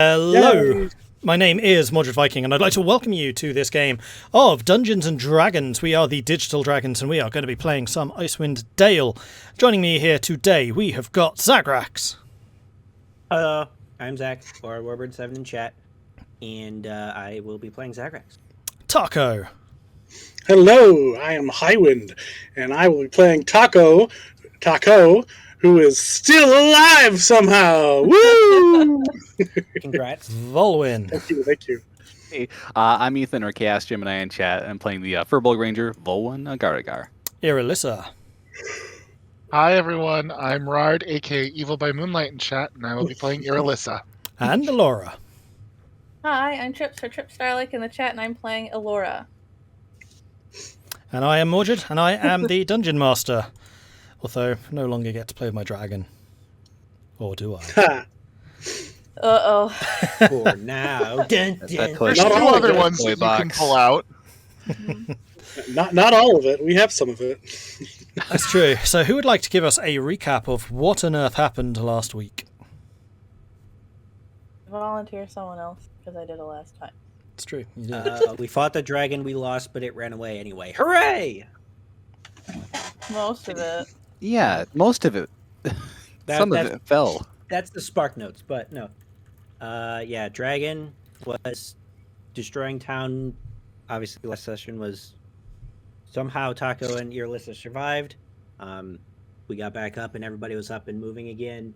Hello, Yay. my name is Mordred Viking, and I'd like to welcome you to this game of Dungeons and Dragons. We are the Digital Dragons, and we are going to be playing some Icewind Dale. Joining me here today, we have got Zagrax. Hello, I'm Zach, or Warbird7 in chat, and I will be playing Zagrax. Tahko. Hello, I am Highwind, and I will be playing Tahko, who is still alive somehow. Woo! Congrats. Vulwin. Thank you. Hey, I'm Ethan, or Chaos Gemini in chat. I'm playing the Furbolg Ranger, Vulwin Agaragar. Irilyssa. Hi everyone, I'm Rard, aka Evil by Moonlight in chat, and I will be playing Irilyssa. And Elora. Hi, I'm Trips for Trip Starlick in the chat, and I'm playing Elora. And I am Mordred, and I am the Dungeon Master. Although, no longer get to play with my dragon. Or do I? Ha. Uh-oh. For now. Dun, dun. There's Not two all other of it. ones that you can pull out. Not all of it. We have some of it. That's true. So who would like to give us a recap of what on earth happened last week? Volunteer someone else, because I did it last time. It's true. You did. We fought the dragon, we lost, but it ran away anyway. Hooray! Most of it. Yeah, most of it. Some of it fell. That's the spark notes, but no. Yeah, dragon was destroying town. Obviously, last session was somehow Tahko and Irilyssa survived. We got back up, and everybody was up and moving again.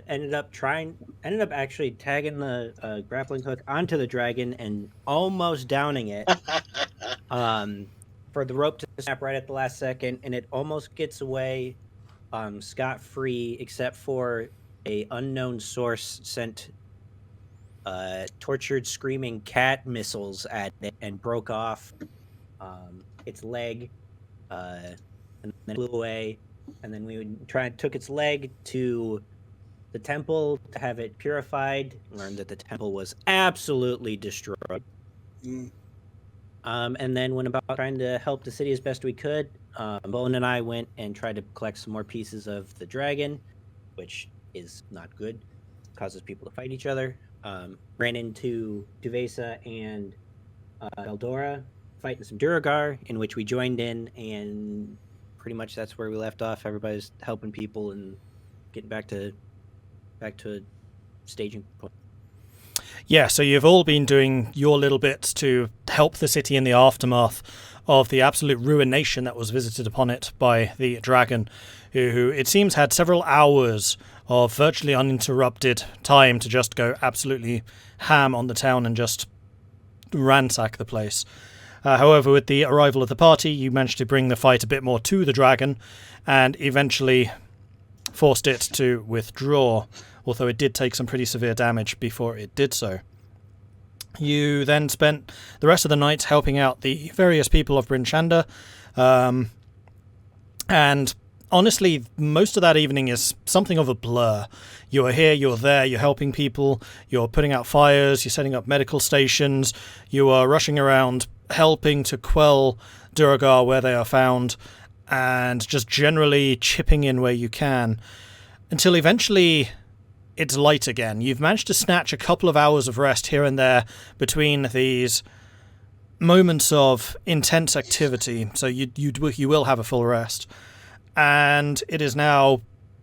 Ended up actually tagging the grappling hook onto the dragon and almost downing it. For the rope to snap right at the last second, and it almost gets away scot-free, except for a unknown source sent tortured, screaming cat missiles at it and broke off its leg, and then flew away. And then we took its leg to the temple to have it purified. Learned that the temple was absolutely destroyed. Mm. And then went about trying to help the city as best we could. Bowen and I went and tried to collect some more pieces of the dragon, which is not good. Causes people to fight each other. Ran into Duvesa and Eldora fighting some Duragar, in which we joined in, and pretty much that's where we left off. Everybody's helping people and getting back to a staging point. Yeah, so you've all been doing your little bits to help the city in the aftermath of the absolute ruination that was visited upon it by the dragon, who it seems had several hours of virtually uninterrupted time to just go absolutely ham on the town and just ransack the place. However, with the arrival of the party, you managed to bring the fight a bit more to the dragon and eventually forced it to withdraw, although it did take some pretty severe damage before it did so. You then spent the rest of the night helping out the various people of Bryn Shander, and honestly, most of that evening is something of a blur. You are here, you're there, you're helping people, you're putting out fires, you're setting up medical stations, you are rushing around helping to quell Duragar where they are found, and just generally chipping in where you can, until eventually it's light again. You've managed to snatch a couple of hours of rest here and there between these moments of intense activity, so you will have a full rest. And it is now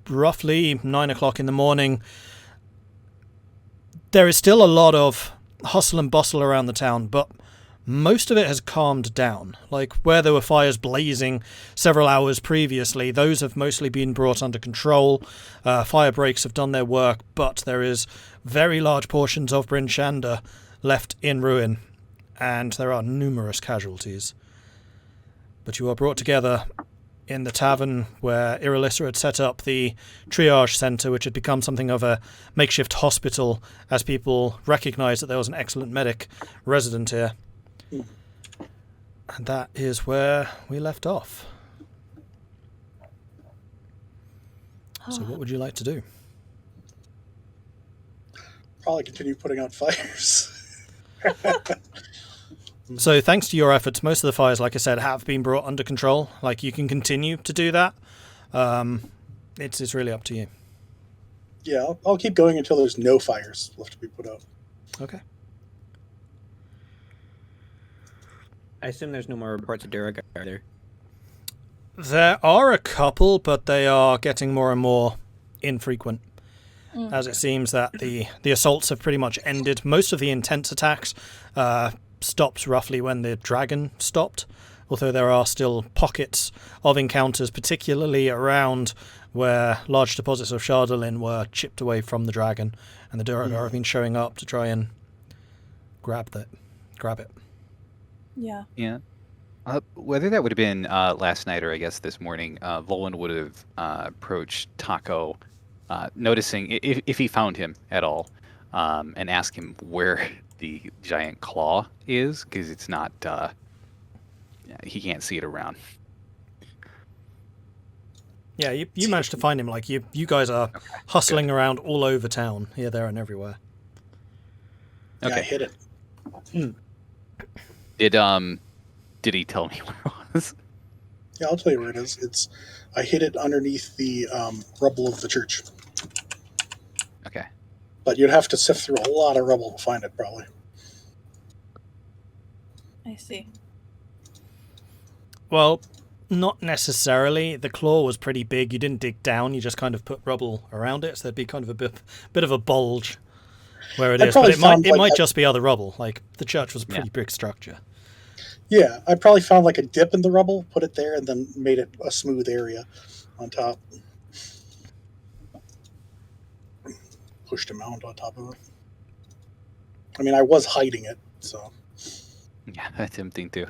roughly 9 o'clock in the morning. There is still a lot of hustle and bustle around the town, but most of it has calmed down. Like, where there were fires blazing several hours previously, those have mostly been brought under control. Fire breaks have done their work, but there is very large portions of Bryn Shander left in ruin, and there are numerous casualties. But you are brought together in the tavern where Irilyssa had set up the triage centre, which had become something of a makeshift hospital, as people recognised that there was an excellent medic resident here. And that is where we left off. So what would you like to do? Probably continue putting out fires. So thanks to your efforts, most of the fires, like I said, have been brought under control. Like, you can continue to do that. It's really up to you. Yeah, I'll keep going until there's no fires left to be put out. Okay. I assume there's no more reports of Durag, are there? There are a couple, but they are getting more and more infrequent. As it seems that the assaults have pretty much ended. Most of the intense attacks stopped roughly when the dragon stopped, although there are still pockets of encounters, particularly around where large deposits of Shardolin were chipped away from the dragon, and the Duragar have been showing up to try and grab it. Yeah. Yeah. Whether that would have been last night or I guess this morning, Vulwin would have approached Tahko, noticing if he found him at all, and ask him where the giant claw is, because it's not, he can't see it around. Yeah, you managed to find him. Like you guys are hustling around all over town, here, there, and everywhere. Yeah, Okay. I hit it. Did he tell me where it was? Yeah, I'll tell you where it is. I hit it underneath the rubble of the church. Okay. But you'd have to sift through a lot of rubble to find it, probably. I see. Well, not necessarily. The claw was pretty big. You didn't dig down. You just kind of put rubble around it, so there'd be kind of a bit of a bulge where it is. But it might just be other rubble. Like the church was a pretty big structure. Yeah, I probably found like a dip in the rubble, put it there, and then made it a smooth area on top. Pushed a mound on top of it. I mean, I was hiding it, so. Yeah, that's tempting too.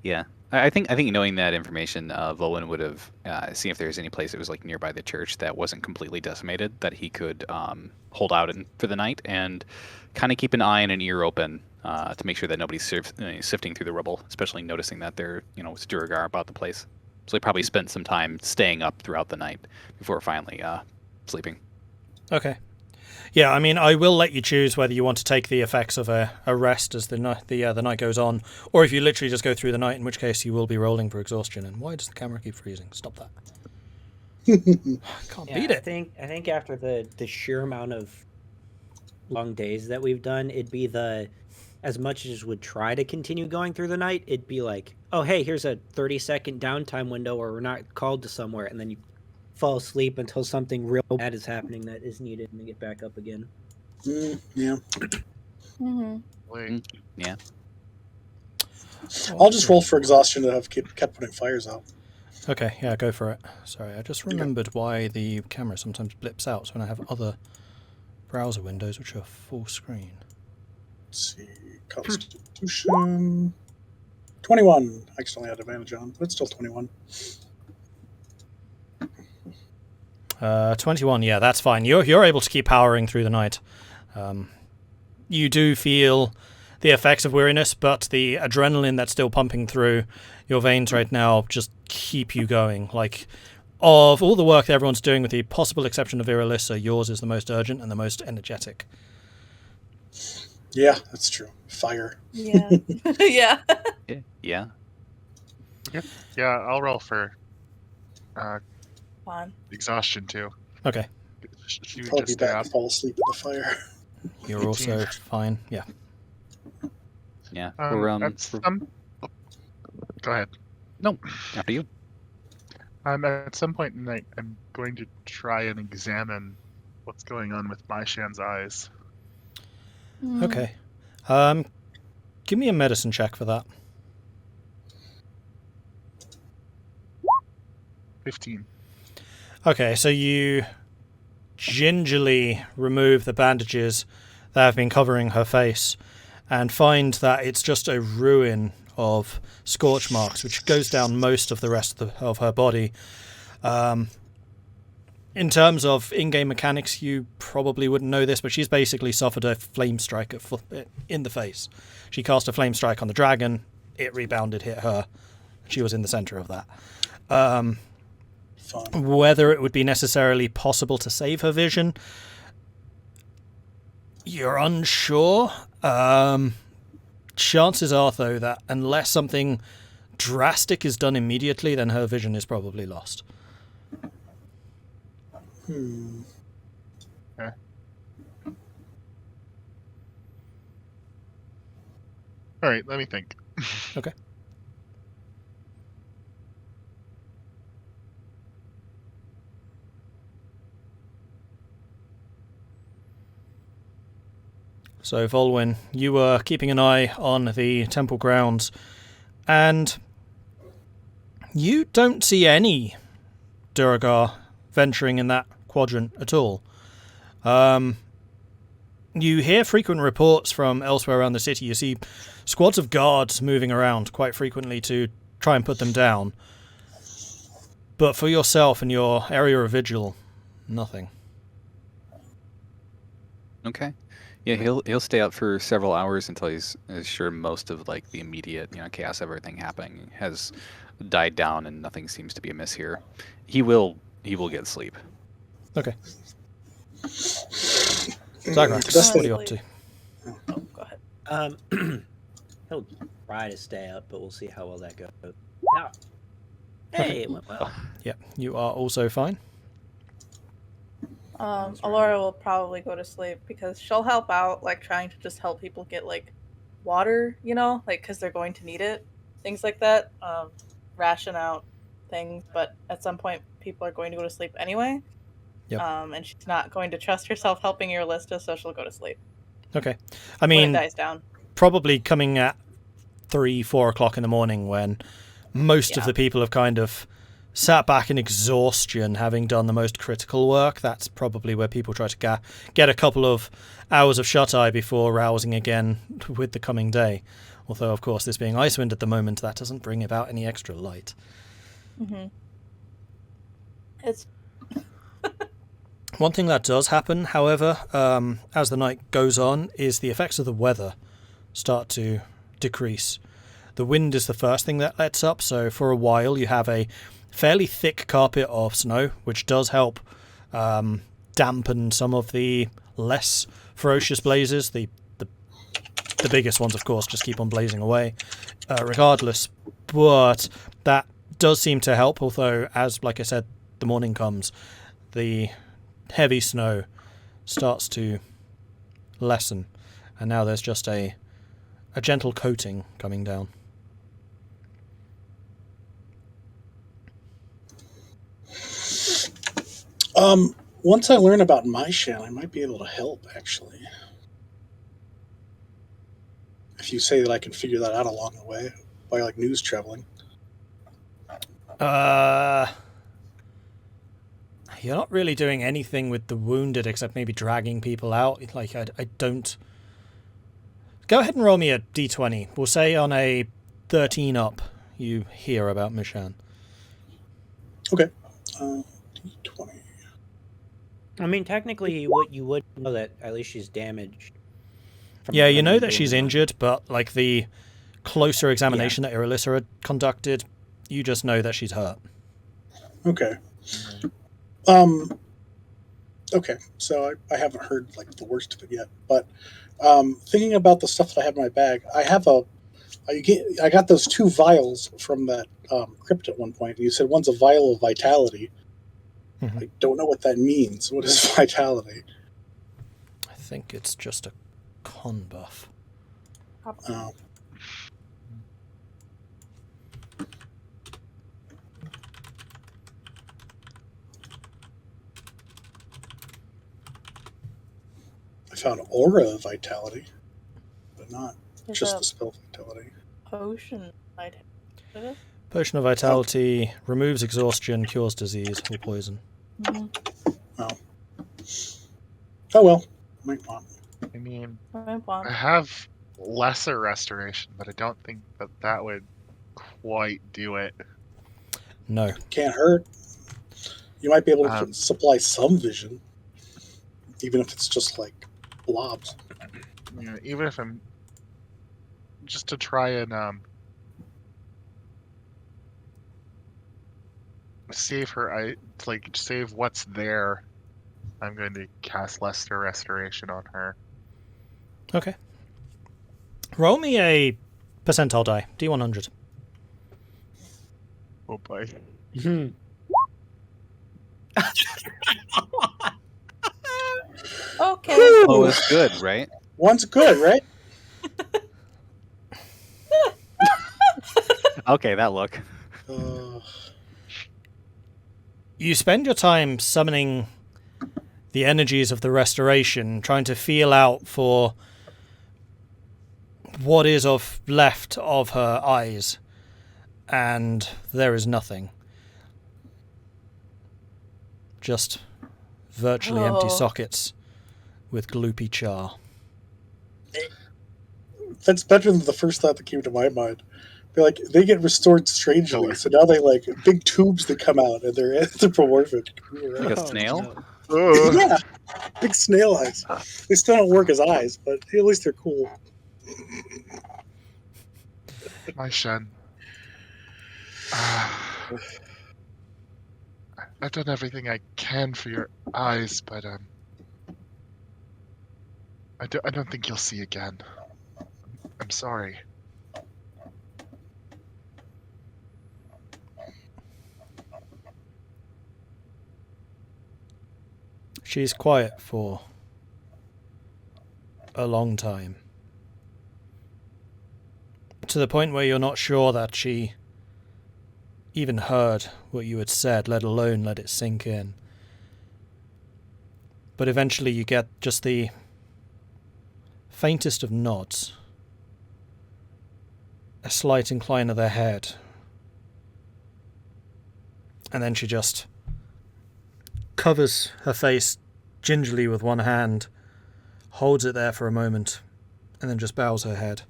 Yeah, I think knowing that information, Vulwin would have seen if there's any place that was like nearby the church that wasn't completely decimated that he could hold out for the night and kind of keep an eye and an ear open to make sure that nobody's sifting through the rubble, especially noticing that there was Duragar about the place. So he probably spent some time staying up throughout the night before finally sleeping. Okay. Yeah, I mean, I will let you choose whether you want to take the effects of a rest as the night goes on, or if you literally just go through the night, in which case you will be rolling for exhaustion. And why does the camera keep freezing? Stop that. Can't beat it. I think after the sheer amount of long days that we've done, it'd be as much as would try to continue going through the night, it'd be like, oh, hey, here's a 30-second downtime window where we're not called to somewhere, and then you fall asleep until something real bad is happening that is needed and get back up again. Yeah. Wait. Yeah. I'll just roll for exhaustion to have kept putting fires out. Okay, yeah, go for it. Sorry, I just remembered why the camera sometimes blips out when I have other browser windows which are full screen. Let's see. Constitution. 21. I actually had advantage on, but it's still 21. 21, yeah, that's fine. You're able to keep powering through the night. You do feel the effects of weariness, but the adrenaline that's still pumping through your veins right now just keep you going. Like, of all the work that everyone's doing, with the possible exception of Irilyssa, yours is the most urgent and the most energetic. Yeah, that's true. Fire. Yeah. Yeah. Yeah. Yeah, I'll roll for Fun. exhaustion too. Okay, She would Probably be just back and fall asleep in the fire. you're also fine. Yeah. Yeah. Go ahead. No, after you. At some point in the night, I'm going to try and examine what's going on with Shan's eyes. Okay. Give me a medicine check for that. 15. Okay, so you gingerly remove the bandages that have been covering her face and find that it's just a ruin of scorch marks, which goes down most of the rest of her body. In terms of in-game mechanics, you probably wouldn't know this, but she's basically suffered a flame strike in the face. She cast a flame strike on the dragon, it rebounded, hit her. She was in the center of that. Whether it would be necessarily possible to save her vision, you're unsure. Chances are, though, that unless something drastic is done immediately, then her vision is probably lost. Okay. All right, let me think. Okay. So, Vulwin, you were keeping an eye on the temple grounds, and you don't see any Duragar venturing in that quadrant at all. You hear frequent reports from elsewhere around the city. You see squads of guards moving around quite frequently to try and put them down. But for yourself and your area of vigil, nothing. Okay. Yeah, he'll stay up for several hours until he's sure most of like the immediate chaos of everything happening has died down and nothing seems to be amiss here. He will get sleep. Okay. Zagrax, what are you up to? Oh, go ahead. He'll try to stay up, but we'll see how well that goes. Now, hey, it went well. Yeah, you are also fine. Elora will probably go to sleep because she'll help out, like trying to just help people get like water, like because they're going to need it, things like that. Ration out things, but at some point people are going to go to sleep anyway. Yep. And she's not going to trust herself helping Irilyssa, so she'll go to sleep. Okay. I When it mean, dies down. probably coming at 3-4 o'clock in the morning when most of the people have kind of sat back in exhaustion, having done the most critical work. That's probably where people try to get a couple of hours of shut-eye before rousing again with the coming day. Although, of course, this being Icewind at the moment, that doesn't bring about any extra light. Mm-hmm. It's... One thing that does happen, however, as the night goes on, is the effects of the weather start to decrease. The wind is the first thing that lets up, so for a while you have a fairly thick carpet of snow, which does help dampen some of the less ferocious blazes. The biggest ones, of course, just keep on blazing away regardless. But that does seem to help, although, as like I said, the morning comes, the heavy snow starts to lessen, and now there's just a gentle coating coming down. Once I learn about my shan, I might be able to help, actually. If you say that I can figure that out along the way by like news traveling. You're not really doing anything with the wounded except maybe dragging people out. Like, I don't... Go ahead and roll me a d20. We'll say on a 13 up, you hear about Mishan. Okay. D20. I mean, technically, what you would know that at least she's damaged. Yeah, you know that she's injured, but like the closer examination that Irilyssa had conducted, you just know that she's hurt. Okay. Okay, so I haven't heard like the worst of it yet, but thinking about the stuff that I have in my bag, I got those 2 vials from that crypt at one point. You said one's a vial of vitality. Mm-hmm. I don't know what that means. What is vitality? I think it's just a con buff. I found aura vitality, but not There's just a the spell vitality. potion. Potion of Vitality removes exhaustion, cures disease or poison. Mm-hmm. Oh well, might not. I mean, I I have lesser restoration, but I don't think that would quite do it. No. Can't hurt. You might be able to supply some vision, even if it's just like blobs. Yeah, even if I'm just to try and save her, save what's there. I'm going to cast lesser restoration on her. Okay. Roll me a percentile die, D100. Oh boy. Okay. Oh, it's good, right? One's good, right? Okay, that look. You spend your time summoning the energies of the restoration, trying to feel out for what is left of her eyes, and there is nothing. Just virtually empty sockets with gloopy char. That's better than the first thought that came to my mind. Be like, they get restored strangely, so now they like big tubes that come out and they're anthropomorphic. Like a snail? Ugh. Yeah, big snail eyes. They still don't work as eyes, but at least they're cool. My Shen. I've done everything I can for your eyes, but I don't think you'll see again. I'm sorry. She's quiet for a long time. To the point where you're not sure that she even heard what you had said, let alone let it sink in. But eventually you get just the faintest of nods, a slight incline of their head, and then she just covers her face gingerly with one hand, holds it there for a moment, and then just bows her head.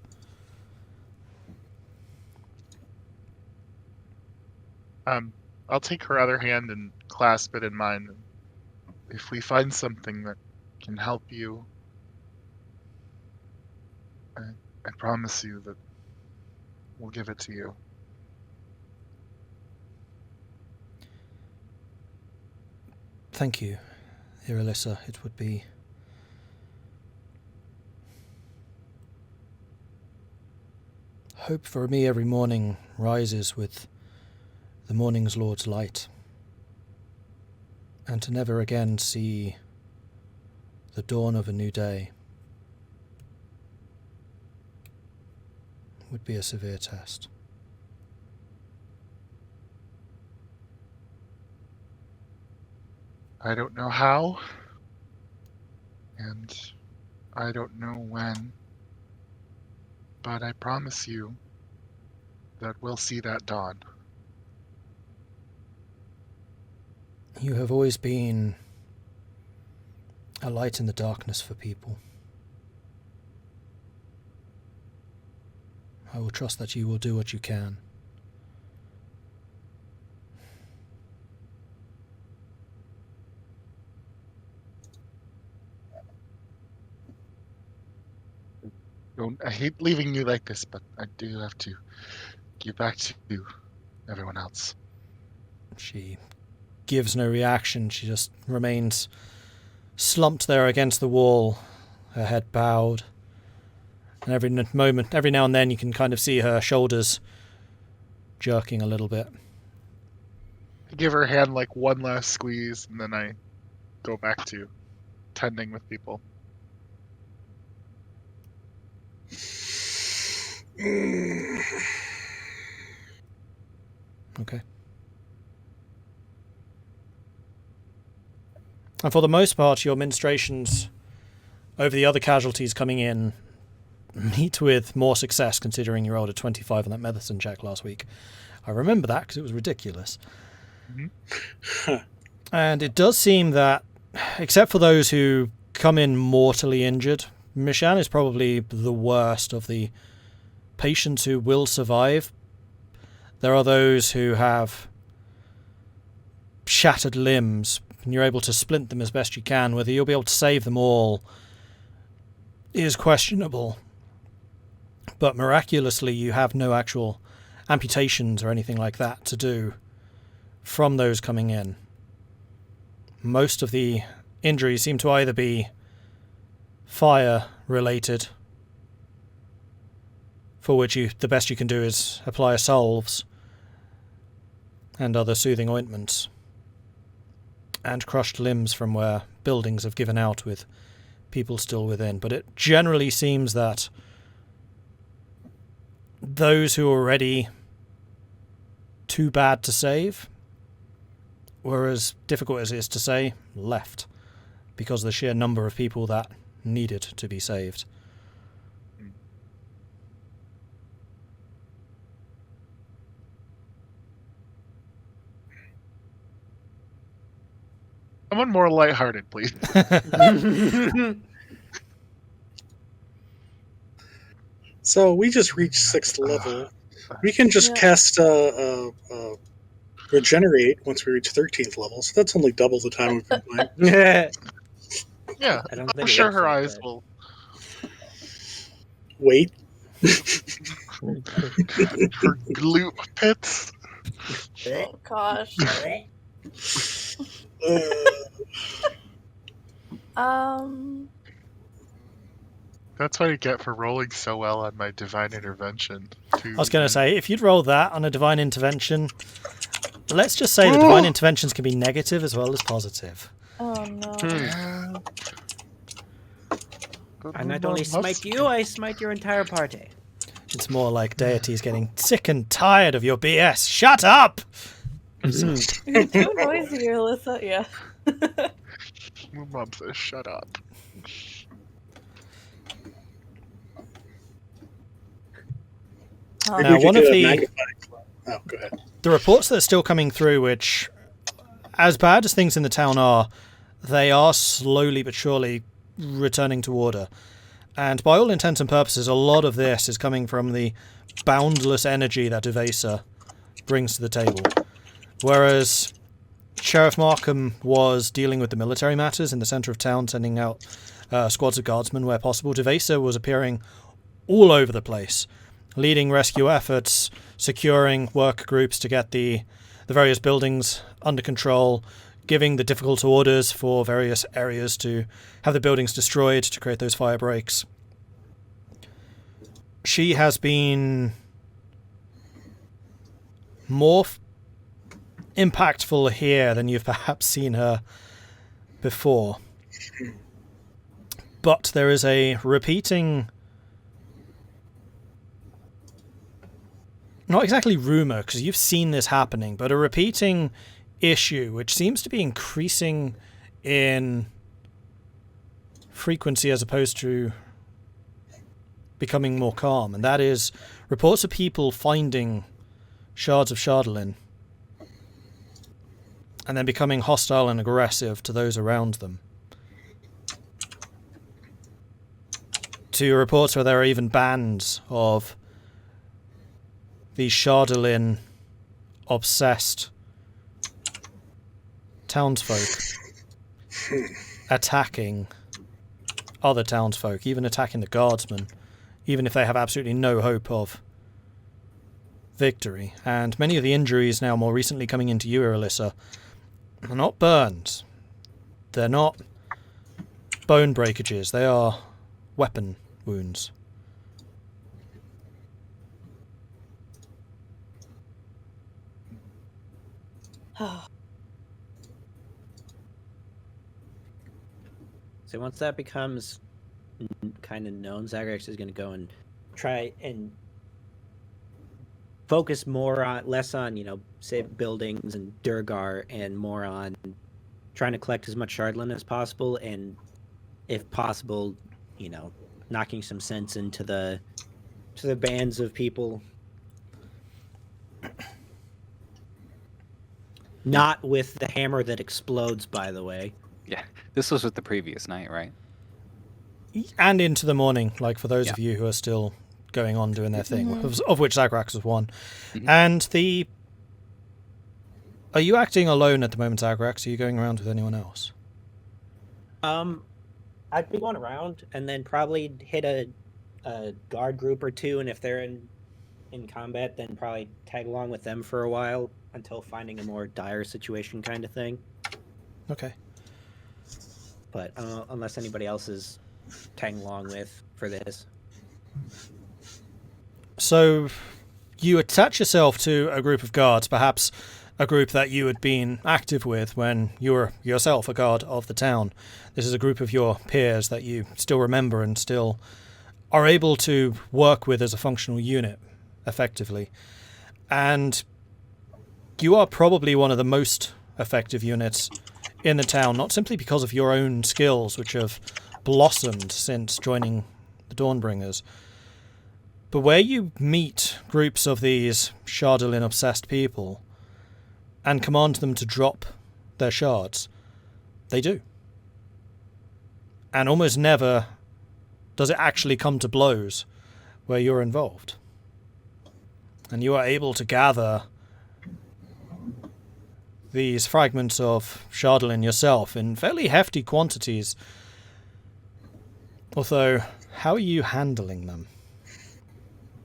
I'll take her other hand and clasp it in mine. If we find something that can help you, I promise you that we'll give it to you. Thank you, Irilyssa. It would be hope for me every morning rises with the morning's Lord's light, and to never again see the dawn of a new day would be a severe test. I don't know how, and I don't know when, but I promise you that we'll see that dawn. You have always been a light in the darkness for people. I will trust that you will do what you can. I hate leaving you like this, but I do have to give back to everyone else. She gives no reaction. She just remains slumped there against the wall, her head bowed. And every now and then you can kind of see her shoulders jerking a little bit. I give her hand like one last squeeze, and then I go back to tending with people. Okay. And for the most part, your ministrations over the other casualties coming in meet with more success, considering you rolled a 25 on that medicine check last week. I remember that because it was ridiculous. Mm-hmm. And it does seem that, except for those who come in mortally injured, Mishan is probably the worst of the patients who will survive. There are those who have shattered limbs, and you're able to splint them as best you can. Whether you'll be able to save them all is questionable. But miraculously, you have no actual amputations or anything like that to do from those coming in. Most of the injuries seem to either be fire-related, for which the best you can do is apply salves and other soothing ointments, and crushed limbs from where buildings have given out with people still within, but it generally seems that those who are already too bad to save, or as difficult as it is to say, left, because of the sheer number of people that needed to be saved. Someone more lighthearted, please. So we just reached 6th level. We can just cast regenerate once we reach 13th level. So that's only double the time we've been playing. Yeah, I don't I'm think it sure works her like eyes that. will. Wait. Her glute pits. Oh gosh. That's what I get for rolling so well on my divine intervention. I was going to say, if you'd roll that on a divine intervention, let's just say the divine interventions can be negative as well as positive. Oh no. I not only smite you, I smite your entire party. It's more like deities getting sick and tired of your BS. Shut up! You're too noisy, Irilyssa. Yeah. My mom says, "Shut up." Maybe Now, we could one of get a the magnifying glass. Oh, go ahead. reports that are still coming through, which, as bad as things in the town are, they are slowly but surely returning to order. And by all intents and purposes, a lot of this is coming from the boundless energy that Irilyssa brings to the table. Whereas Sheriff Markham was dealing with the military matters in the centre of town, sending out squads of guardsmen where possible, Irilyssa was appearing all over the place, leading rescue efforts, securing work groups to get the various buildings under control, giving the difficult orders for various areas to have the buildings destroyed to create those fire breaks. She has been more impactful here than you've perhaps seen her before. But there is a repeating, not exactly rumour, because you've seen this happening, but a repeating issue which seems to be increasing in frequency as opposed to becoming more calm, and that is reports of people finding shards of Shardolin and then becoming hostile and aggressive to those around them. To reports where there are even bands of these Shardolin obsessed townsfolk attacking other townsfolk, even attacking the guardsmen, even if they have absolutely no hope of victory. And many of the injuries now more recently coming into you, Irilyssa, are not burns. They're not bone breakages. They are weapon wounds. So once that becomes kind of known, Zagrax is going to go and try and focus less on, save buildings and Durgar, and more on trying to collect as much Shardolin as possible, and if possible, knocking some sense into the bands of people. Not with the hammer that explodes, by the way. Yeah, this was with the previous night, right? And into the morning, like for those of you who are still going on doing their thing, of which Zagrax was one. Mm-hmm. And are you acting alone at the moment, Zagrax? Are you going around with anyone else? I'd be going around and then probably hit a guard group or two, and if they're in combat, then probably tag along with them for a while until finding a more dire situation kind of thing. Okay. But unless anybody else is tagging along with for this. So you attach yourself to a group of guards, perhaps a group that you had been active with when you were yourself a guard of the town. This is a group of your peers that you still remember and still are able to work with as a functional unit effectively. And you are probably one of the most effective units in the town, not simply because of your own skills, which have blossomed since joining the Dawnbringers, but where you meet groups of these Shardolin-obsessed people and command them to drop their shards, they do. And almost never does it actually come to blows where you're involved. And you are able to gather these fragments of Shardolin yourself in fairly hefty quantities. Although, how are you handling them?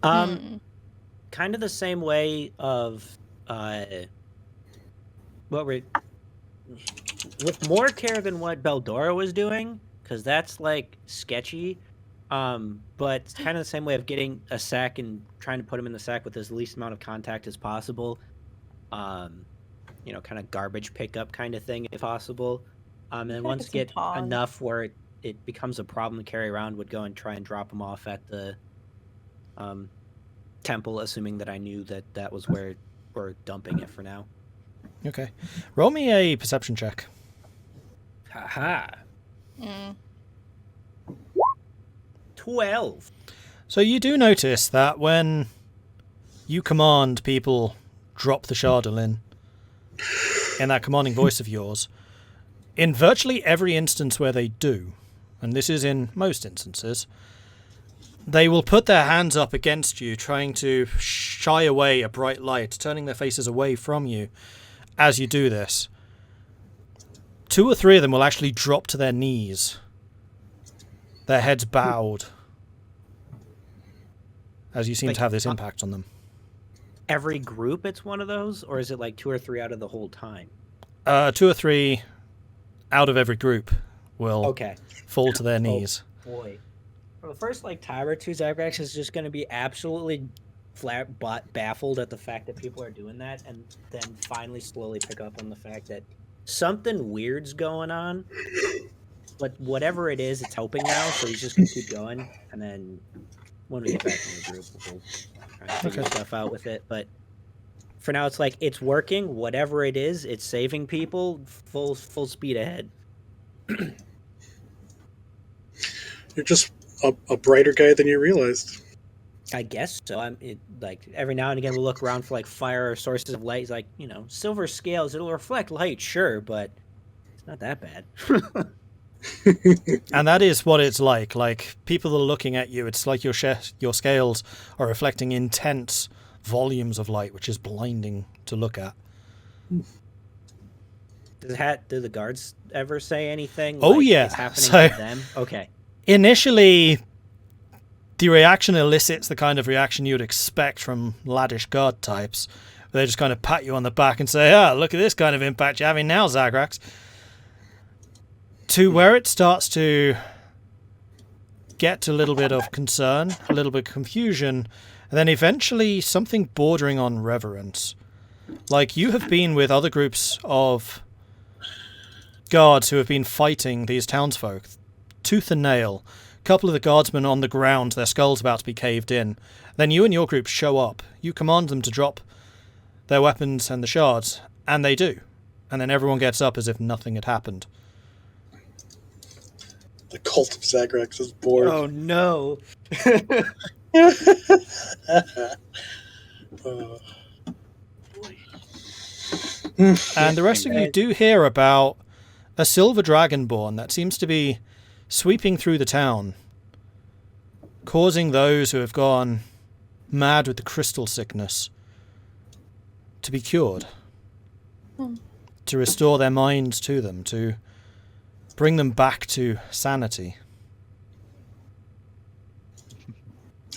Kind of the same way of with more care than what Beldora was doing, because that's like sketchy. But it's kind of the same way of getting a sack and trying to put him in the sack with as least amount of contact as possible. Kind of garbage pickup kind of thing if possible. And then once get enough where it becomes a problem to carry around, would go and try and drop him off at the temple, assuming that I knew that was where we're dumping it for now. Okay. Roll me a perception check. Haha. 12. So you do notice that when you command people drop the Shardolin in that commanding voice of yours, in virtually every instance where they do, and this is in most instances, they will put their hands up against you, trying to shy away a bright light, turning their faces away from you as you do this. 2 or 3 of them will actually drop to their knees, their heads bowed, as you seem to have this impact on them. Every group it's one of those, or is it like 2 or 3 out of the whole time? 2 or 3 out of every group will fall to their knees. Oh, boy. For the first time or two, Zagrax is just going to be absolutely baffled at the fact that people are doing that, and then finally slowly pick up on the fact that something weird's going on. But whatever it is, it's helping now, so he's just going to keep going. And then when we get back in the group, we'll try and figure stuff out with it. But for now, it's like, it's working. Whatever it is, it's saving people. Full speed ahead. You're just a brighter guy than you realized. I guess so. Every now and again we'll look around for fire or sources of light. It's like, silver scales, it'll reflect light, sure, but it's not that bad. And that is what it's like. Like, people are looking at you, it's like your scales are reflecting intense volumes of light, which is blinding to look at. Do the guards ever say anything? Oh, yeah. It's happening to them? Okay. Initially, the reaction elicits the kind of reaction you would expect from laddish guard types. They just kind of pat you on the back and say, look at this kind of impact you're having now, Zagrax. To where it starts to get a little bit of concern, a little bit of confusion, and then eventually something bordering on reverence. Like, you have been with other groups of guards who have been fighting these townsfolk, tooth and nail. A couple of the guardsmen on the ground, their skulls about to be caved in. Then you and your group show up. You command them to drop their weapons and the shards, and they do. And then everyone gets up as if nothing had happened. The cult of Zagrax is bored. Oh, no. And the rest of you do hear about a silver dragonborn that seems to be sweeping through the town, causing those who have gone mad with the crystal sickness to be cured, to restore their minds to them, to bring them back to sanity.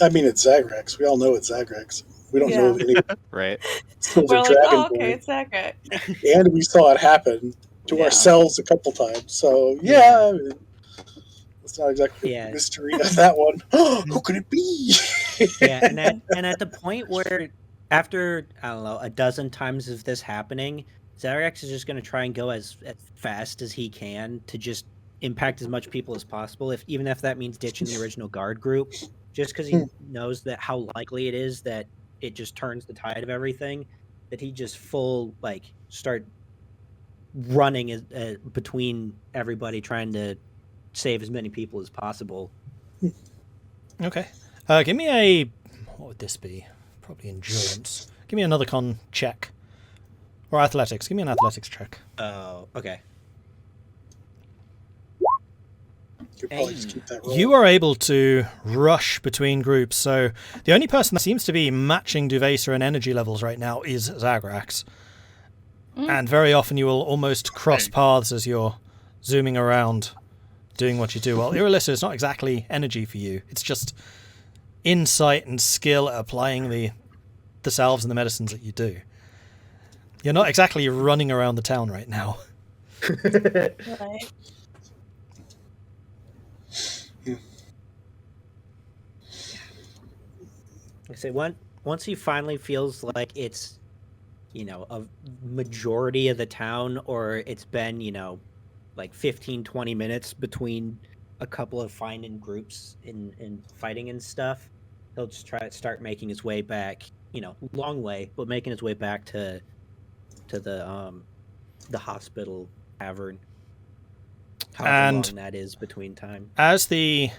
I mean, it's Zagrax. We all know it's Zagrax. We don't know of any Right. silver We're like, dragonborn. okay, it's that guy. And we saw it happen to ourselves a couple times. So, I mean, it's not exactly a mystery of that one. Who could it be? And at the point where After, I don't know, a dozen times of this happening, Zagrax is just going to try and go as fast as he can to just impact as much people as possible, even if that means ditching the original guard group, just because he knows that how likely it is that it just turns the tide of everything, that he just start running between everybody, trying to save as many people as possible. Okay. Give me a... What would this be? Probably endurance. Give me another con check. Or athletics. Give me an athletics check. Oh, okay. Could probably just keep that roll. You are able to rush between groups, so the only person that seems to be matching Duvesa in energy levels right now is Zagrax. And very often you will almost cross paths as you're zooming around, doing what you do. Well, Irilyssa is not exactly energy for you. It's just insight and skill at applying the salves and the medicines that you do. You're not exactly running around the town right now. Right. I say once he finally feels like it's, a majority of the town, or it's been, like 15, 20 minutes between a couple of finding groups in fighting and stuff, he'll just start making his way back, long way, but making his way back to the hospital tavern. However long that is between time. As the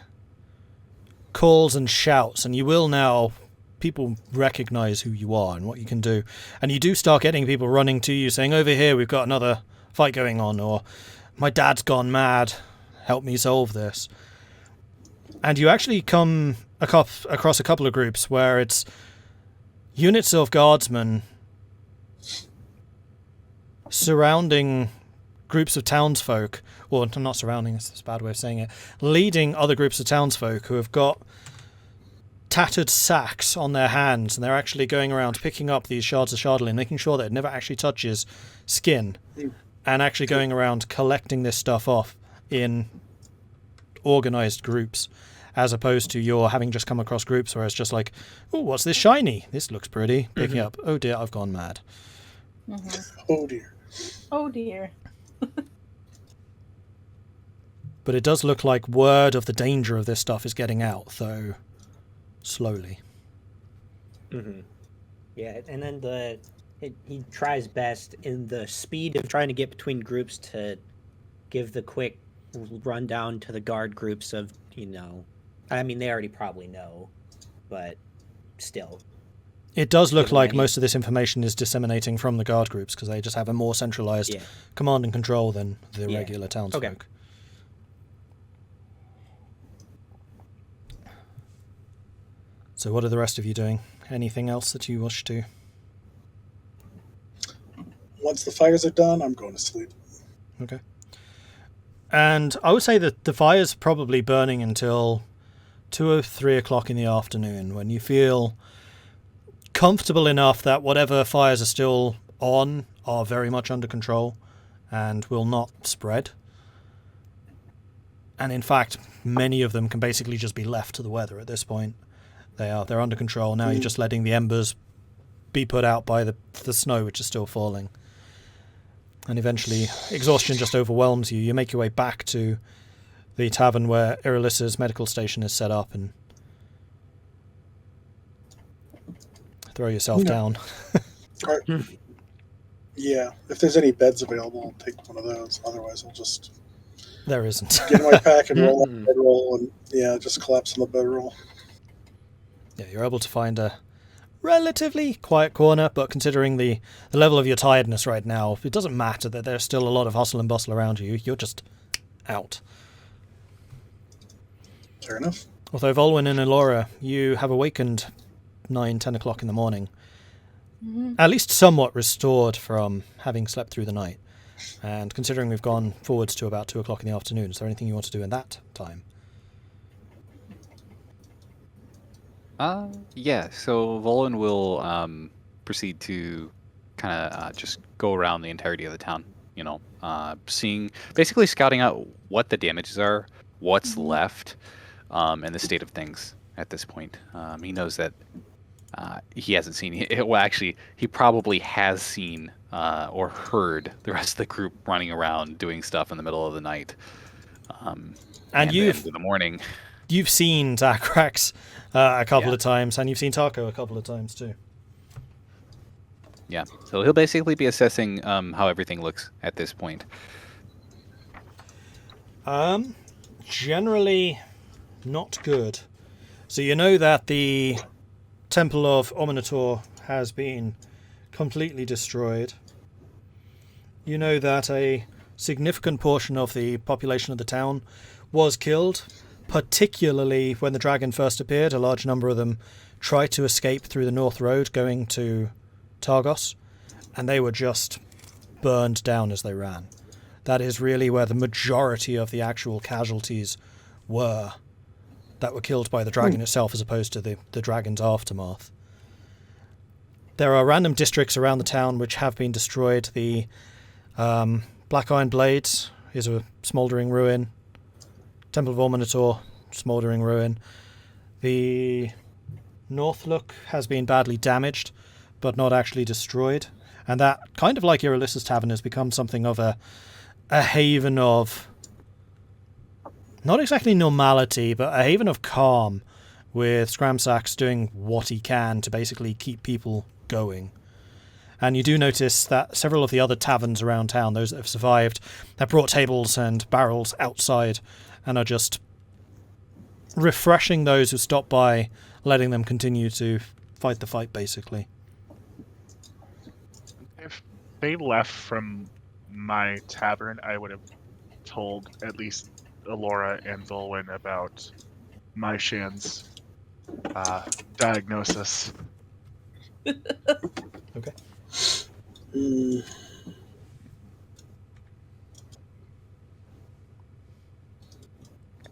calls and shouts, and you will now, people recognize who you are and what you can do, and you do start getting people running to you saying, over here we've got another fight going on, or my dad's gone mad, help me solve this. And you actually come across a couple of groups where it's units of guardsmen surrounding groups of townsfolk, or not surrounding, that's a bad way of saying it, leading other groups of townsfolk who have got tattered sacks on their hands, and they're actually going around picking up these shards of shardolin, making sure that it never actually touches skin, and actually going around collecting this stuff off in organized groups, as opposed to your having just come across groups where it's just like, oh, what's this shiny? This looks pretty. Picking up, oh dear, I've gone mad. Oh dear. Oh dear. But it does look like word of the danger of this stuff is getting out, though slowly. Yeah, and then he tries best in the speed of trying to get between groups to give the quick rundown to the guard groups of, I mean, they already probably know, but still. It does look like most of this information is disseminating from the guard groups, because they just have a more centralized command and control than the regular townsfolk. Okay. So what are the rest of you doing? Anything else that you wish to? Once the fires are done, I'm going to sleep. Okay. And I would say that the fire's probably burning until 2 or 3 o'clock in the afternoon, when you feel comfortable enough that whatever fires are still on are very much under control and will not spread. And in fact, many of them can basically just be left to the weather at this point. They're under control. Now you're just letting the embers be put out by the snow, which is still falling. And eventually, exhaustion just overwhelms you. You make your way back to the tavern where Irilyssa's medical station is set up and throw yourself down. Yeah, if there's any beds available, I'll take one of those. Otherwise, I'll just There isn't. get in my pack and roll on the bedroll and, just collapse on the bedroll. Yeah, you're able to find a relatively quiet corner, but considering the level of your tiredness right now, it doesn't matter that there's still a lot of hustle and bustle around you. You're just out. Fair enough. Although Vulwin and Elora, you have awakened 9-10 o'clock in the morning. At least somewhat restored from having slept through the night. And considering we've gone forwards to about 2 o'clock in the afternoon, is there anything you want to do in that time? Yeah, so Vulwin will proceed to kind of just go around the entirety of the town, basically scouting out what the damages are, what's left, and the state of things at this point. He knows that he hasn't seen it. Well, actually, he probably has seen or heard the rest of the group running around doing stuff in the middle of the night. And then you've in the morning. You've seen Zagrax a couple of times, and you've seen Tahko a couple of times too. Yeah, so he'll basically be assessing how everything looks at this point. Generally, not good. So you know that the Temple of Omnitor has been completely destroyed. You know that a significant portion of the population of the town was killed, particularly when the dragon first appeared. A large number of them tried to escape through the North Road going to Targos, and they were just burned down as they ran. That is really where the majority of the actual casualties were that were killed by the dragon itself, as opposed to the dragon's aftermath. There are random districts around the town which have been destroyed. The Black Iron Blades is a smouldering ruin. Temple of Omnitor, smouldering ruin. The Northlook has been badly damaged, but not actually destroyed. And that, kind of like Irilyssa's Tavern, has become something of a haven of, not exactly normality, but a haven of calm, with Scramsax doing what he can to basically keep people going. And you do notice that several of the other taverns around town, those that have survived, have brought tables and barrels outside and are just refreshing those who stop by, letting them continue to fight the fight, basically. If they left from my tavern, I would have told at least Elora and Vulwin about my Shan's diagnosis. Okay.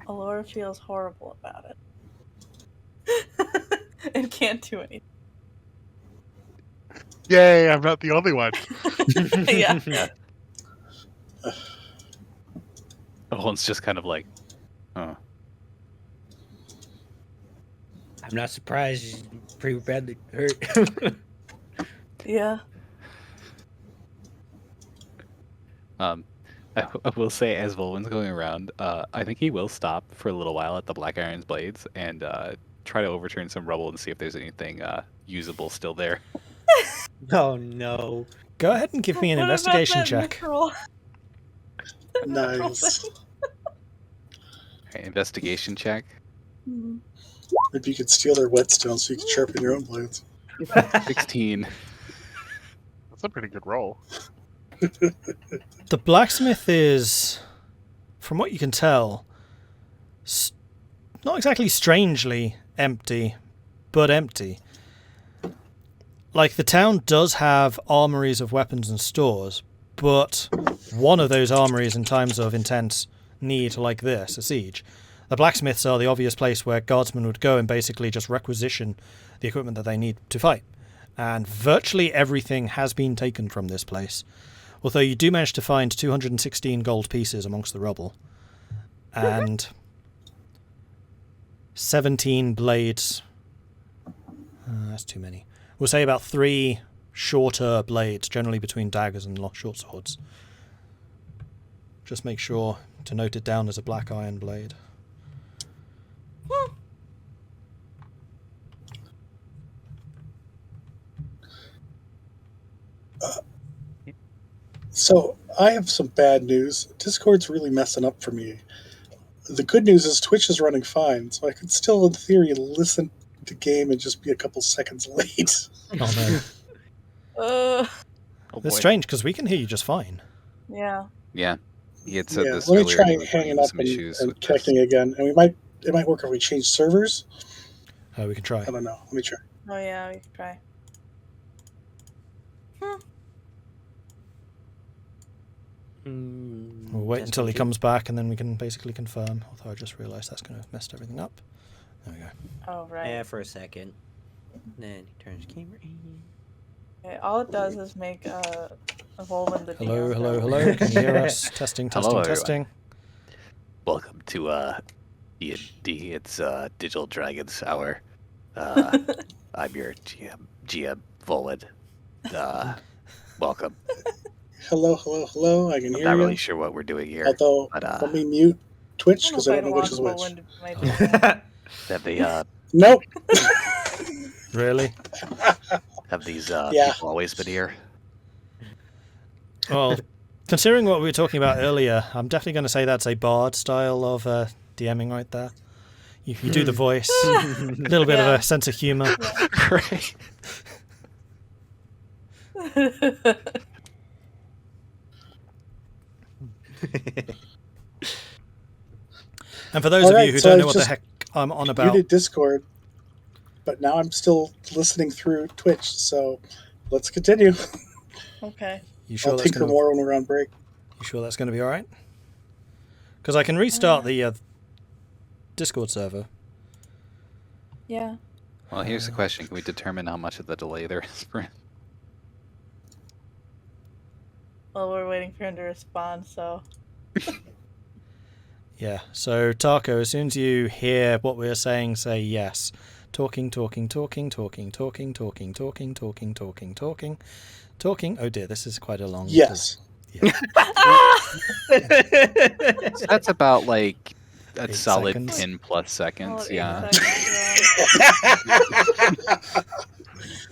Elora feels horrible about it. And can't do anything. Yay, I'm not the only one. Yeah. Owen's just kind of like, oh. I'm not surprised. She's pretty badly hurt. Yeah. I will say, as Vulwin's going around, I think he will stop for a little while at the Black Iron's Blades and try to overturn some rubble and see if there's anything usable still there. Oh no. Go ahead and give me an What about investigation that check. mithril? Nice. Okay, investigation check. Mhm. Maybe you could steal their whetstone so you could sharpen your own blades. 16. That's a pretty good roll. The blacksmith is, from what you can tell, not exactly strangely empty, but empty. Like, the town does have armories of weapons and stores, but one of those armories in times of intense need like this, a siege, the blacksmiths are the obvious place where guardsmen would go and basically just requisition the equipment that they need to fight. And virtually everything has been taken from this place. Although you do manage to find 216 gold pieces amongst the rubble. And 17 blades. That's too many. We'll say about 3 shorter blades, generally between daggers and short swords. Just make sure to note it down as a black iron blade. So I have some bad news. Discord's really messing up for me. The good news is Twitch is running fine, so I could still, in theory, listen to game and just be a couple seconds late. Oh no. Uh, Oh, That's boy. strange, because we can hear you just fine. yeah. Yeah. He had said Yeah, this let me earlier. try he was hanging having up some and, issues and with this. connecting again, and it might work if we change servers. We can try. I don't know. Let me try. Oh yeah, we can try. We'll wait until he comes back, and then we can basically confirm. Although I just realised that's going to have messed everything up. There we go. Oh right. Yeah, for a second. Then he turns camera in. Okay, all it does is make a Vulwin the Hello, DM hello, go. hello. Can you hear us? Testing, testing, Hello, testing. Welcome to D&D. It's Digital Dragons Hour. I'm your GM Vulwin. Welcome. Hello. I can I'm hear not you. really sure what we're doing here. Although, but let me mute Twitch I don't know because if I I'd don't know which want is which. Vulwin to be my DM. have the Nope. Really? have these Yeah. people always been here? Well, considering what we were talking about earlier, I'm definitely going to say that's a bard style of DMing right there. You do the voice, a little bit of Yeah. a sense of humor. Right. And for those All of right, you who so don't I know what the just heck I'm on about, muted Discord, but now I'm still listening through Twitch. So let's continue. Okay. you sure I'll that's tinker going to more when we're on break. you sure that's going to be all right? Because I can restart the Discord server. Yeah. Well, here's the question: can we determine how much of the delay there is for him? Well, we're waiting for him to respond, so. Yeah. So Tahko, as soon as you hear what we're saying, say yes. Talking. Oh dear, this is quite a long. Yes. Yeah. So that's about like a 8 solid seconds. 10 plus seconds. Solid 8 Yeah. seconds,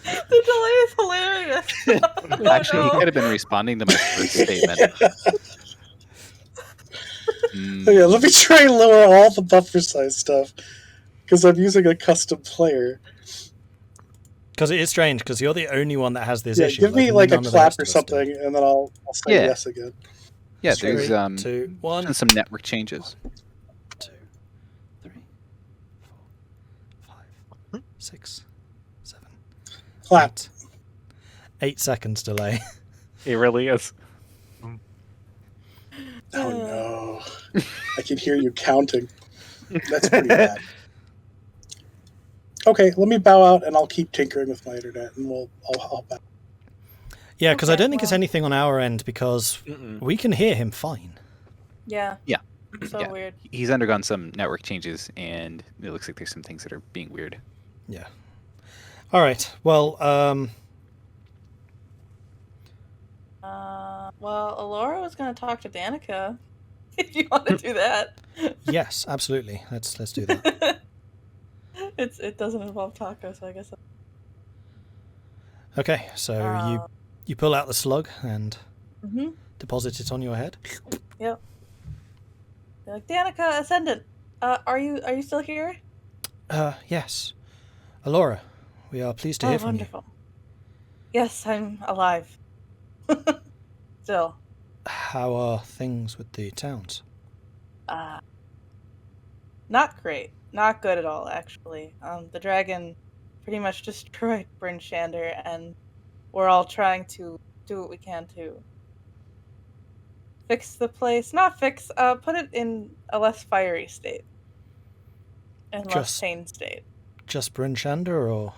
the delay is hilarious. Actually, he no. could have been responding to my first statement. Okay, let me try and lower all the buffer size stuff because I'm using a custom player. Because it is strange, because you're the only one that has this Yeah, issue. give me like a none of the clap rest or of us do. something, and then I'll say Yeah. yes again. Yeah, Straight. there's 3, 2, 1. been some network changes. 2, 3, 4, 5, 6, 7, Clap. 8 seconds delay. It really is. Oh no. I can hear you counting. That's pretty bad. Okay, let me bow out and I'll keep tinkering with my internet and I'll back. Yeah, because I Okay, don't think it's well. anything on our end, because we can hear him fine. Yeah. Yeah. So Yeah. weird. He's undergone some network changes, and it looks like there's some things that are being weird. Yeah. All right. Well, Well, Elora was going to talk to Danica. If you want to do that. yes, absolutely. Let's do that. It doesn't involve Tahko, so I guess. Okay, so you pull out the slug and Mm-hmm. deposit it on your head. Yep. You're like, Danica, Ascendant. Are you still here? Yes. Elora, we are pleased to hear from wonderful. Yes, I'm alive. Still. you. How are things with the towns? Not great. Not good at all, actually. The dragon pretty much destroyed Bryn Shander, and we're all trying to do what we can to fix the place. Not fix, put it in a less fiery state. And less sane state. Just Bryn Shander, or?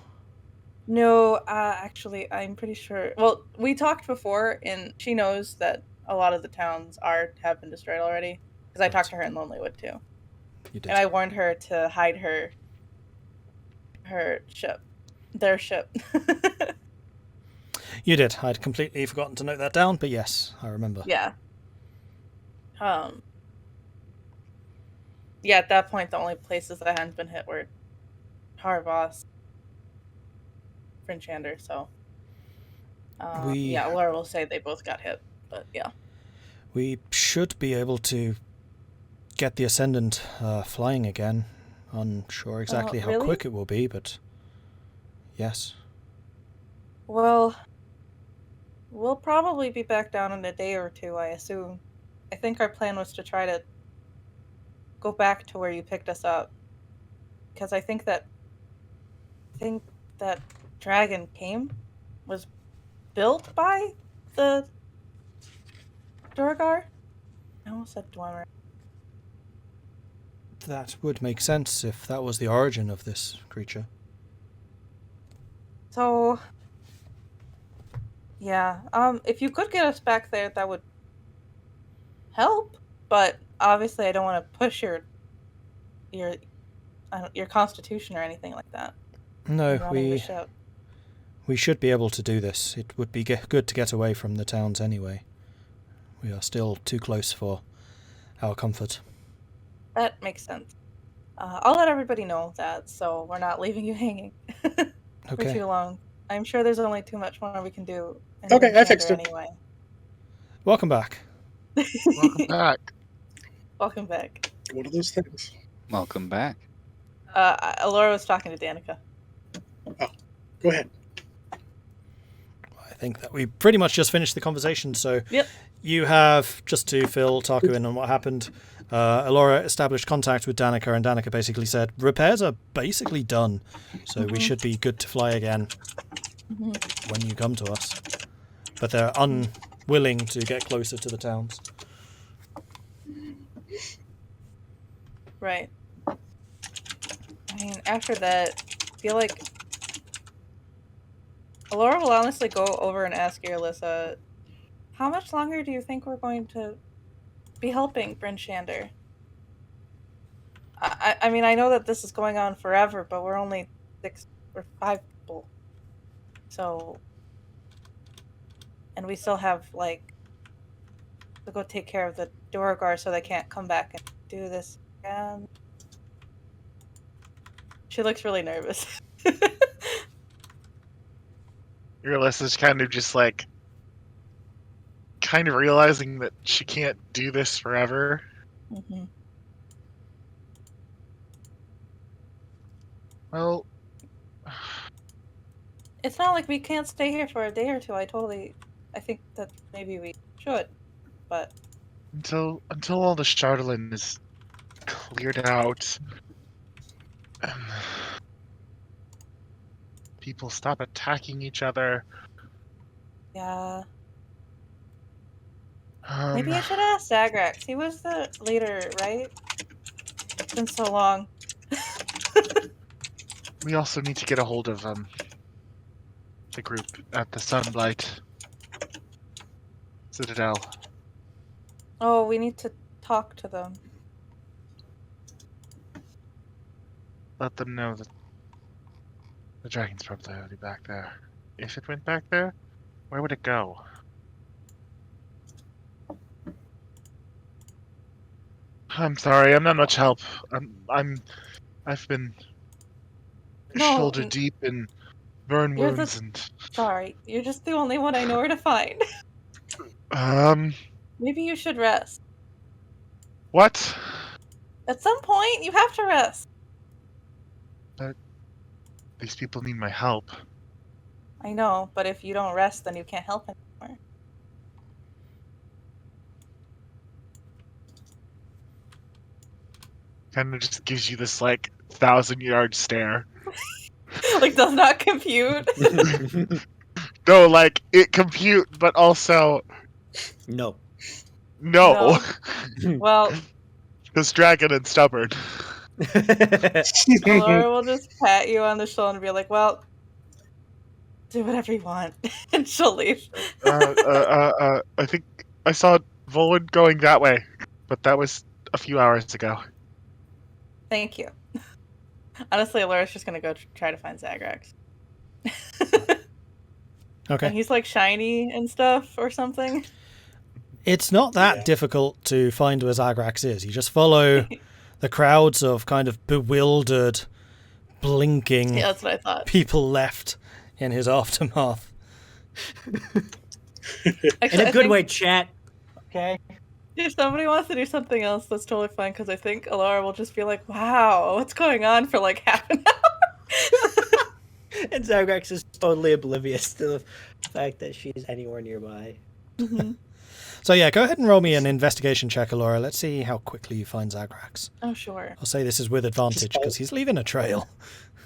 No, actually, I'm pretty sure. Well, we talked before, and she knows that a lot of the towns have been destroyed already. Because I talked to her in Lonelywood, too. You did. And I warned her to hide her ship. Their ship. You did. I'd completely forgotten to note that down, but yes, I remember. Yeah. Yeah, at that point, the only places that hadn't been hit were Harvos, Bryn Shander, so. Yeah, Laura will say they both got hit, but yeah. We should be able to get the Ascendant flying again. Unsure exactly how really? quick it will be, but yes. Well, we'll probably be back down in a day or two, I assume. I think our plan was to try to go back to where you picked us up. Because I think that dragon was built by the Duergar? I almost said Dwemer. That would make sense if that was the origin of this creature. So, yeah, if you could get us back there, that would help. But obviously, I don't want to push your constitution or anything like that. No, running the ship. we should be able to do this. It would be good to get away from the towns anyway. We are still too close for our comfort. That makes sense. I'll let everybody know that, so we're not leaving you hanging for Okay. too long. I'm sure there's only too much more we can do. In Okay, Bryn I fixed Shander it. anyway. Welcome back. Welcome back. Welcome back. One of those things. Welcome back. Elora was talking to Danica. Go ahead. I think that we pretty much just finished the conversation, so Yep. you have, just to fill Tahko in on what happened, Elora established contact with Danica, and Danica basically said, repairs are basically done, so we should be good to fly again when you come to us. But they're unwilling to get closer to the towns. Right. I mean, after that, I feel like Elora will honestly go over and ask Irilyssa, how much longer do you think we're going to be helping Bryn Shander? I mean, I know that this is going on forever, but we're only 6 or 5 people. So, and we still have, like, to go take care of the Duragar so they can't come back and do this again. She looks really nervous. Irylyssa's kind of just like, kind of realizing that she can't do this forever. Mm-hmm. Well, It's not like we can't stay here for a day or two. I think that maybe we should, but until all the Chardelin is cleared out, and people stop attacking each other. yeah. Maybe I should ask Zagrax. He was the leader, right? It's been so long. We also need to get a hold of the group at the Sunblight Citadel. Oh, we need to talk to them. Let them know that the dragon's probably already back there. If it went back there, where would it go? I'm sorry, I'm not much help. I've been shoulder deep in burn wounds and. Sorry, you're just the only one I know where to find. Maybe you should rest. What? At some point, you have to rest. These people need my help. I know, but if you don't rest, then you can't help anymore. Kind of just gives you this like 1,000-yard stare. Like, does not compute. No, like it compute, but also No. no. Well, Because dragon and stubborn. Elora will just pat you on the shoulder and be like, well, do whatever you want. And she'll leave. I think I saw Vulwin going that way, but that was a few hours ago. Thank you. Honestly, Elora's just gonna go try to find Zagrax. Okay. And he's like shiny and stuff or something. It's not that difficult to find where Zagrax is. You just follow the crowds of kind of bewildered, blinking Yeah, that's what I thought. people left in his aftermath. Actually, In I a good think way, chat. Okay. if somebody wants to do something else, that's totally fine, because I think Elora will just be like, wow, what's going on for like half an hour? And Zagrax is totally oblivious to the fact that she's anywhere nearby. Mm-hmm. So yeah, go ahead and roll me an investigation check, Elora. Let's see how quickly you find Zagrax. Oh, sure. I'll say this is with advantage because he's leaving a trail.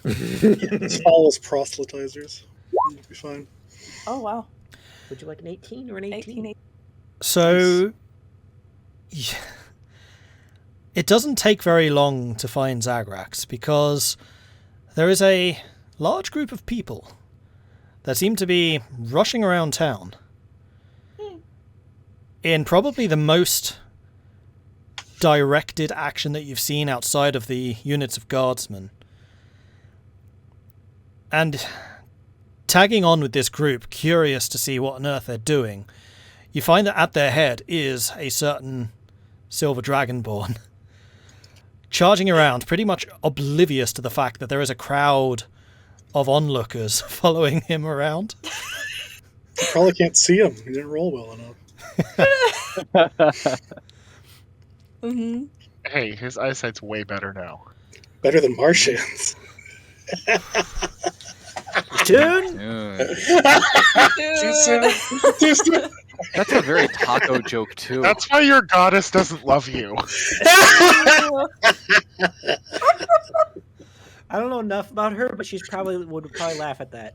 Just follow as proselytizers. It'll be fine. Oh, wow. Would you like an 18 or an 18? 18. So yeah, it doesn't take very long to find Zagrax because there is a large group of people that seem to be rushing around town in probably the most directed action that you've seen outside of the units of guardsmen. And tagging on with this group, curious to see what on earth they're doing, you find that at their head is a certain silver dragonborn, charging around, pretty much oblivious to the fact that there is a crowd of onlookers following him around. You probably can't see him. He didn't roll well enough. Mm-hmm. Hey, his eyesight's way better now. Better than Martians. Tune? Too soon. Too soon. That's a very Tahko joke too. That's why your goddess doesn't love you. I don't know enough about her, but she's would probably laugh at that.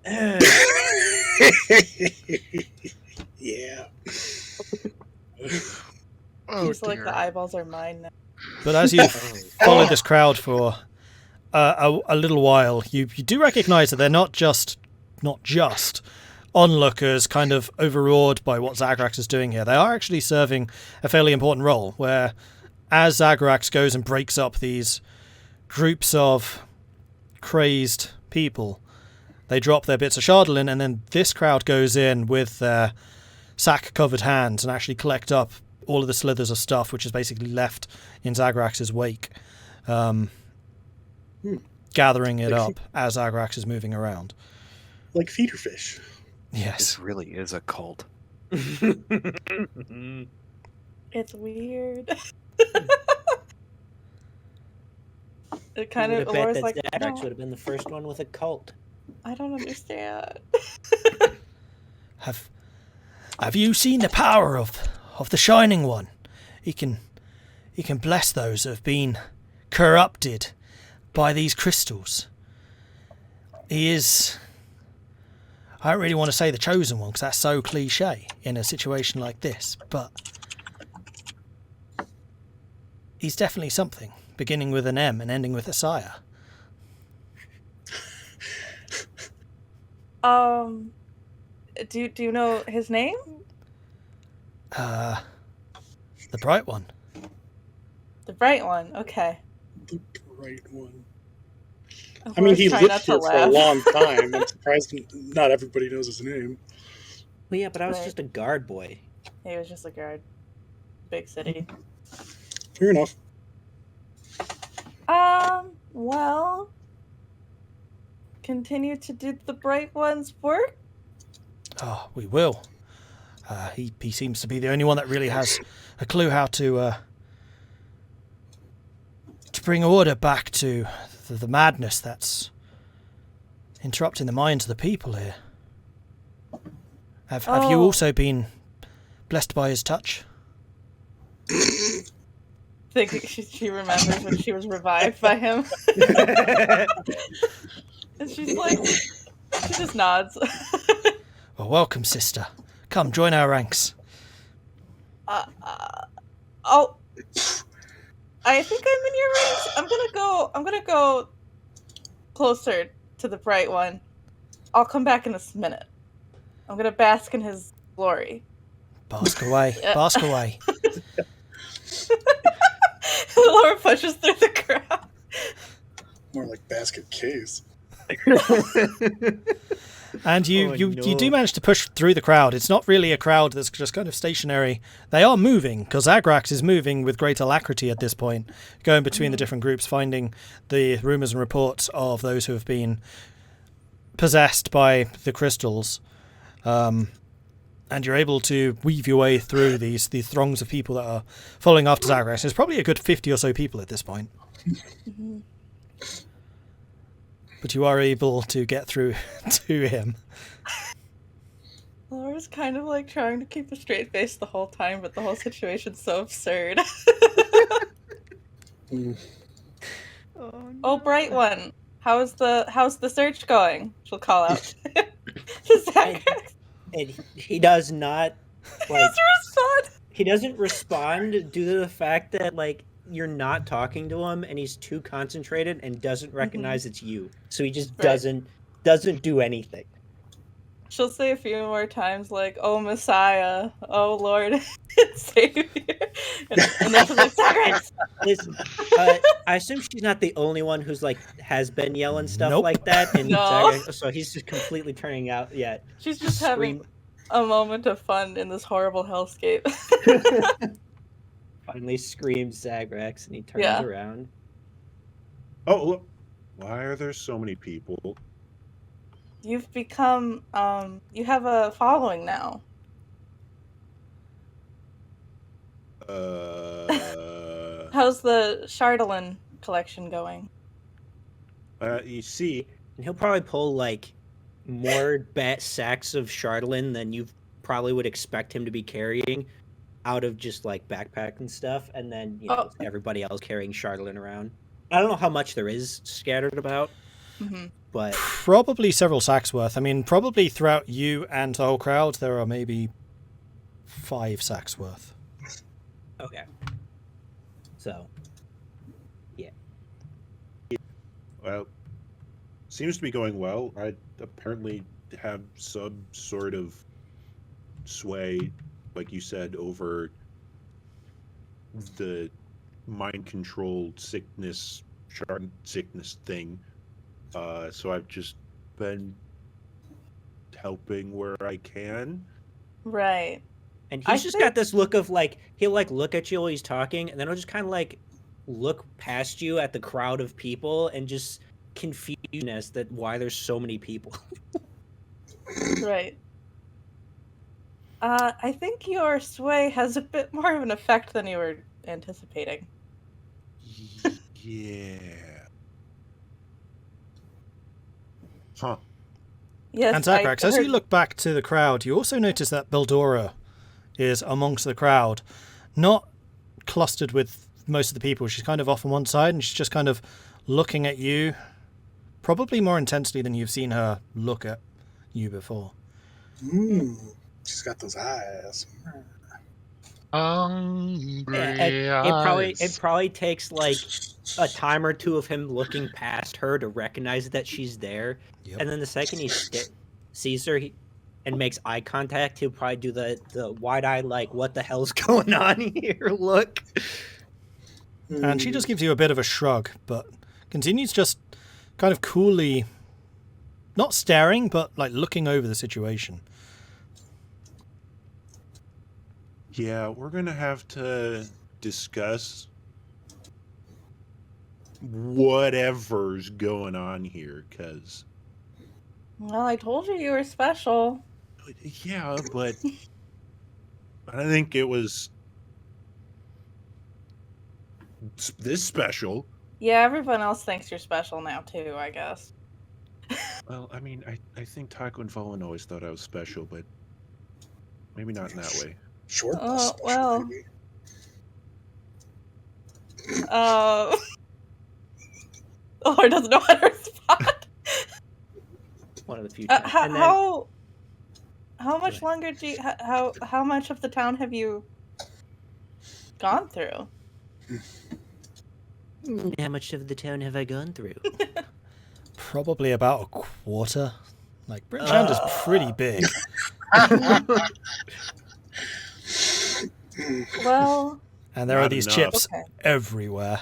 Yeah. Oh, She's like, dear. the eyeballs are mine now. But as you follow this crowd for a little while, you do recognize that they're not just onlookers kind of overawed by what Zagrax is doing here. They are actually serving a fairly important role, where as Zagrax goes and breaks up these groups of crazed people, they drop their bits of Shardolin, and then this crowd goes in with their sack-covered hands and actually collect up all of the slithers of stuff which is basically left in Zagrax's wake, gathering it up as Zagrax is moving around. Like feeder fish. Yes. This really is a cult. It's weird. It kind I of, would have bet Elora's that like, Zagrax no, would have been the first one with a cult. I don't understand. Have you seen the power of the Shining One? He can bless those who have been corrupted by these crystals. He is, I don't really want to say the chosen one because that's so cliche in a situation like this, but he's definitely something, beginning with an M and ending with a sire. Do you know his name? The Bright One. The bright one. Okay. The bright one. I mean, Elora's he trying lived not to here for a laugh. long time. I'm surprised not everybody knows his name. Well, yeah, but I was Right. just a guard boy. He was just a guard. Big city. Fair enough. Well, continue to do the bright one's work. Oh, we will. He seems to be the only one that really has a clue how to bring order back to the madness that's interrupting the minds of the people here. Have you Oh. also been blessed by his touch? Think she remembers when she was revived by him. And she's like, she just nods. Well, welcome, sister. Come, join our ranks. Oh, I think I'm in your range. I'm gonna go closer to the bright one. I'll come back in a minute. I'm gonna bask in his glory. Bask away, Yeah. bask away. Laura pushes through the crowd. More like basket case. And you, Oh, you no. do manage to push through the crowd. It's not really a crowd that's just kind of stationary. They are moving, because Zagrax is moving with great alacrity at this point, going between the different groups, finding the rumours and reports of those who have been possessed by the crystals. And you're able to weave your way through these throngs of people that are following after Zagrax. There's probably a good 50 or so people at this point. Mhm. But you are able to get through to him. Laura's kind of like trying to keep a straight face the whole time, but the whole situation's so absurd. Oh, bright one. How's the search going? She'll call out to Zagrax. And he does not, like, Doesn't respond. he doesn't respond due to the fact that, like, you're not talking to him and he's too concentrated and doesn't recognize it's you. So he just Right. doesn't do anything. She'll say a few more times, like, "Oh Messiah, oh Lord, Savior," and then she'll like, "Zagrax." Listen, I assume she's not the only one who's like has been yelling stuff Nope. like that, and No. Zagrax, so he's just completely turning out. Yeah, She's just having scream. a moment of fun in this horrible hellscape. Finally screams Zagrax, and he turns Yeah. around. Oh, look. Why are there so many people? You've become, you have a following now. How's the Chardolin collection going? You see, And he'll probably pull like more sacks of Chardolin than you probably would expect him to be carrying out of just like backpack and stuff, and then everybody else carrying Chardolin around. I don't know how much there is scattered about, but Probably several sacks worth. I mean, probably throughout you and the whole crowd, there are maybe 5 sacks worth. okay. So, yeah. well, seems to be going well. I apparently have some sort of sway, like you said, over the mind control sickness, shard sickness thing. So I've just been helping where I can. Right. And he's just got this look of like, he'll like look at you while he's talking, and then he'll just kind of like look past you at the crowd of people and just confusedness that why there's so many people. Right. I think your sway has a bit more of an effect than you were anticipating. Yeah. Huh. Yes. And Zagrax, as you look back to the crowd, you also notice that Bildora is amongst the crowd, not clustered with most of the people. She's kind of off on one side, and she's just kind of looking at you, probably more intensely than you've seen her look at you before. She's got those eyes. It probably takes like a time or two of him looking past her to recognize that she's there. Yep. And then the second he sees her and makes eye contact, he'll probably do the wide-eyed, like, what the hell's going on here look. And she just gives you a bit of a shrug, but continues just kind of coolly, not staring, but like looking over the situation. Yeah, we're going to have to discuss whatever's going on here, because... Well, I told you were special. Yeah, but I don't think it was this special. Yeah, everyone else thinks you're special now, too, I guess. Well, I mean, I think Tahko and Vulwin always thought I was special, but maybe not in that way. Short. Well. Or doesn't know how to respond. One of the few. How much longer do you? How much of the town have you gone through? How much of the town have I gone through? Probably about a quarter. Like, Bryn Shander's pretty big. Well, And there are these chips Okay. everywhere.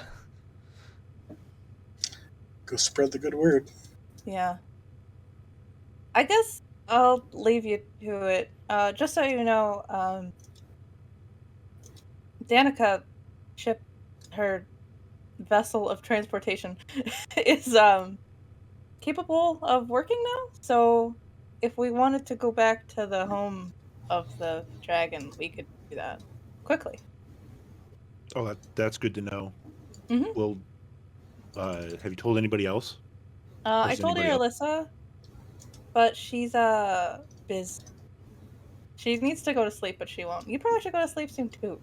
Go spread the good word. Yeah. I guess I'll leave you to it. Just so you know, Danica ship, her vessel of transportation, is capable of working now. So if we wanted to go back to the home of the dragon, we could do that quickly. Oh, that's good to know. Mhm. Well, have you told anybody else? I Does told anybody Irilyssa, but she's busy. She needs to go to sleep, but she won't. You probably should go to sleep soon too.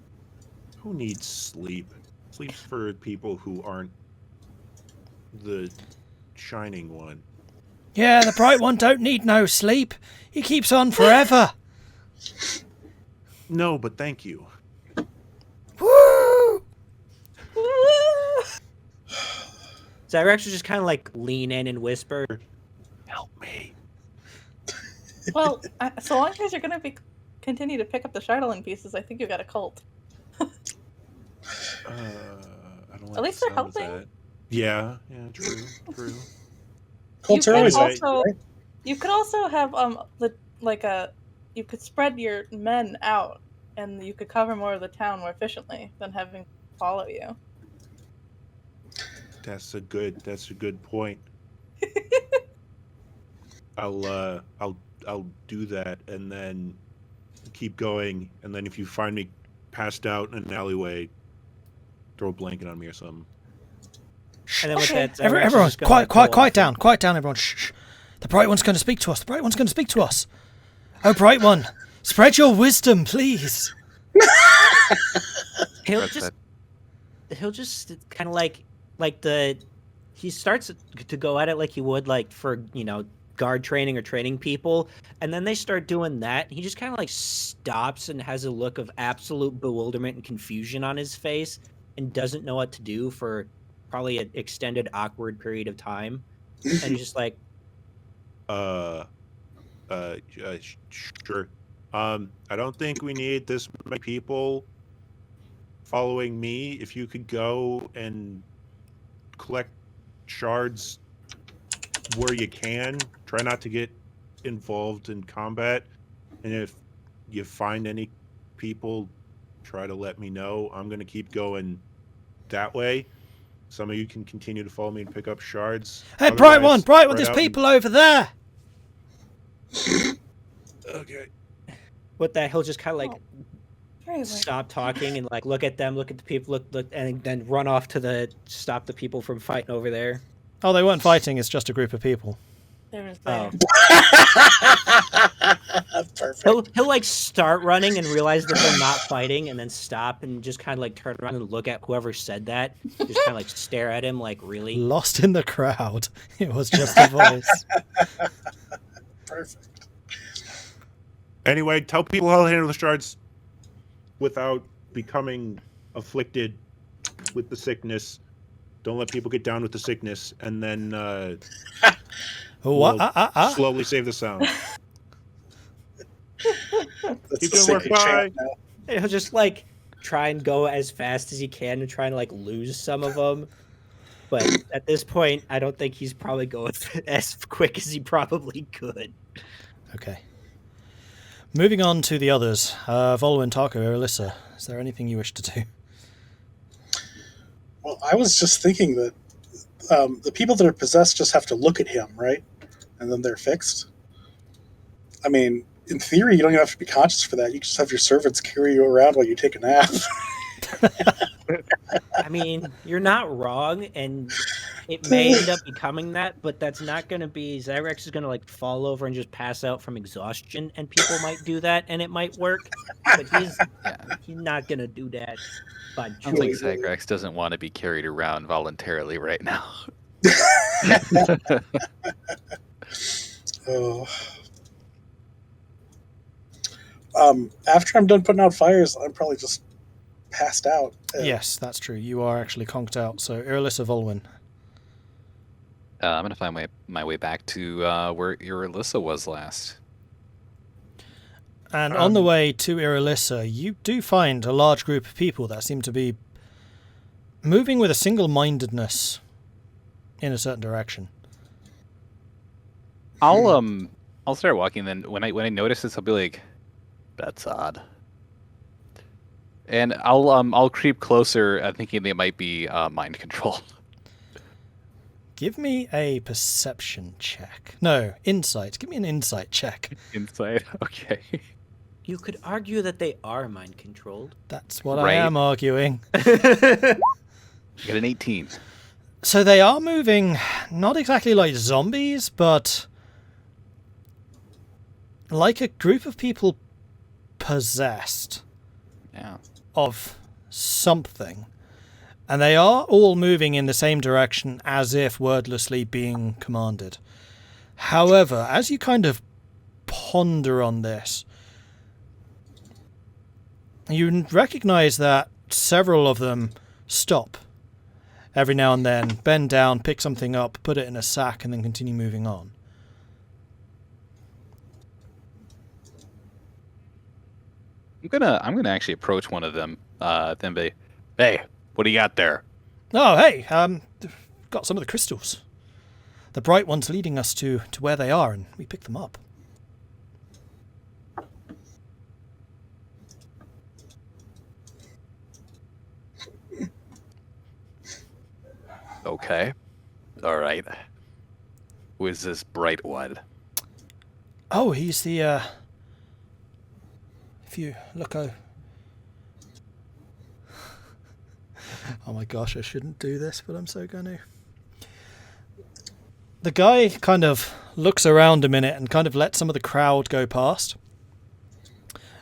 Who needs sleep? Sleep's for people who aren't the shining one. Yeah, the bright one don't need no sleep. He keeps on forever. No, but thank you. Woo! Zagrax will just kind of like lean in and whisper, Help me. Well, so long as you're going to continue to pick up the Shardling pieces, I think you got a cult. I don't like At least the they're sound of helping. that. Yeah, true. Cults You are could always also- right? You could also have you could spread your men out, and you could cover more of the town more efficiently than having follow you. That's a good point. I'll do that and then keep going, and then if you find me passed out in an alleyway, throw a blanket on me or something. And then with Okay. that, Everyone, quiet down, everyone. Shh. The Bright One's going to speak to us. Oh, Bright One, spread your wisdom, please. He'll just kind of he starts to go at it like he would for guard training or training people, and then they start doing that. He just kind of stops and has a look of absolute bewilderment and confusion on his face, and doesn't know what to do for probably an extended awkward period of time. And he's just like, sure. I don't think we need this many people following me. If you could go and collect shards where you can, try not to get involved in combat, and if you find any people, try to let me know. I'm going to keep going that way. Some of you can continue to follow me and pick up shards. Hey, Bright One, Otherwise, there's spread out people over there. Okay. with that, he'll just kind of Very weird. stop talking and look at them, look at the people, look, and then run off to stop the people from fighting over there. Oh, they weren't fighting. It's just a group of people. There was there. Perfect. He'll start running and realize that they're not fighting, and then stop and just kind of turn around and look at whoever said that. Just kind of stare at him really. Lost in the crowd. It was just a voice. Perfect. Anyway, tell people how to handle the shards without becoming afflicted with the sickness. Don't let people get down with the sickness, and then What? we'll slowly save the sound. That's Keep the doing work, singing chant bye. now. He'll just try and go as fast as he can and try and lose some of them. But at this point, I don't think he's probably going as quick as he probably could. Okay. Moving on to the others. Vulwin, Tahko, Irilyssa. Is there anything you wish to do? Well, I was just thinking that the people that are possessed just have to look at him, right? And then they're fixed. I mean, in theory, you don't even have to be conscious for that. You just have your servants carry you around while you take a nap. I mean, you're not wrong, and it may end up becoming that, but that's not going to be... Zagrax is going to fall over and just pass out from exhaustion, and people might do that, and it might work, but he's not going to do that. By Sounds like choice. Zagrax doesn't want to be carried around voluntarily right now. Oh. After I'm done putting out fires, I'm probably just passed out. Yes, that's true. You are actually conked out. So, Irilyssa, Vulwin. I'm going to find my way back to where Irilyssa was last. And on the way to Irilyssa, you do find a large group of people that seem to be moving with a single-mindedness in a certain direction. I'll start walking. Then when I notice this, I'll be like, "That's odd," and I'll creep closer, thinking they might be mind control. Give me a perception check. No, insight. Give me an insight check. Inside, okay. You could argue that they are mind controlled. That's what I Right. am arguing. I got an 18. So they are moving, not exactly like zombies, but like a group of people possessed Yeah. of something. And they are all moving in the same direction as if wordlessly being commanded. However, as you kind of ponder on this, you recognize that several of them stop every now and then, bend down, pick something up, put it in a sack, and then continue moving on. I'm gonna actually approach one of them. Then be, hey, what do you got there? Oh, hey, got some of the crystals. The bright ones leading us to where they are, and we picked them up. Okay. All right. Who is this bright one? Oh, he's the, if you look over... Oh my gosh, I shouldn't do this, but I'm so gonna. The guy kind of looks around a minute and kind of lets some of the crowd go past.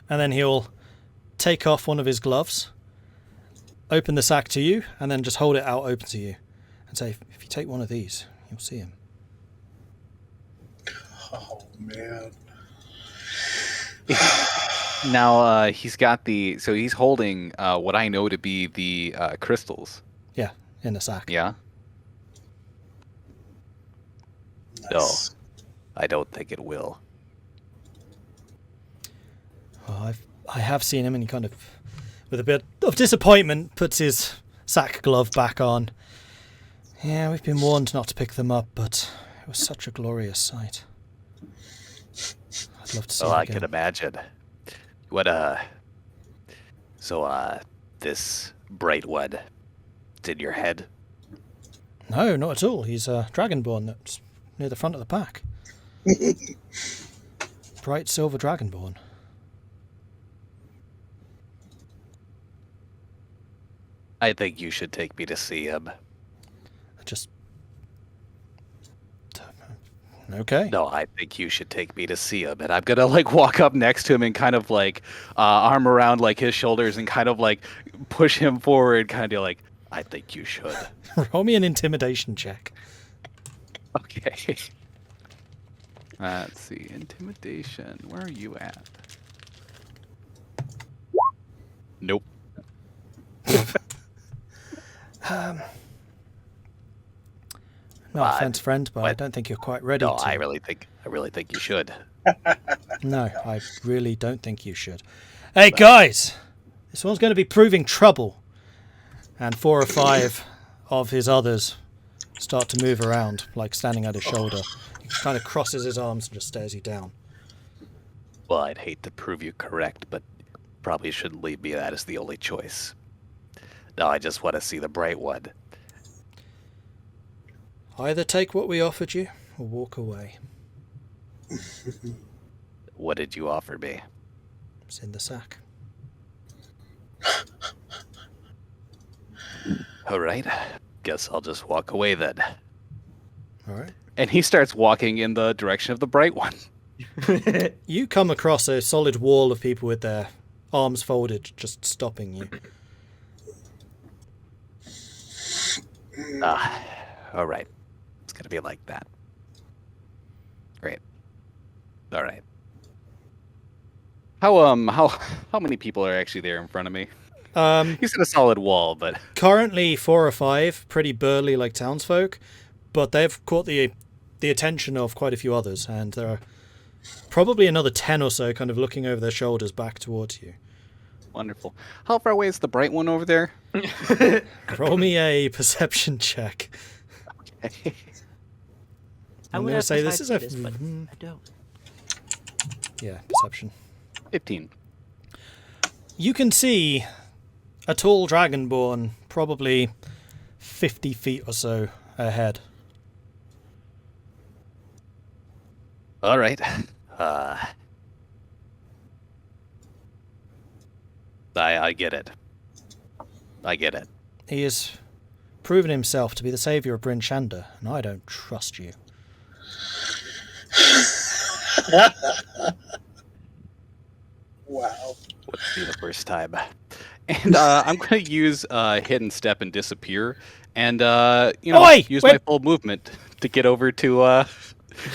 And then he'll take off one of his gloves, open the sack to you, and then just hold it out open to you. And say, if you take one of these, you'll see him. Oh, man. Now he's got so he's holding what I know to be the crystals. Yeah, in the sack. Yeah. Nice. No, I don't think it will. Well, I have seen him, and he kind of, with a bit of disappointment, puts his sack glove back on. Yeah, we've been warned not to pick them up, but it was such a glorious sight. I'd love to see it I again. can imagine. What So this bright one, it's in your head? No, not at all. He's a dragonborn that's near the front of the pack. Bright silver dragonborn. I think you should take me to see him. I just... Okay. No, I think you should take me to see him, and I'm gonna like walk up next to him and kind of like arm around like his shoulders and kind of like push him forward, kind of be like, I think you should. Roll me an intimidation check. Okay. Let's see, intimidation. Where are you at? Nope. No offense, friend, but I don't think you're quite ready No, to. I really think you should. No, I really don't think you should. Hey, guys! This one's going to be proving trouble. And 4 or 5 of his others start to move around, like standing at his shoulder. He kind of crosses his arms and just stares you down. Well, I'd hate to prove you correct, but probably shouldn't leave me that as the only choice. No, I just want to see the bright one. Either take what we offered you, or walk away. What did you offer me? It's in the sack. All right. Guess I'll just walk away then. All right. And he starts walking in the direction of the bright one. You come across a solid wall of people with their arms folded, just stopping you. All right. It's gonna be like that. Great. All right. How many people are actually there in front of me? He's got a solid wall, but Currently 4 or 5 pretty burly like townsfolk, but they've caught the attention of quite a few others, and there are probably another 10 or so kind of looking over their shoulders back towards you. wonderful. How far away is the bright one over there? Roll me a perception check. Okay. I'm would going to have say this is a... this, but I don't. Yeah, perception. 15. You can see a tall dragonborn, probably 50 feet or so ahead. All right. I get it. I get it. He has proven himself to be the saviour of Bryn Shander, and I don't trust you. Wow. Wouldn't be the first time. And I'm going to use hidden step and disappear, and Oi! use Wait. my full movement to get over to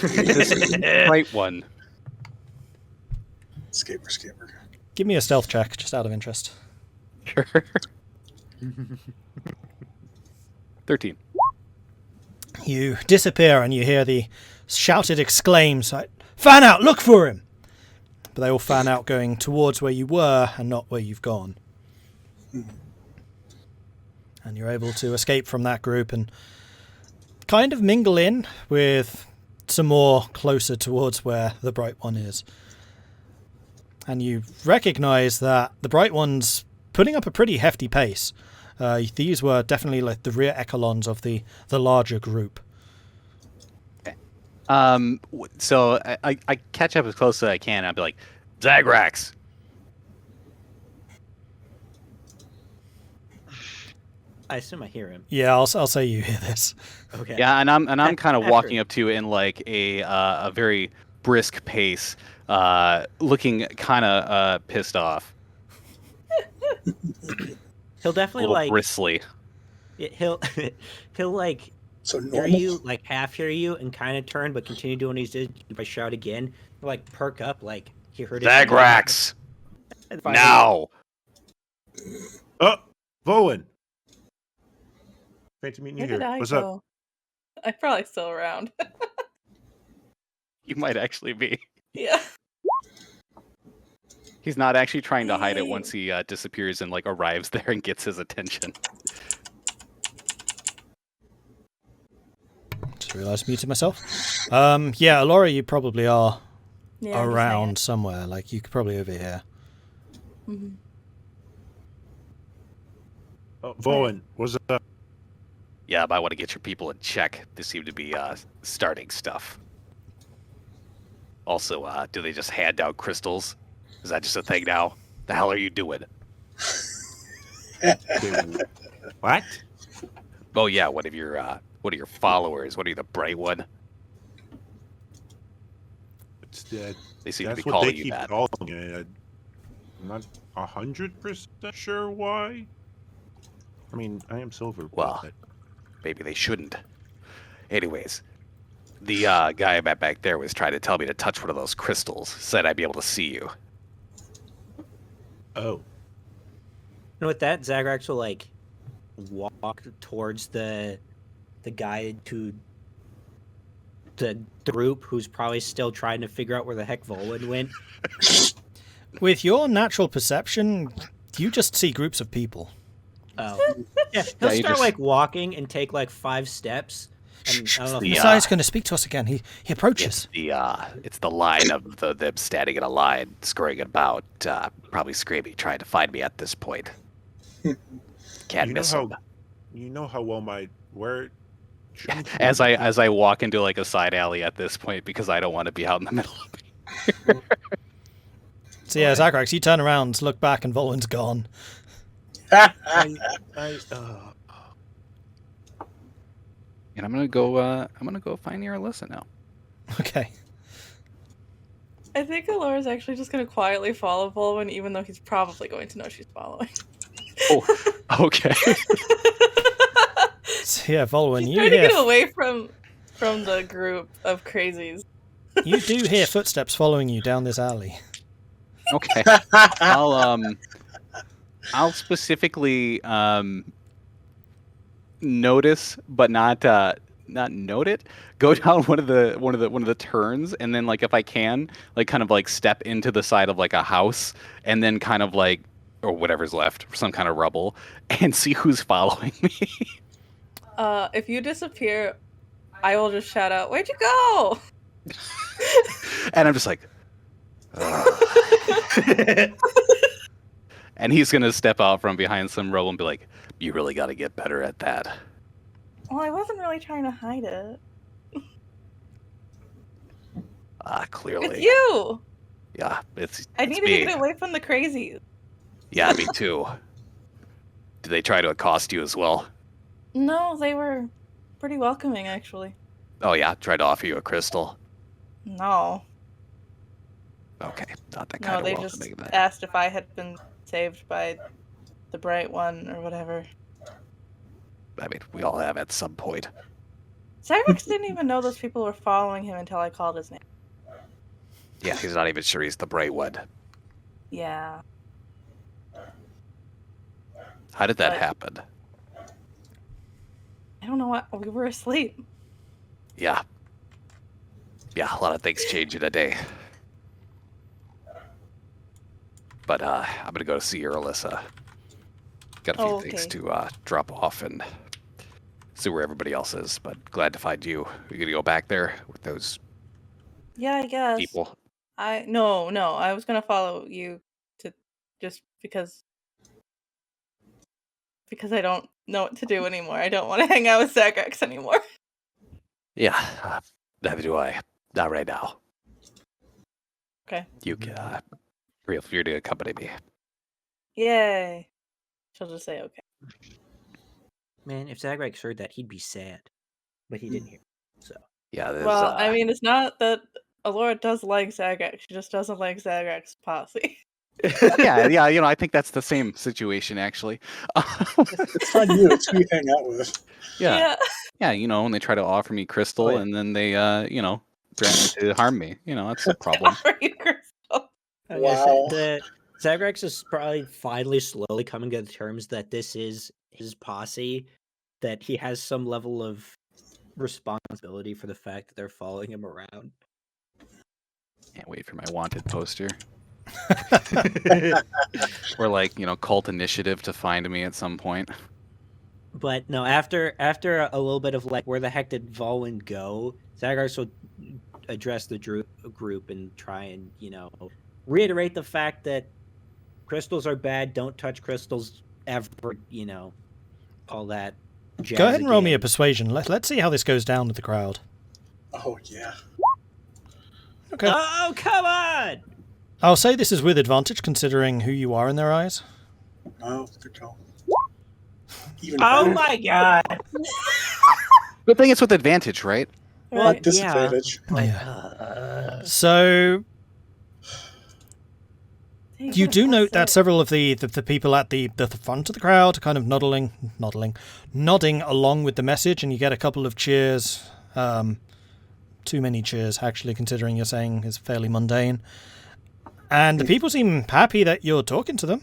this right one. Scaper. Give me a stealth check, just out of interest. Sure. 13. You disappear and you hear the shouted exclaims like, "Fan out, look for him!" but they all fan out going towards where you were and not where you've gone. And you're able to escape from that group and kind of mingle in with some more closer towards where the Bright One is. And you recognize that the Bright One's putting up a pretty hefty pace. These were definitely like the rear echelons of the larger group. So I catch up as close as I can. I'd be like, Zagrax. I assume I hear him. Yeah, I'll say you hear this. Okay. Yeah, and I'm kind of After- walking up to it in like a very brisk pace, looking kind of pissed off, He'll a definitely little like bristly. he'll he'll like So hear normal. you, like half hear you, and kind of turn, but continue doing what he did. If I shout again, he'll like perk up, like he heard it. Zagrax, And finally- now. Oh, Vulwin. Great to meet you Where here. did I What's go? up? I'm probably still around. You might actually be. Yeah. He's not actually trying to hide it Hey. once he disappears and like arrives there and gets his attention. Just realised I muted myself. Yeah, Elora, you probably are Yeah. I'm just around somewhere. Like, you could probably over here. saying. Oh, Vulwin, what's up? Yeah, I might want to get your people in check. They seem to be starting stuff. Also, do they just hand out crystals? Is that just a thing now? The hell are you doing? What? Oh yeah, one of your followers. What are you, the bright one? It's dead. They seem to be That's what they calling you keep that. calling it. I'm not 100% sure why. I mean, I am silver. Well, but maybe they shouldn't. Anyways, the guy I met back there was trying to tell me to touch one of those crystals. Said I'd be able to see you. oh, And with that, Zagrax will like walk towards the guy to the group who's probably still trying to figure out where the heck Vulwin went. With your natural perception, you just see groups of people. Oh, yeah. He'll Yeah, you start just- like walking and take like 5 steps. And I don't know if Yeah. Messiah's going to speak to us again. He approaches. It's the line of them standing in a line, scurrying about, probably screaming, trying to find me at this point. Can't you know miss how them. you know how well my where. shouldn't you As be? I walk into like a side alley at this point because I don't want to be out in the middle of it. So yeah, Zagrax, you turn around, look back, and Volwin's gone. I, And I'm gonna go find Irilyssa now. Okay. I think Elora's actually just gonna quietly follow Vulwin, even though he's probably going to know she's following. Oh, okay. So yeah, Volwin, She's you trying to hear get away from the group of crazies. you do hear footsteps following you down this alley. Okay. I'll specifically notice, but not note it. Go down one of the turns, and then like if I can, like kind of like step into the side of like a house, and then kind of like or whatever's left, some kind of rubble, and see who's following me. If you disappear, I will just shout out, "Where'd you go?" And I'm just like, "Ugh." And he's gonna step out from behind some rubble and be like, "You really got to get better at that." Well, I wasn't really trying to hide it. Clearly. It's you. Yeah, it's I it's needed me. to get away from the crazies. Yeah, me too. Did they try to accost you as well? No, they were pretty welcoming, actually. Oh yeah, tried to offer you a crystal. No, Okay, not that no, kind they of just welcoming then. asked if I had been saved by the Bright One or whatever. I mean, we all have at some point. Zagrax didn't even know those people were following him until I called his name. Yeah, he's not even sure he's the bright one. Yeah. How did that But- happen? I don't know what. We were asleep. Yeah. Yeah, a lot of things change in a day. But I'm gonna go see Irilyssa. Got a few things to drop off and see where everybody else is. But glad to find you. We're gonna go back there with those Yeah, I guess. people. No, I was gonna follow you to just because I don't know what to do anymore. I don't want to hang out with Zagrax anymore. Yeah, neither do I. Not right now. Okay. You can feel free to accompany me. Yay. She'll just say okay. Man, if Zagrax heard that, he'd be sad. But he didn't hear. So. Yeah. Well, I mean, it's not that Elora does like Zagrax. She just doesn't like Zagrax's posse. yeah. I think that's the same situation actually. It's not you. It's who you hang out with. Yeah. When they try to offer me crystal and then they, threaten to harm me. That's a problem. Offer you crystal. Wow. Zagrax is probably finally slowly coming to terms that this is his posse, that he has some level of responsibility for the fact that they're following him around. Can't wait for my wanted poster. Or cult initiative to find me at some point. But no, after a little bit of where the heck did Vulwin go, Zagrax will address the group and try and reiterate the fact that crystals are bad. Don't touch crystals ever. All that. Go ahead and roll me a persuasion. Let's see how this goes down with the crowd. Oh yeah. Okay. Oh come on! I'll say this is with advantage, considering who you are in their eyes. Oh, good call. My god! Good thing it's with advantage, right? Well, disadvantage. Yeah. So you do note that several of the people at the front of the crowd are kind of nodding along with the message, and you get a couple of cheers. Too many cheers, actually, considering you're saying is fairly mundane. And the people seem happy that you're talking to them.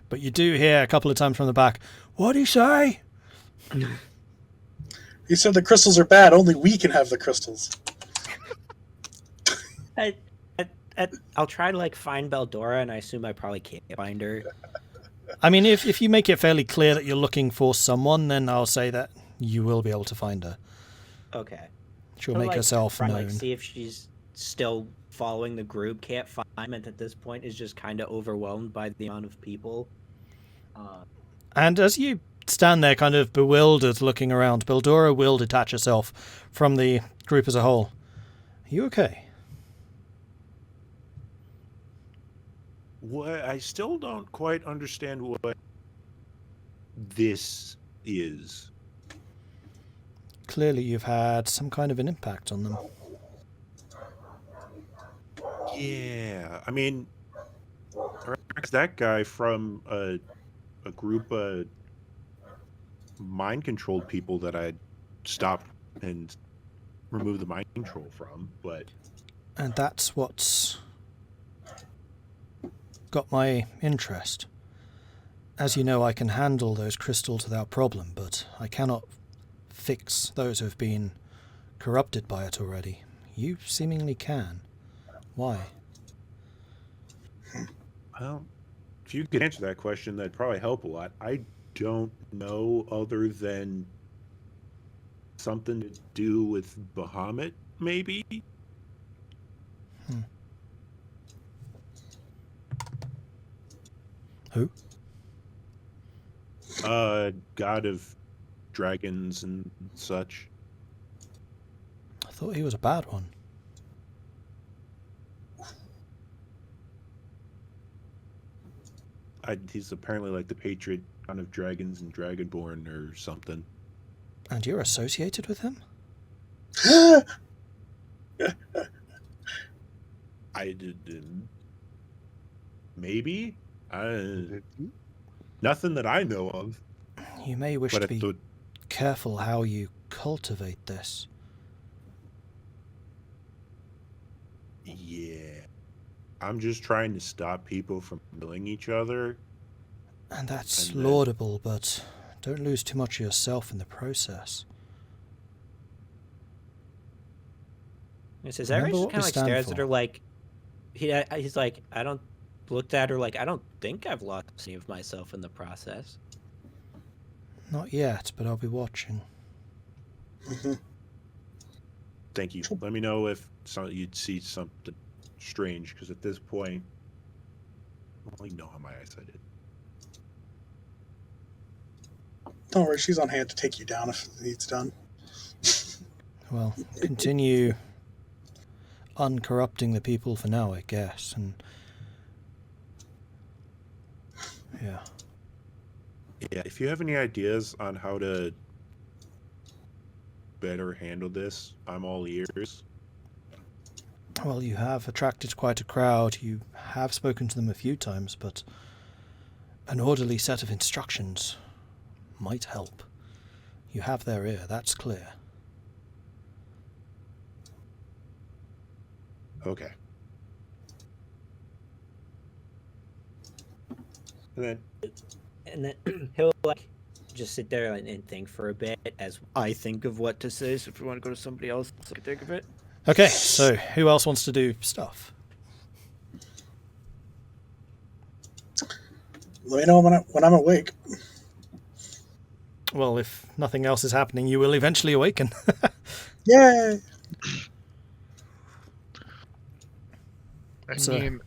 But you do hear a couple of times from the back, "What'd he say?" He said the crystals are bad. Only we can have the crystals. I'll try to find Beldora, and I assume I probably can't find her. I mean, if you make it fairly clear that you're looking for someone, then I'll say that you will be able to find her. Okay. She'll make herself known. See if she's still following the group. Can't find him, and at this point is just kind of overwhelmed by the amount of people. And as you stand there kind of bewildered looking around, Beldora will detach herself from the group as a whole. Are you okay? What I still don't quite understand what this is. Clearly you've had some kind of an impact on them. Yeah, I mean, that guy from a group of mind-controlled people that I stopped and removed the mind control from, but... And that's what's got my interest. As you know, I can handle those crystals without problem, but I cannot fix those who have been corrupted by it already. You seemingly can. Why? Well, if you could answer that question, that'd probably help a lot. I don't know, other than something to do with Bahamut, maybe? Who? God of dragons and such. I thought he was a bad one. He's apparently like the patriot god of dragons and dragonborn or something. And you're associated with him? I did. Maybe? Nothing that I know of. You may wish to be careful how you cultivate this. Yeah. I'm just trying to stop people from killing each other. And that's laudable, but don't lose too much of yourself in the process. It says Remember Zagrax just what kind we of like stand stares at for. her like he's like, I don't looked at her like, I don't think I've lost any of myself in the process. Not yet, but I'll be watching. Thank you. Let me know if you'd see something strange, because at this point, I don't even know how my eyesight is. Don't worry, she's on hand to take you down if it needs done. Well, continue uncorrupting the people for now, I guess, and yeah. Yeah, if you have any ideas on how to better handle this, I'm all ears. Well, you have attracted quite a crowd. You have spoken to them a few times, but an orderly set of instructions might help. You have their ear, that's clear. Okay. And then he'll like just sit there and think for a bit as I think of what to say. So if you want to go to somebody else, I can think of it. Okay, so who else wants to do stuff? Let me know when I'm awake. Well, if nothing else is happening, you will eventually awaken. Yay! So- mean,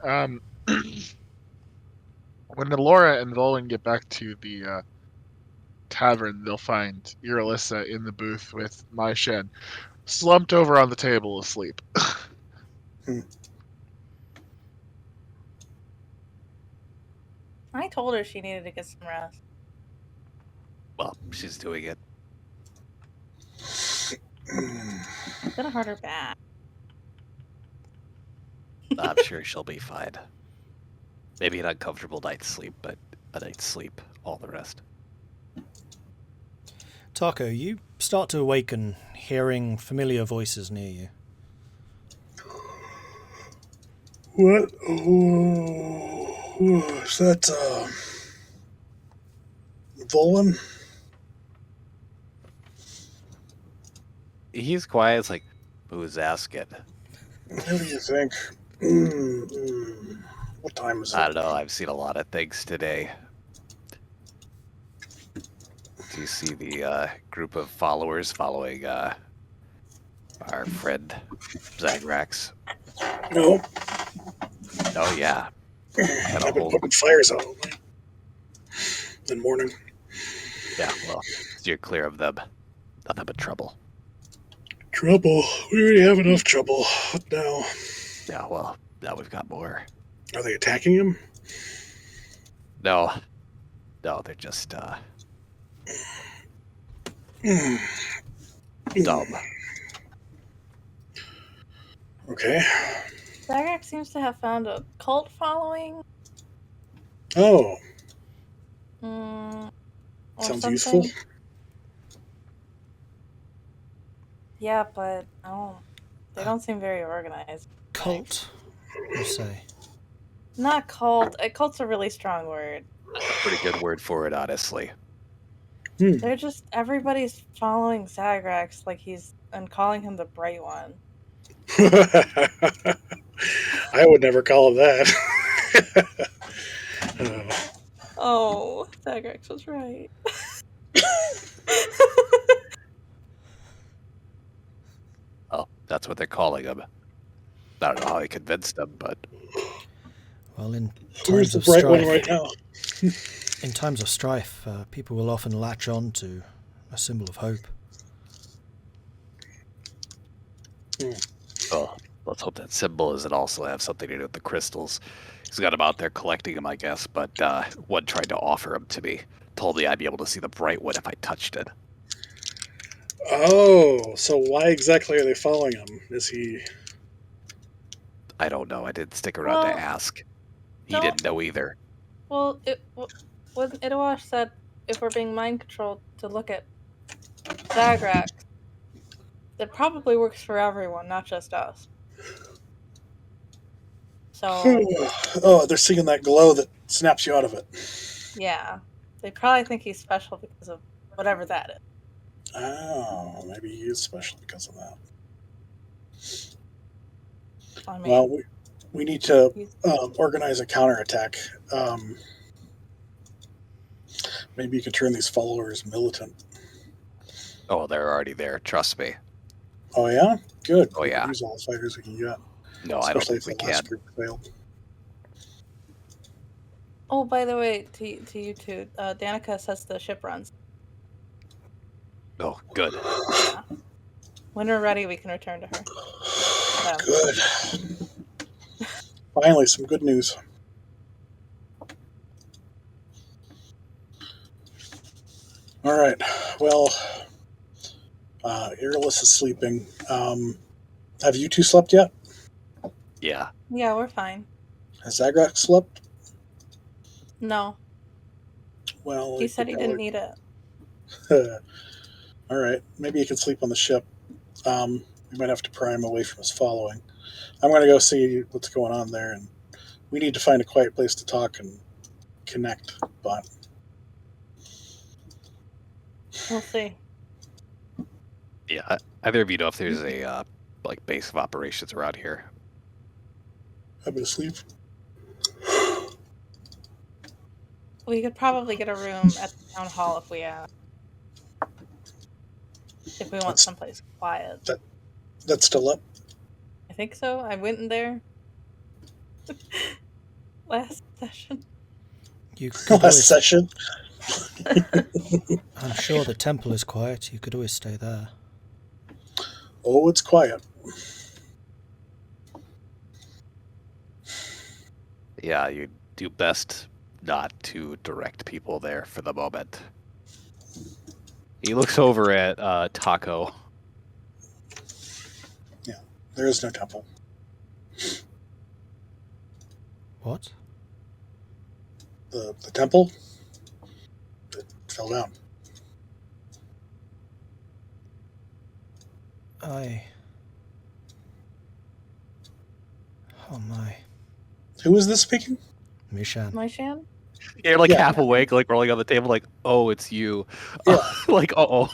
when Elora and Vulwin get back to the tavern, they'll find Irilyssa in the booth with my Shen, slumped over on the table asleep. I told her she needed to get some rest. Well, she's doing it. I'm gonna hurt her back. I'm sure she'll be fine. Maybe an uncomfortable night's sleep, but a night's sleep, all the rest. Tahko, you start to awaken, hearing familiar voices near you. What? Oh, is that Vulwin? He's quiet. It's like, who's asking? What do you think? What time is it? I don't know. I've seen a lot of things today. Do you see the group of followers following our friend Zagrax? No. Oh, yeah. Had a I've been whole... putting fires out all night and morning. Yeah, well, you're clear of them. Nothing but trouble. Trouble. We already have enough trouble. What now? Yeah, well, now we've got more. Are they attacking him? No, they're just dumb. Okay. Zagrax seems to have found a cult following. Oh, Or sounds something. useful. Yeah, but they don't seem very organized. Cult, you say? Not cult. Cult's a really strong word. That's a pretty good word for it, honestly. They're just everybody's following Zagrax like and calling him the bright one. I would never call him that. Oh, Zagrax was right. Oh, that's what they're calling him. I don't know how I convinced them, but Well, in Where's times the of bright one strife, right now? in times of strife, people will often latch on to a symbol of hope. well, let's hope that symbol doesn't also have something to do with the crystals. He's got them out there collecting them, I guess, but one tried to offer them to me. Told me I'd be able to see the bright one if I touched it. Oh, so why exactly are they following him? Is he... I don't know. I didn't stick around Well, to ask. He no. didn't know either. Well, when Idawash said if we're being mind controlled to look at Zagrax, that probably works for everyone, not just us. So, Oh, they're seeing that glow that snaps you out of it. yeah. They probably think he's special because of whatever that is. Oh, maybe he is special because of that. I mean, Well, we need to organize a counterattack. Maybe you could turn these followers militant. Oh, they're already there. Trust me. Oh yeah, good. Oh, We yeah. could use all the fighters we can get. No, I don't Especially think we if the last can. group failed. oh, by the way, to you two, Danica says the ship runs. Oh, good. Yeah. When we're ready, we can return to her. Good. Finally, some good news. All right. Well, Irilyssa is sleeping. Have you two slept yet? Yeah. Yeah, we're fine. Has Zagrax slept? No, Well, he said he didn't need it. All right. Maybe he can sleep on the ship. We might have to pry him away from his following. I'm going to go see what's going on there, and we need to find a quiet place to talk and connect. But We'll see. Yeah. Either of you know if there's a like base of operations around here? I'm going to sleep. We could probably get a room at the town hall if we want someplace quiet. That's still up. I think so. I went in there last session. You could Last always, session. I'm sure the temple is quiet. You could always stay there. Oh, it's quiet. Yeah, you do best not to direct people there for the moment. He looks over at Tahko. There is no temple. What? The temple, it fell down. Oh my. Who is this speaking? Mishan. My Shan? You're like Yeah. half awake, like rolling on the table, like, oh, it's you. Yeah. Like, uh-oh.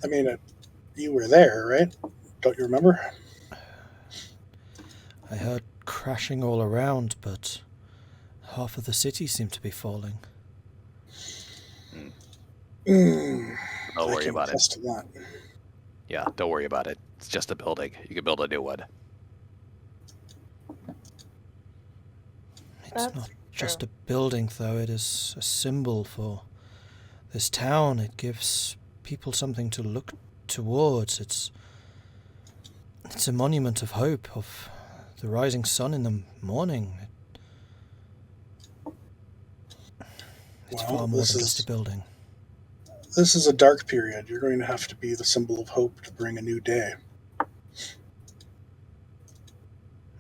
I mean, you were there, right? Don't you remember? I heard crashing all around, but half of the city seemed to be falling. Don't I worry can about it. attest to that. Yeah, don't worry about it. It's just a building. You can build a new one. It's That's not just true. a building, though. It is a symbol for this town. It gives people something to look towards. It's a monument of hope, of the rising sun in the morning. It's Well, far more this than just is- a building. This is a dark period. You're going to have to be the symbol of hope to bring a new day.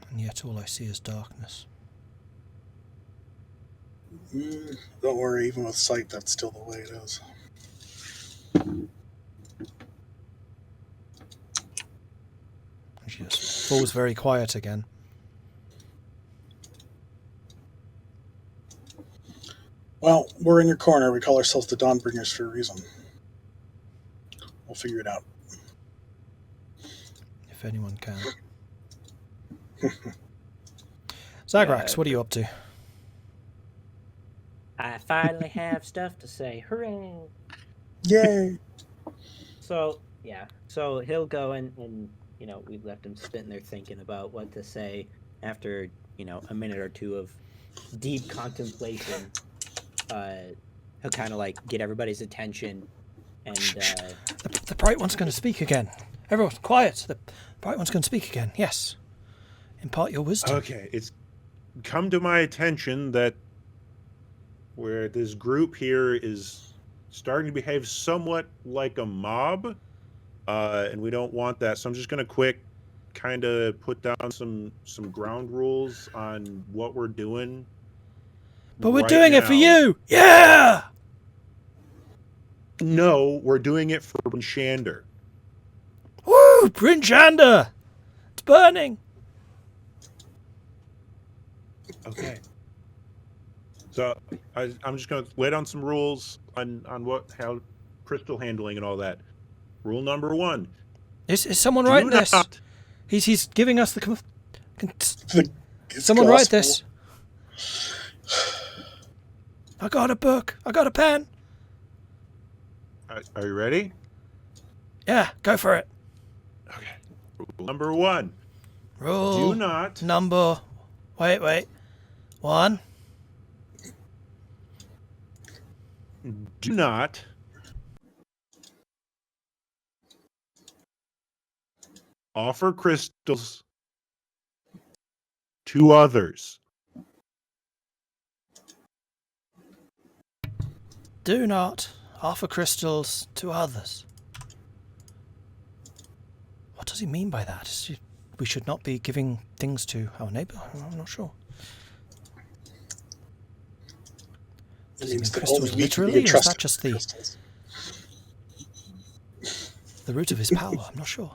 And yet all I see is darkness. Don't worry, even with sight, that's still the way it is. She just falls very quiet again. Well, we're in your corner. We call ourselves the Dawnbringers for a reason. We'll figure it out. If anyone can. Zagrax, Yeah, what are you up to? I finally have stuff to say. Hooray! Yay! So, yeah. So he'll go and you know, we've left him sitting there thinking about what to say after, you know, a minute or two of deep contemplation. He'll kind of like get everybody's attention and The bright one's going to speak again. Everyone, quiet. The bright one's going to speak again. Yes. Impart your wisdom. Okay, it's come to my attention that where this group here is starting to behave somewhat like a mob, and we don't want that. So I'm just going to kind of put down some ground rules on what we're doing. But we're right doing it for now. you. Yeah! No, we're doing it for Bryn Shander. Woo! Bryn Shander! It's burning. Okay. So I'm just going to lay down some rules on how crystal handling and all that. Rule number 1. Is someone Do writing this? not- He's giving us the Someone write this. I got a book. I got a pen. Are you ready? Yeah, go for it. Okay. Rule number 1. Rule Do not number... Wait. 1. do not offer crystals to others. Do not offer crystals to others. What does he mean by that? We should not be giving things to our neighbour? I'm not sure. Does he mean crystals literally, or is that just the root of his power? I'm not sure.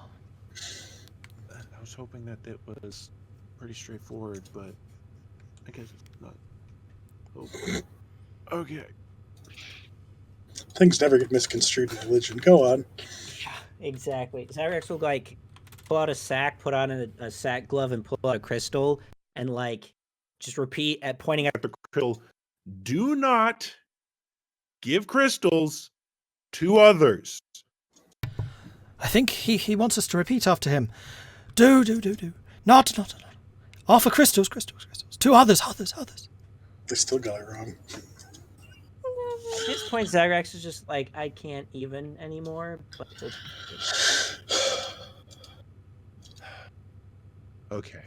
I was hoping that it was pretty straightforward, but I guess it's not. Oh. Okay. Things never get misconstrued in religion. Go on. Yeah, exactly. Zagrax will like pull out a sack, put on a sack glove, and pull out a crystal, and like just repeat at pointing at The crystal. Do not give crystals to others. I think he wants us to repeat after him. Do. Not. Offer crystals. To others. They still got it wrong. At this point, Zagrax is just like, I can't even anymore. But Okay.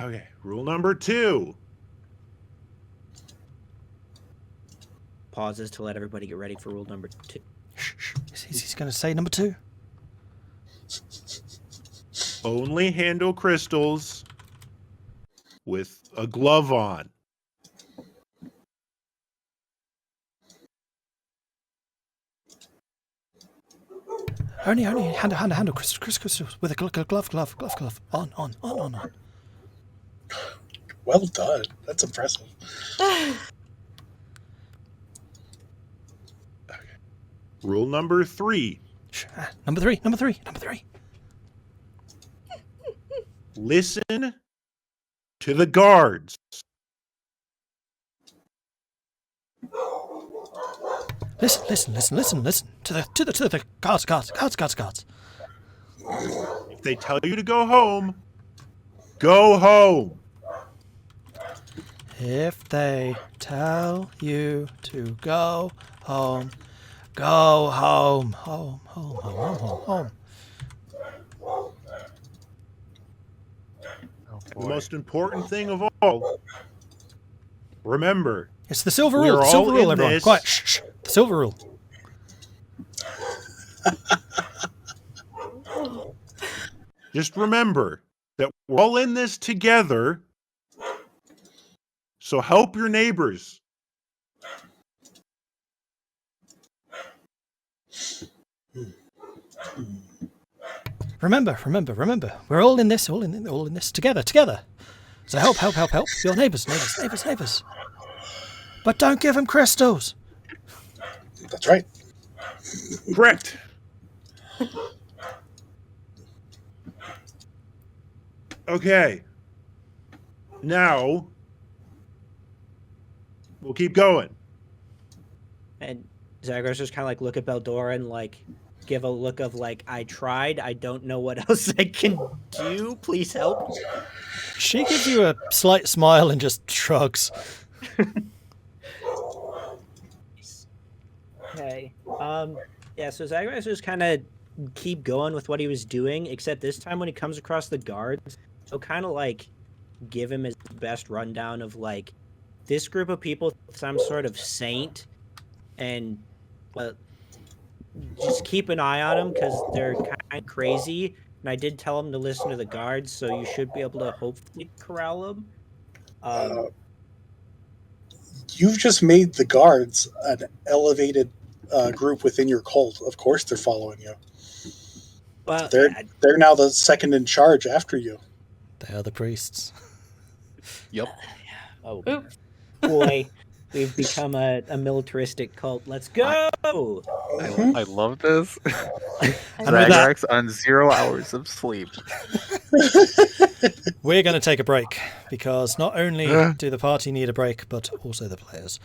Okay. Rule number 2. pauses to let everybody get ready for rule number 2. He's going to say number 2. Only handle crystals with a glove on. Only handle crystals with a glove. On. Well done. That's impressive. Rule number 3. Number three. Listen to the guards. Listen to the guards. If they tell you to go home, go home. If they tell you to go home, go home. Home. The most important thing of all, remember, It's the silver we rule. are The all silver rule, in everyone. this. Quiet. Shh. The silver rule. Just remember that we're all in this together. So help your neighbors. Remember. We're all in this together. So help your neighbors. But don't give them crystals. That's right. Correct. Okay. Now, we'll keep going. And Zagrax just kind of like look at Beldora and like give a look of like, I tried. I don't know what else I can do. Please help. She gives you a slight smile and just shrugs. Okay. Yeah, so Zagrax just kind of keep going with what he was doing, except this time when he comes across the guards, he'll kind of like give him his best rundown of like, this group of people, some sort of saint, and just keep an eye on them because they're kind of crazy. And I did tell him to listen to the guards, so you should be able to hopefully corral them. You've just made the guards an elevated group within your cult. Of course, they're following you. Well, They're now the second in charge after you. They are the priests. Yep. oh Oop. boy. We've become a militaristic cult. Let's go! I love this. And with that, Zagrax on 0 hours of sleep. we're going to take a break because not only do the party need a break, but also the players.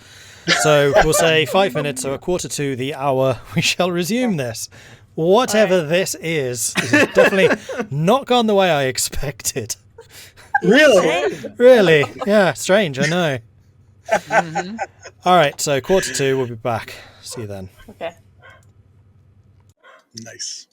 So we'll say 5 minutes, so 1:45 the hour. We shall resume this. Whatever this is definitely not gone the way I expected. Really? Really? Yeah, strange, I know. All right, so 1:45, we'll be back. See you then. Okay. Nice.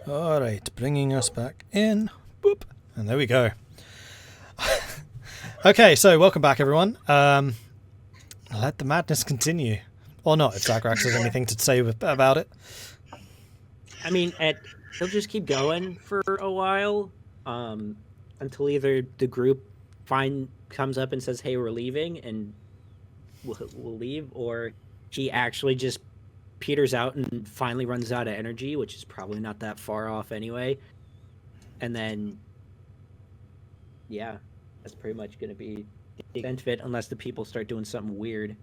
All right, bringing us back in. Boop. And there we go. Okay, so welcome back, everyone. Let the madness continue. Or not, if Zagrax has anything to say about it. I mean, he'll just keep going for a while until either the group comes up and says, hey, we're leaving, and we'll leave, or he actually just peters out and finally runs out of energy, which is probably not that far off anyway. And then, yeah, that's pretty much going to be the extent of it, unless the people start doing something weird.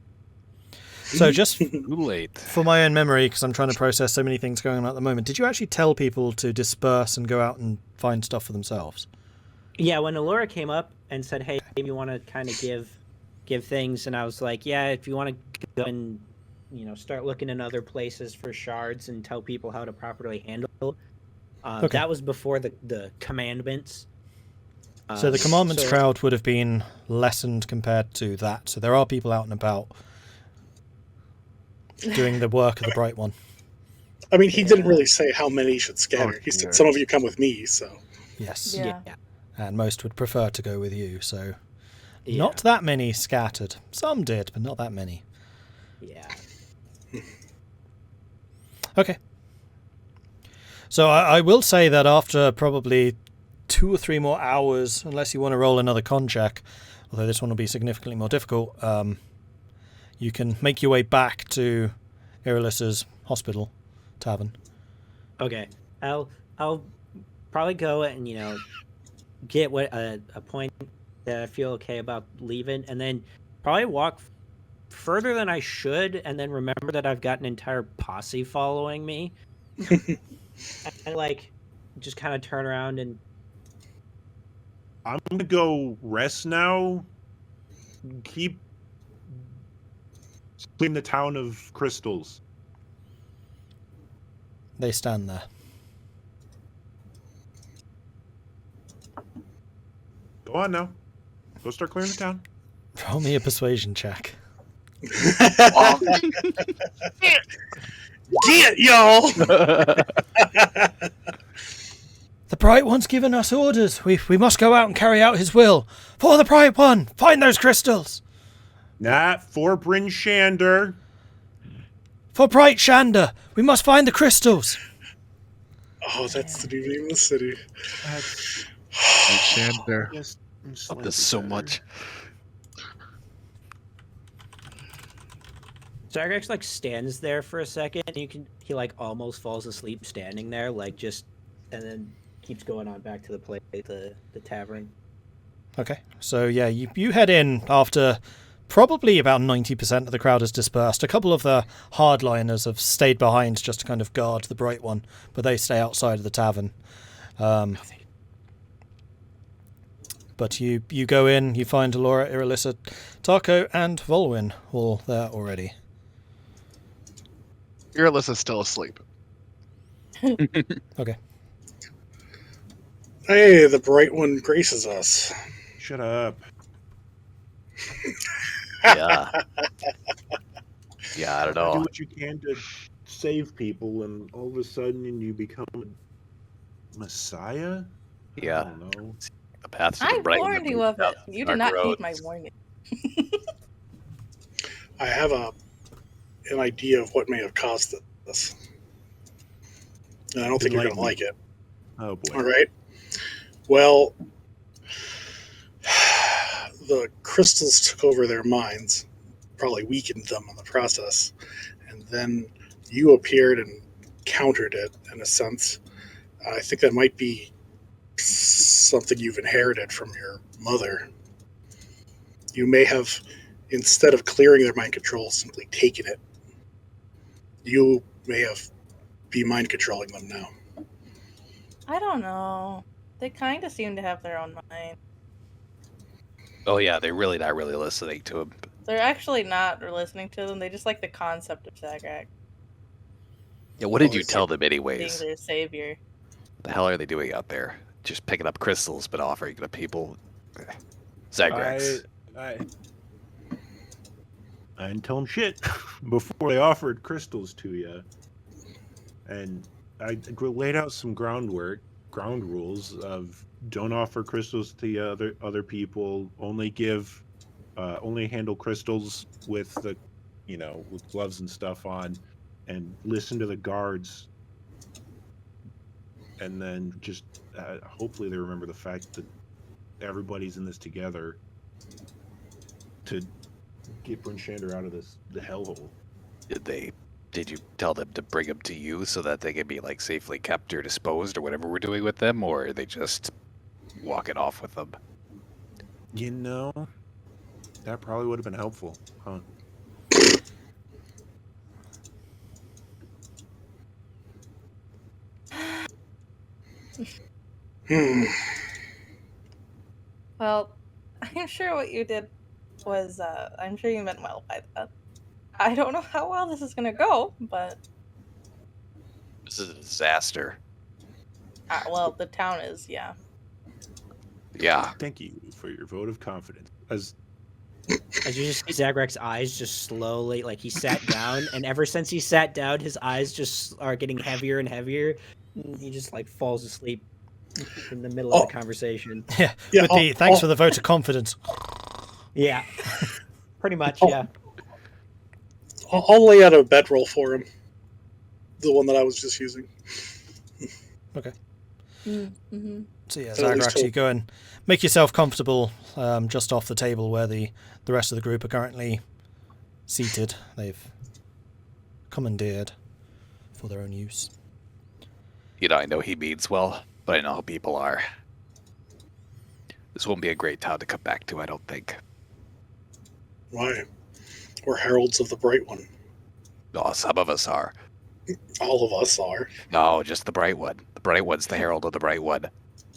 So just Too late. for my own memory, because I'm trying to process so many things going on at the moment, did you actually tell people to disperse and go out and find stuff for themselves? Yeah, when Elora came up and said, hey, you want to kind of give things, and I was like, yeah, if you want to go and start looking in other places for shards and tell people how to properly handle. Okay. That was before the commandments. So the commandments crowd would have been lessened compared to that. So there are people out and about doing the work of the Bright One. I mean, he didn't really say how many should scatter. He said some of you come with me, so. Yes. Yeah. And most would prefer to go with you, so Yeah. not that many scattered. Some did, but not that many. Yeah. Okay. So I will say that after probably 2 or 3 more hours, unless you want to roll another con check, although this one will be significantly more difficult, you can make your way back to Irilyssa's hospital tavern. Okay. I'll probably go and get a point that I feel okay about leaving, and then probably walk further than I should, and then remember that I've got an entire posse following me. And just kind of turn around and I'm gonna go rest now. Keep clean the town of crystals. They stand there. Go on now. Go start clearing the town. Roll me a persuasion check. Get y'all! The Bright One's given us orders. We must go out and carry out his will. For the Bright One, find those crystals. Not for Bryn Shander. For Bright Shander, we must find the crystals. Oh, that's the new name of the city. Shander. Yes, Love this so much. Zagrax stands there for a second, and he almost falls asleep standing there, and then keeps going on back to the tavern. Okay, so yeah, you head in after probably about 90% of the crowd has dispersed. A couple of the hardliners have stayed behind just to kind of guard the Bright One, but they stay outside of the tavern. But you go in, you find Elora, Irilyssa, Tahko, and Vulwin all there already. Irilyssa's still asleep. Okay. Hey, the Bright One graces us. Shut up. Yeah. Yeah, I don't Do know. what you can to save people, and all of a sudden you become a messiah? Yeah. I don't know. The paths to I the bright one warned you lead of down it. You dark did not roads. heed my warning. I have an idea of what may have caused this. And I don't think you're going to like it. Oh boy. All right. Well, the crystals took over their minds, probably weakened them in the process. And then you appeared and countered it in a sense. I think that might be something you've inherited from your mother. You may have, instead of clearing their mind control, simply taken it. You may have be mind controlling them now. I don't know. They kind of seem to have their own mind. Oh yeah, they're really not really listening to him. They're actually not listening to them. They just like the concept of Zagrax Yeah, what did you tell them anyways? being their savior. What the hell are they doing out there? Just picking up crystals, but offering to people. Zagrax. I didn't tell them shit before they offered crystals to you. And I laid out some ground rules of don't offer crystals to other people. Only handle crystals with the, with gloves and stuff on, and listen to the guards. And then just hopefully they remember the fact that everybody's in this together to get Bryn Shander out of the hellhole. Did you tell them to bring them to you so that they can be like safely kept or disposed or whatever we're doing with them, or are they just walking off with them? That probably would have been helpful, huh? Well, I'm sure what you did was, I'm sure you meant well by that. I don't know how well this is gonna go, but... This is a disaster. well, the town is, yeah. Yeah. Thank you for your vote of confidence. As you just see Zagrax's eyes just slowly, like he sat down, and ever since he sat down, his eyes just are getting heavier and heavier. And he just like falls asleep in the middle of the conversation. Yeah, with the thanks for the vote of confidence. Yeah, pretty much, yeah. I'll lay out a bedroll for him. The one that I was just using. Okay. Mm-hmm. So yeah, Zagrax, you go and make yourself comfortable just off the table where the rest of the group are currently seated. They've commandeered for their own use. I know he means well, but I know how people are. This won't be a great town to come back to, I don't think. Why? We're heralds of the Bright One. No, some of us are. All of us are. No, just the Bright One. The Bright One's the herald of the Bright One.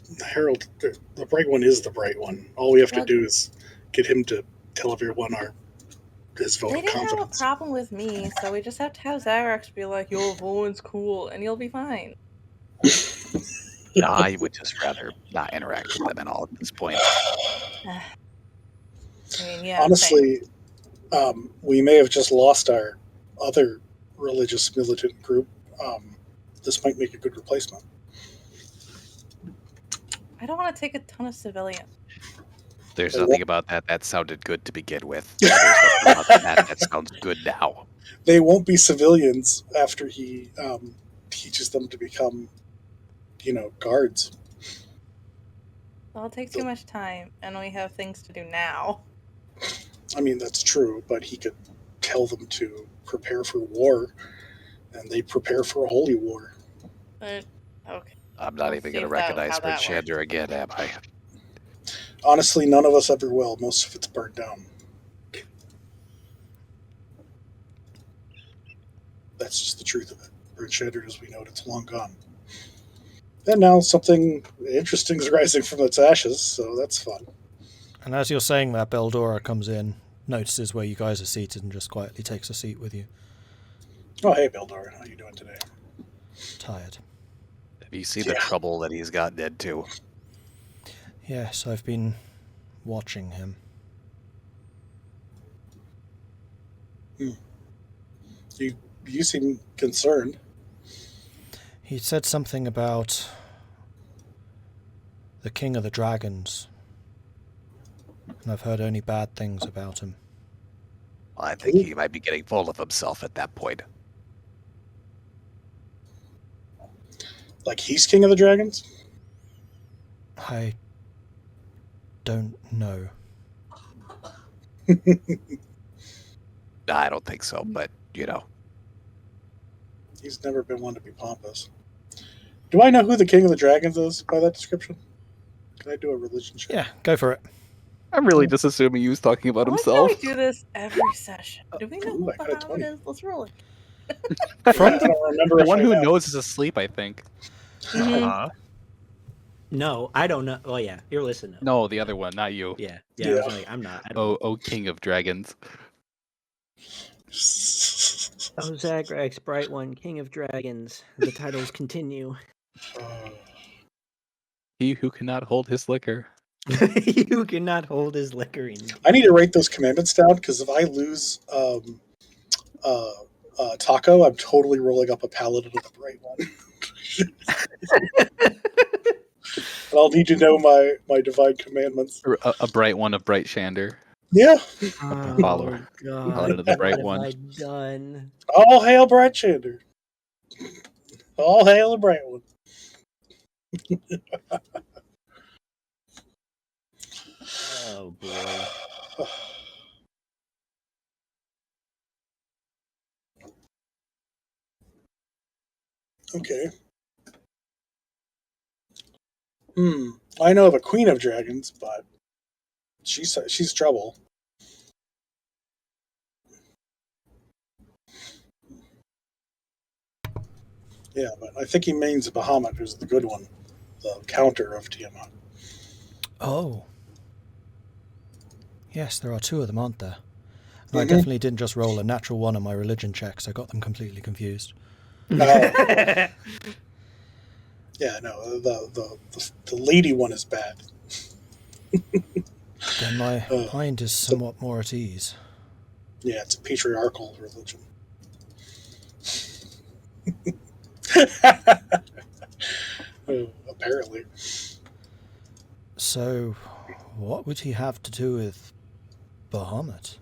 The Bright One is the Bright One. All we have to do is get him to tell everyone his vote of confidence. They didn't have a problem with me, so we just have to have Zagrax be like, yo, Vulwin's cool, and you'll be fine. No, I would just rather not interact with them at all at this point. I mean, yeah. Honestly, we may have just lost our other religious militant group. This might make a good replacement. I don't want to take a ton of civilians. There's nothing about that that sounded good to begin with. There's nothing about that sounds good now. They won't be civilians after he teaches them to become, guards. It'll take too much time, and we have things to do now. I mean, that's true, but he could tell them to prepare for war, and they prepare for a holy war. Okay. I'm not even going to recognize Bryn Shander again, am I? Honestly, none of us ever will. Most of it's burned down. That's just the truth of it. Bryn Shander, as we know it, it's long gone. And now something interesting is rising from its ashes, so that's fun. And as you're saying that, Beldora comes in, notices where you guys are seated, and just quietly takes a seat with you. Oh, hey, Beldora. How you doing today? Tired. Have you seen the trouble that he's gotten into? Yes, I've been watching him. You seem concerned. He said something about the King of the Dragons, and I've heard only bad things about him. I think he might be getting full of himself at that point. Like he's King of the Dragons? I don't know. I don't think so, but you know. He's never been one to be pompous. Do I know who the King of the Dragons is by that description? Can I do a religion check? Yeah, go for it. I'm really just assuming he was talking about I like how himself. we do this every session. Do we know Ooh, who I got a Bahamut 20. is? Let's roll it. From I the don't remember The if one I who have. knows is asleep, I think. Mhm. Huh? No, I don't know. Oh yeah, Irilyssa knows. No, the other one, not you. Yeah. Yeah. I was like, I'm not. I don't Oh, King of Dragons. Oh, Zagrax, Bright One, King of Dragons. The titles continue. He who cannot hold his liquor. You cannot hold his liquor in. I need to write those commandments down because if I lose Tahko, I'm totally rolling up a paladin of the bright one. And I'll need to know my divine commandments. Or a bright one of Bryn Shander. Yeah. Follower. God, Paladin of the Bright what One. have I done? All hail Bryn Shander. All hail the bright one. Oh boy. Okay. I know of a Queen of Dragons, but she's trouble. Yeah, but I think he means Bahamut, who's the good one, the counter of Tiamat. Oh. Yes, there are two of them, aren't there? And I Mhm. definitely didn't just roll a natural one on my religion checks. I got them completely confused. Yeah, no, the lady one is bad. Then my mind is somewhat more at ease. Yeah, it's a patriarchal religion. Apparently. So, what would he have to do with Bahamut?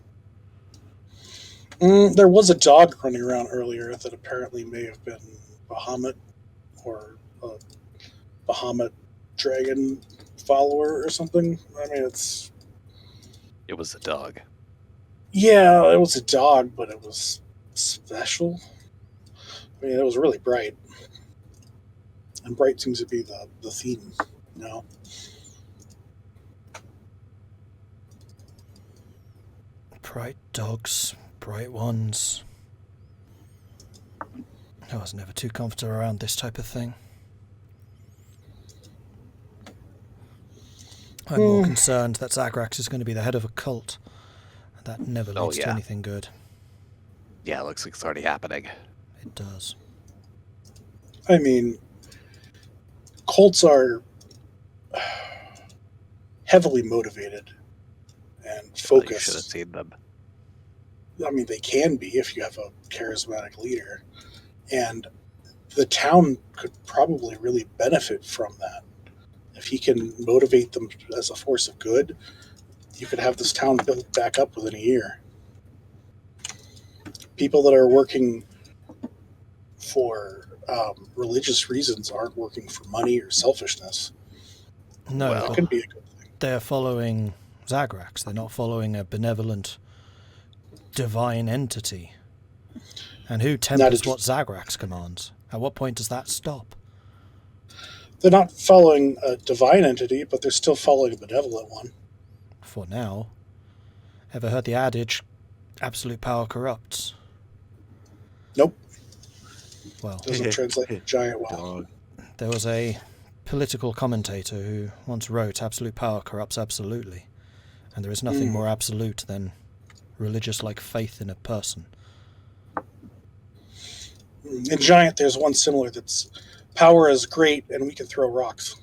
There was a dog running around earlier that apparently may have been Bahamut or a Bahamut dragon follower or something. I mean, It was a dog. yeah, it was a dog, but it was special. I mean, it was really bright. And bright seems to be the theme, you know? Bright dogs, bright ones. I was never too comfortable around this type of thing. I'm more concerned that Zagrax is going to be the head of a cult. That never leads to anything good. Yeah, it looks like it's already happening. It does. I mean, cults are heavily motivated and You should have focused. seen them. I mean, they can be if you have a charismatic leader. And the town could probably really benefit from that. If he can motivate them as a force of good, you could have this town built back up within a year. People that are working for religious reasons aren't working for money or selfishness. No, Well, That can be a good thing. they're following Zagrax. They're not following a benevolent divine entity. And who tempers what Zagrax commands? At what point does that stop? They're not following a divine entity, but they're still following a benevolent one. For now. Ever heard the adage, absolute power corrupts? Nope. Well, Doesn't translate giant well. there was a political commentator who once wrote, absolute power corrupts absolutely. And there is nothing more absolute than religious-like faith in a person. In Giant, there's one similar that's power is great and we can throw rocks.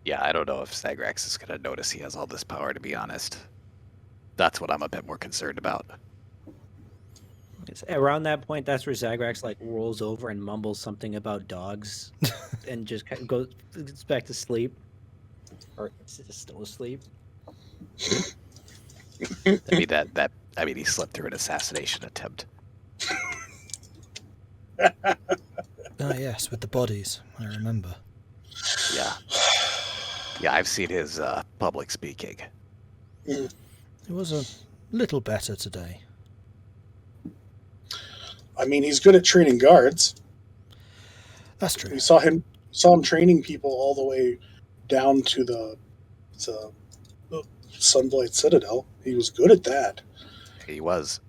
Yeah, I don't know if Zagrax is going to notice he has all this power, to be honest. That's what I'm a bit more concerned about. It's around that point, that's where Zagrax like rolls over and mumbles something about dogs, and just goes back to sleep, or is it still asleep? I mean, he slept through an assassination attempt. Ah, yes, with the bodies, I remember. Yeah. Yeah, I've seen his public speaking. It was a little better today. I mean, he's good at training guards. That's true. We saw him training people all the way down to the Sunblight Citadel. He was good at that. He was.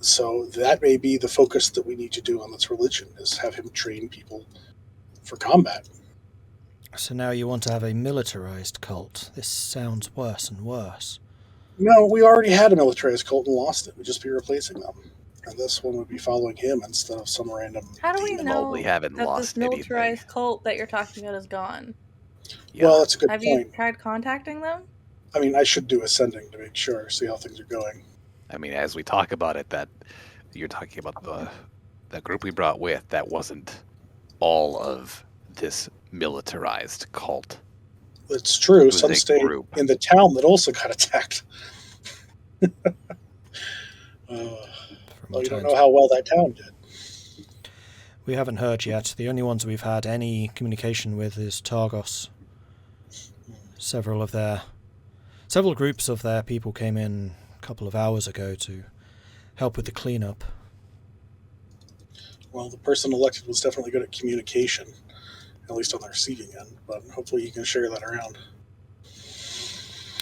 So that may be the focus that we need to do on this religion, is have him train people for combat. So now you want to have a militarized cult. This sounds worse and worse. No, we already had a militarized cult and lost it. We'd just be replacing them. And this one would be following him instead of some random How do we demon. know Well, we haven't that lost this militarized anything. cult that you're talking about is gone? Yeah. Well, that's a good Have point. you tried contacting them? I mean, I should do ascending to make sure, see how things are going. I mean, as we talk about it, that you're talking about the group we brought with, that wasn't all of this militarized cult. It's true. was Some a stay group. in the town that also got attacked. From Well, you don't times- know how well that town did. We haven't heard yet. The only ones we've had any communication with is Targos. Several groups of their people came in a couple of hours ago to help with the cleanup. Well, the person elected was definitely good at communication, at least on the receiving end, but hopefully you can share that around.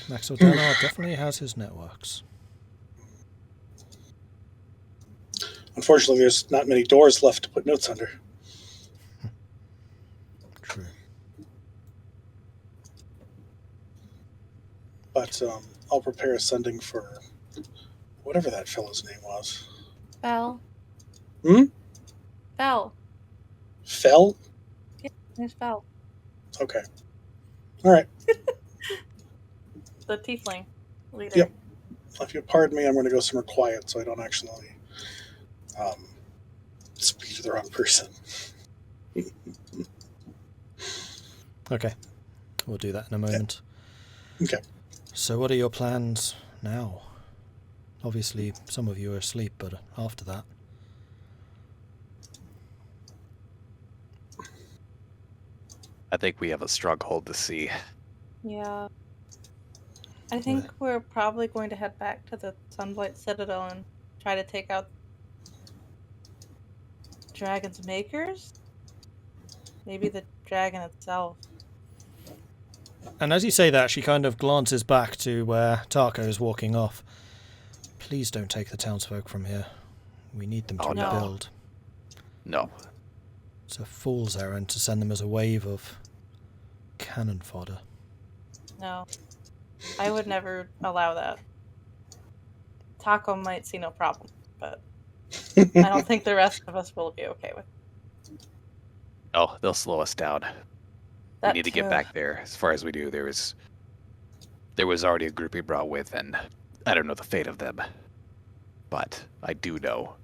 Max O'Donnell definitely has his networks. Unfortunately, there's not many doors left to put notes under. True. But I'll prepare a sending for whatever that fellow's name was. Val. Hmm? Val. Fell? There's Val. Okay. All right. The tiefling leader. Yep. If you pardon me, I'm going to go somewhere quiet so I don't accidentally speak to the wrong person. Okay. We'll do that in a moment. Okay. So what are your plans now? Obviously, some of you are asleep, but after that... I think we have a stronghold to see. Yeah. I think Right. we're probably going to head back to the Sunblight Citadel and try to take out Dragon's makers? Maybe the dragon itself. And as you say that, she kind of glances back to where Tahko is walking off. Please don't take the townsfolk from here. We need them to Oh, no. rebuild. No. It's a fool's errand to send them as a wave of cannon fodder. No. I would never allow that. Tahko might see no problem, but I don't think the rest of us will be okay with Oh, they'll slow us down. that. We need to get too. back there. As far as we do, there was already a group we brought with, and I don't know the fate of them. But I do know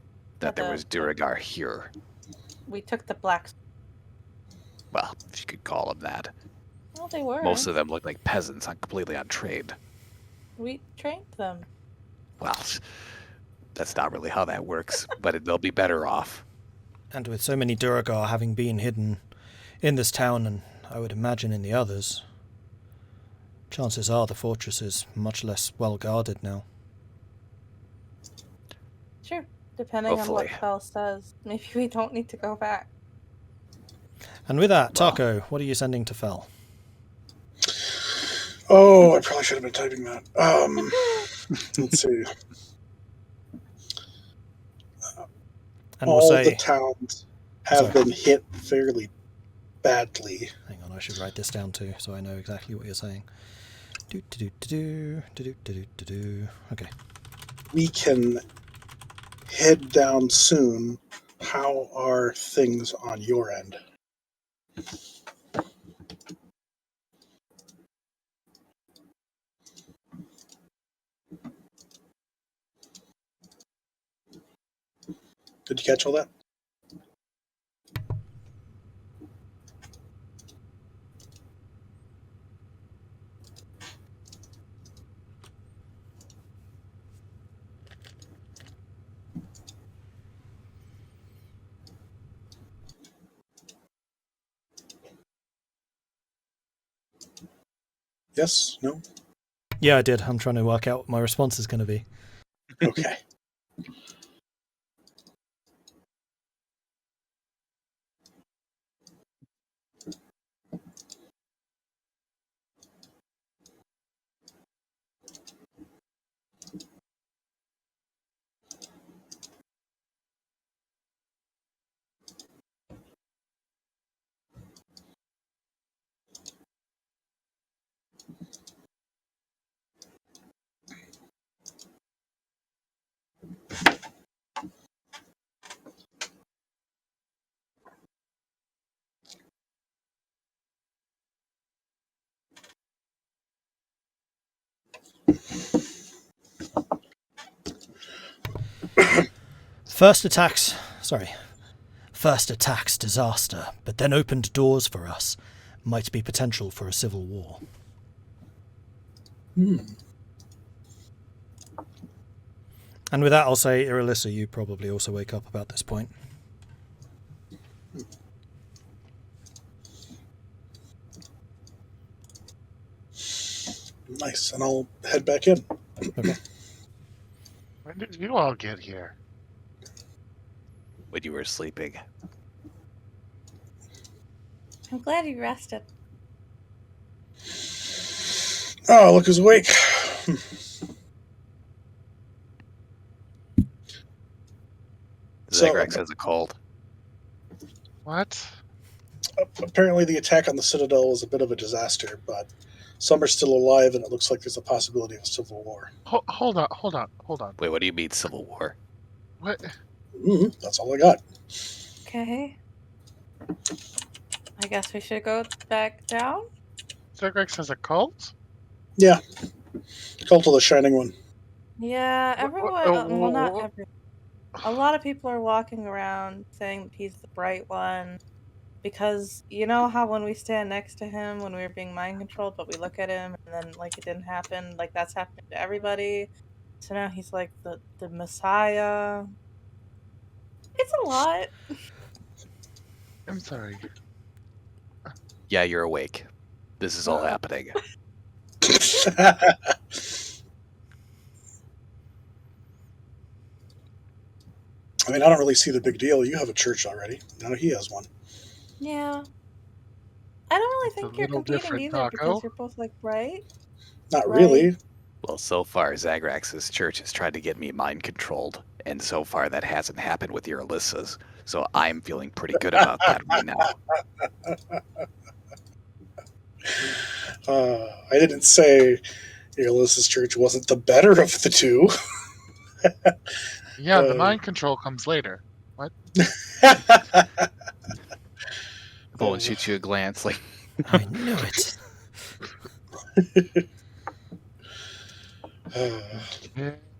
that there was Duragar here. We took the blacks. Well, if you could call them that. Well, they were. Most of them look like peasants, completely untrained. We trained them. Well, that's not really how that works, but they'll be better off. And with so many Duragar having been hidden in this town, and I would imagine in the others, chances are the fortress is much less well guarded now. Sure. Depending Hopefully. on what Bell says. Maybe we don't need to go back. And with that, Tahko, what are you sending to Fel? Oh, I probably should have been typing that. Let's see. And we'll All say... the towns have Sorry. been hit fairly badly. Hang on, I should write this down too, so I know exactly what you're saying. Do-do-do-do-do, okay. We can head down soon. How are things on your end? Did you catch all that? Yes? No? Yeah, I did. I'm trying to work out what my response is going to be. Okay. First attacks disaster, but then opened doors for us. Might be potential for a civil war. And with that, I'll say, Irilyssa, you probably also wake up about this point. Nice, and I'll head back in. Okay. When did you all get here? When you were sleeping. I'm glad you rested. Oh, look who's awake. Zagrax has a cold. What? Apparently the attack on the Citadel was a bit of a disaster, but some are still alive, and it looks like there's a possibility of a civil war. Hold on. Wait, what do you mean civil war? What? That's all I got. Okay. I guess we should go back down? Zagrax has a cult? Yeah. Cult of the Shining One. Yeah, everyone. Well, not everyone. A lot of people are walking around saying that he's the bright one. Because you know how when we stand next to him when we were being mind controlled, but we look at him and then like it didn't happen, like that's happening to everybody. So now he's like the Messiah. It's a lot. I'm sorry. Yeah, you're awake. This is all happening. I mean, I don't really see the big deal. You have a church already. Now he has one. Yeah. I don't really It's a think you're little competing different, either because Tahko. you're both like bright. Not Right. really. Well, so far, Zagrax's church has tried to get me mind controlled, and so far that hasn't happened with Irylyssa's. So I'm feeling pretty good about that right now. I didn't say Ilyssa's church wasn't the better of the two. Yeah, the mind control comes later. Vulwin shoots you a glance like, I knew it.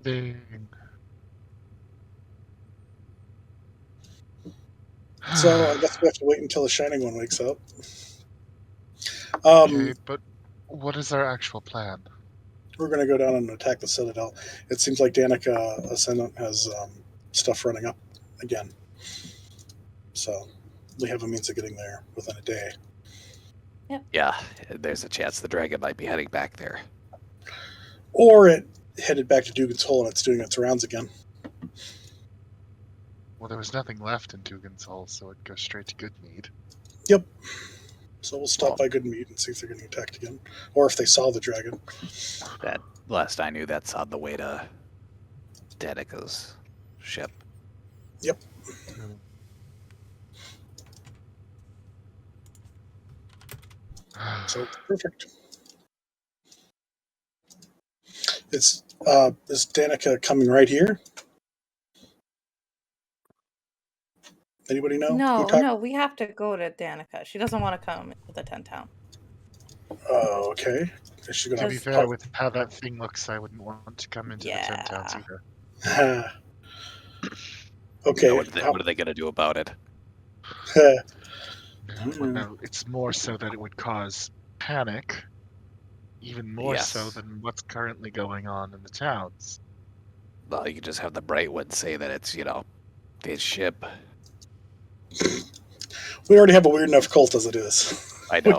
Kidding. So I guess we have to wait until the Shining One wakes up. Okay, but what is our actual plan? We're going to go down and attack the Citadel. It seems like Danica Ascendant has stuff running up again. So we have a means of getting there within a day. yeah, there's a chance the dragon might be heading back there. Or it headed back to Dugan's Hole and it's doing its rounds again. Well, there was nothing left in Dugan's Hole, so it'd go straight to Goodmead. Yep. So we'll stop by Goodmead and see if they're getting attacked again. Or if they saw the dragon. That last I knew, that's on the way to Danica's ship. Yep. So perfect. Is Danica coming right here? Anybody know? No, we have to go to Danica. She doesn't want to come to the 10 town. Oh, okay. Is she To gonna be fair, with how that thing looks, I wouldn't want to come into the 10 towns either. Okay. What are they going to do about it? Well, no, it's more so that it would cause panic, even more so than what's currently going on in the towns. Well, you could just have the Bright One say that it's, his ship. We already have a weird enough cult as it is. I know.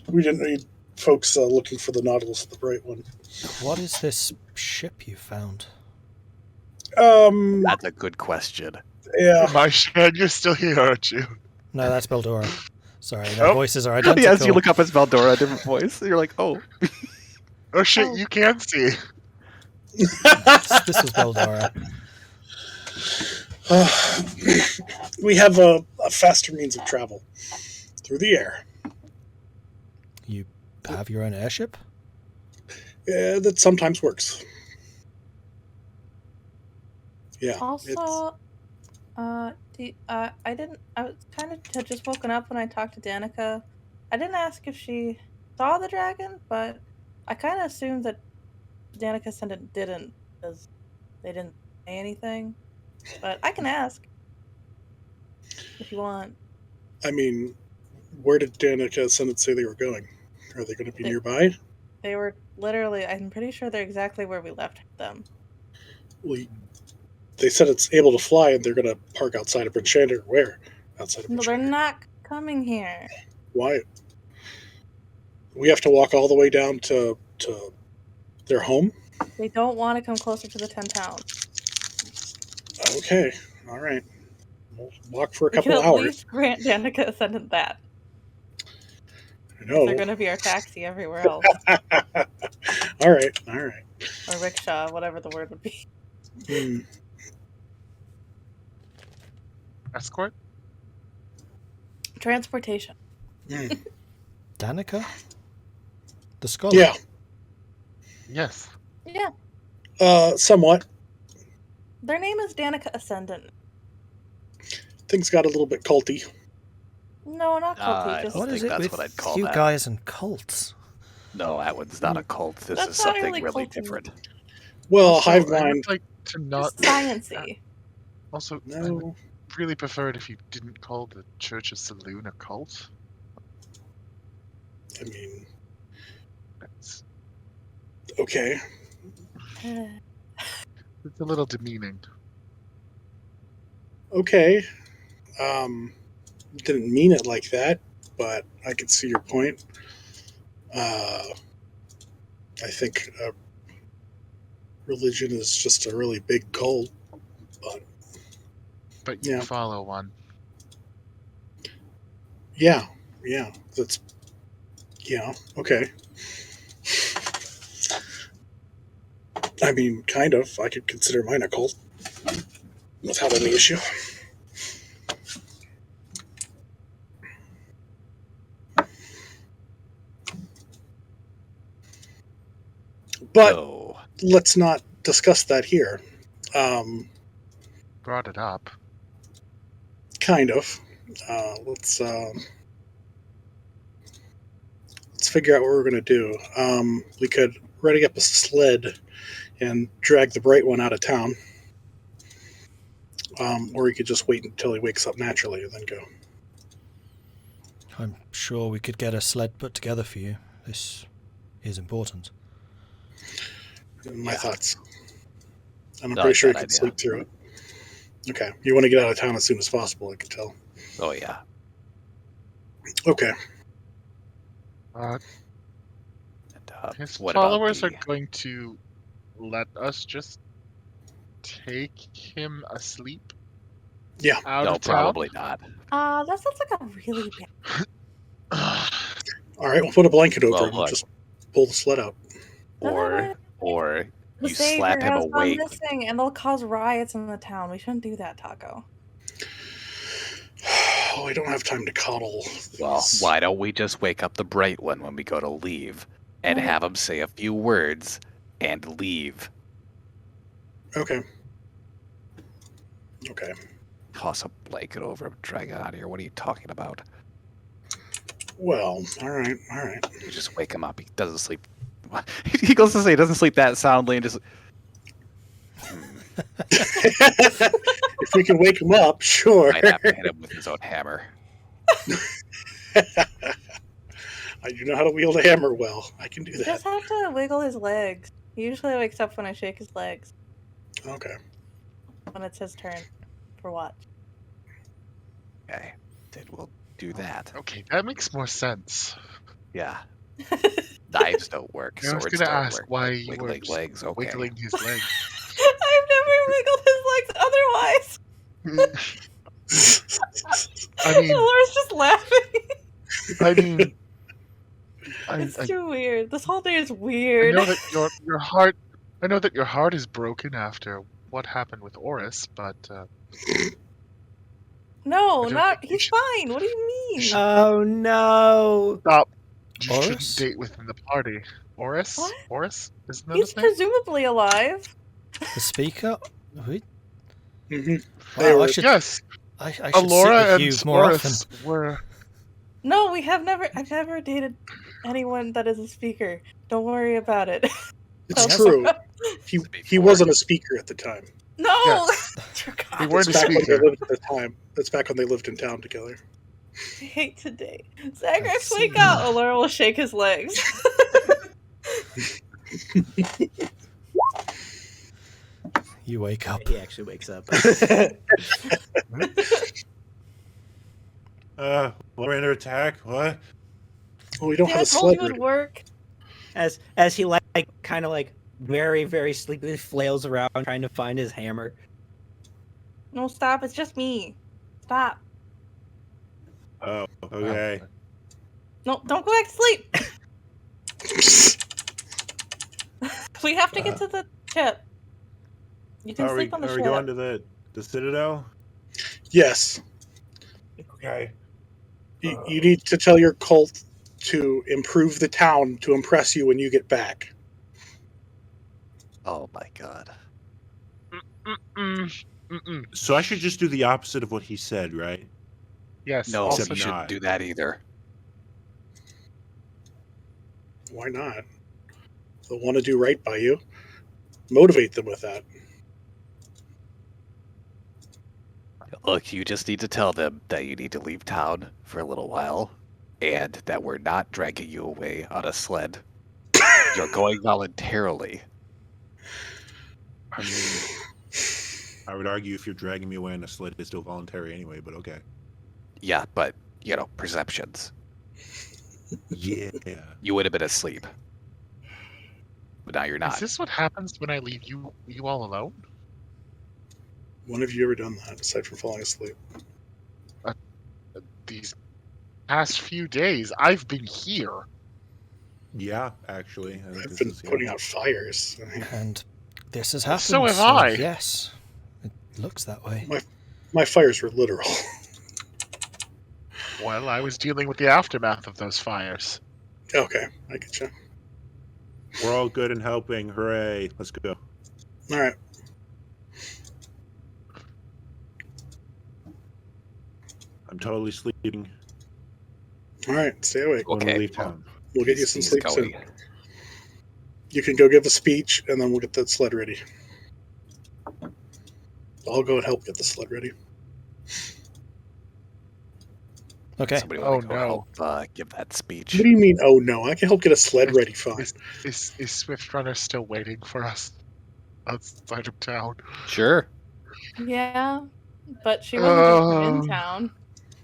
We didn't need folks looking for the Nautilus of the Bright One. What is this ship you found? That's a good question. Yeah. My Shan, you're still here, aren't you? No, that's Beldora. Sorry, their Oh. voices are identical. Yeah, as you look up as Valdora, a different voice. You're like, oh. Oh shit, Oh. you can see. This was Beldora. We have a faster means of travel through the air. You have your own airship? Yeah, that sometimes works. Yeah. Also, I was kind of had just woken up when I talked to Danica. I didn't ask if she saw the dragon, but I kind of assumed that Danica said it didn't, because they didn't say anything. But I can ask if you want. I mean, where did Danica Ascendant say they were going? Are they going to be nearby? They were literally, I'm pretty sure they're exactly where we left them. Well, they said it's able to fly, and they're going to park outside of Bryn Shander. Where? Outside of Bryn No, they're Shander. not coming here. Why? We have to walk all the way down to their home? They don't want to come closer to the 10 towns. Okay. All right. We'll walk for a We can couple at hours. least grant Danica Ascendant that. I know. They're going to be our taxi everywhere else. All right. All right. Or rickshaw, whatever the word would be. Hmm. Escort? Transportation. Hmm. Danica? The scholar? Yeah. Yes. Yeah. Somewhat. Their name is Danica Ascendant. Things got a little bit culty. No, not culty. I just don't What is think it that's with what I'd call you that. guys and cults? No, that one's not a cult. This That's is not something really really culty. different. Well, Also, hive I mind. would like to not. just sciencey. Also, I would No. really prefer it if you didn't call the Church's Saloon a cult. I mean, That's, okay. it's a little demeaning. Okay. Didn't mean it like that, but I can see your point. I think religion is just a really big cult. But you Yeah. follow one. Yeah. That's. Yeah. Okay. I mean, kind of. I could consider mine a cult without any issue. But So, let's not discuss that here. Brought it up. Kind of. Let's figure out what we're going to do. We could ready up a sled and drag the bright one out of town. Or we could just wait until he wakes up naturally and then go. I'm sure we could get a sled put together for you. This is important. My thoughts. And I'm Not pretty sure he bad could idea. sleep through it. Okay. You want to get out of town as soon as possible, I can tell. oh yeah. Okay. Uh, And, his what about followers the- are going to let us just take him asleep. Yeah. Out No, of town. probably not. That sounds like a really bad. All right. We'll put a blanket over Well, him and look. just pull the sled out. Or The you Savior slap him has gone awake. missing, and they'll cause riots in the town. We shouldn't do that, Tahko. Oh, I don't have time to coddle. Well, these- why don't we just wake up the bright one when we go to leave and Right. have him say a few words and leave? Okay. Okay. Toss a blanket over him, drag it out of here. What are you talking about? Well, all right. All right. You just wake him up. He doesn't sleep. He goes to say he doesn't sleep that soundly and just. If we can wake him up, sure. Might have to hit him with his own hammer. I do know how to wield a hammer well. I can do You that. just have to wiggle his legs. He usually wakes up when I shake his legs Okay. when it's his turn for watch. Okay, then we'll do that. Okay, that makes more sense. Yeah. Knives don't work. I was Swords gonna don't ask work. why but you were wiggling just legs. Okay. wiggling his legs. I've never wiggled his legs otherwise. I mean, Elora's just laughing. I mean, It's I too weird. This whole day is weird. know that your heart. I know that your heart is broken after what happened with Oris, but No, I don't not. think you He's should- fine. What do you mean? Oh no! stop. You Oris? shouldn't date within the party. Oris? What? Oris? Isn't that He's his name? presumably alive. The speaker? Who? hmm Wow, I should, Yes, I should Elora sit with you and more Oris often. were. No, I've never dated anyone that is a speaker. Don't worry about it. It's Yes. true. He wasn't a speaker at the time. No! Yes. Dear God, He weren't That's a back when they speaker. lived at the time. That's back when they lived in town together. I hate today. Zagrax, see. wake up! Elora will shake his legs. You wake up. He actually wakes up. We're under attack. What? Well, we don't Yeah, I have a told sled you it would ready. work. as he kind of very very sleepily flails around trying to find his hammer. No, stop. It's just me. Stop. Oh, okay. No, don't go back to sleep. We have to get to the ship. You can Are we sleep on the ship. going to the Citadel? Yes. Okay. You need to tell your cult to improve the town to impress you when you get back. Oh my god. So I should just do the opposite of what he said, right? Yes. No, also Except you shouldn't not. do that either. Why not? They'll want to do right by you. Motivate them with that. Look, you just need to tell them that you need to leave town for a little while, and that we're not dragging you away on a sled. You're going voluntarily. I mean, I would argue if you're dragging me away on a sled, it's still voluntary anyway, but okay. Yeah, but, perceptions. Yeah. You would have been asleep. But now you're Is not. this what happens when I leave you all alone? When have you ever done that aside from falling asleep? These past few days, I've been here. Yeah, actually. I think I've this been is- putting out fires. And this has happened. So have I. Yes. It looks that way. My fires were literal. Well, I was dealing with the aftermath of those fires. Okay, I get you. We're all good and helping. Hooray. Let's go. All right. I'm totally sleeping. All right, stay awake. Going to Okay. leave town. We'll get you some He's sleep soon. going. You can go give a speech, and then we'll get that sled ready. I'll go and help get the sled ready. Okay. Somebody Oh, want to go no. help give that speech. What do you mean, oh no? I can help get a sled ready fine. Is Swift Runner still waiting for us outside of town? Sure. Yeah, but she wasn't in Oh. town.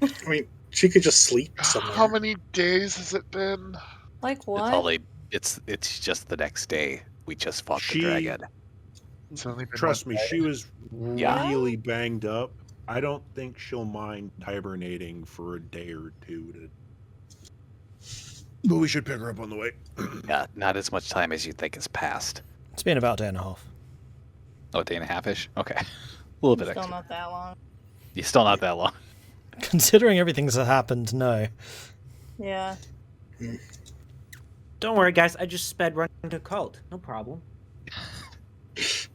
I mean, she could just sleep somewhere. How many days has it been? Like It's what? only it's just the next day. We just fought She- the dragon. It's only been Trust one me, day. she was Yeah. really banged up. I don't think she'll mind hibernating for a day or two. But we should pick her up on the way. Yeah, not as much time as you think has passed. It's been about a day and a half. Oh, a day and a half-ish? Okay. A little bit Still extra. not that long. You're still not that long. Considering everything that's happened, no. Yeah. Don't worry, guys. I just sped run to cult. No problem.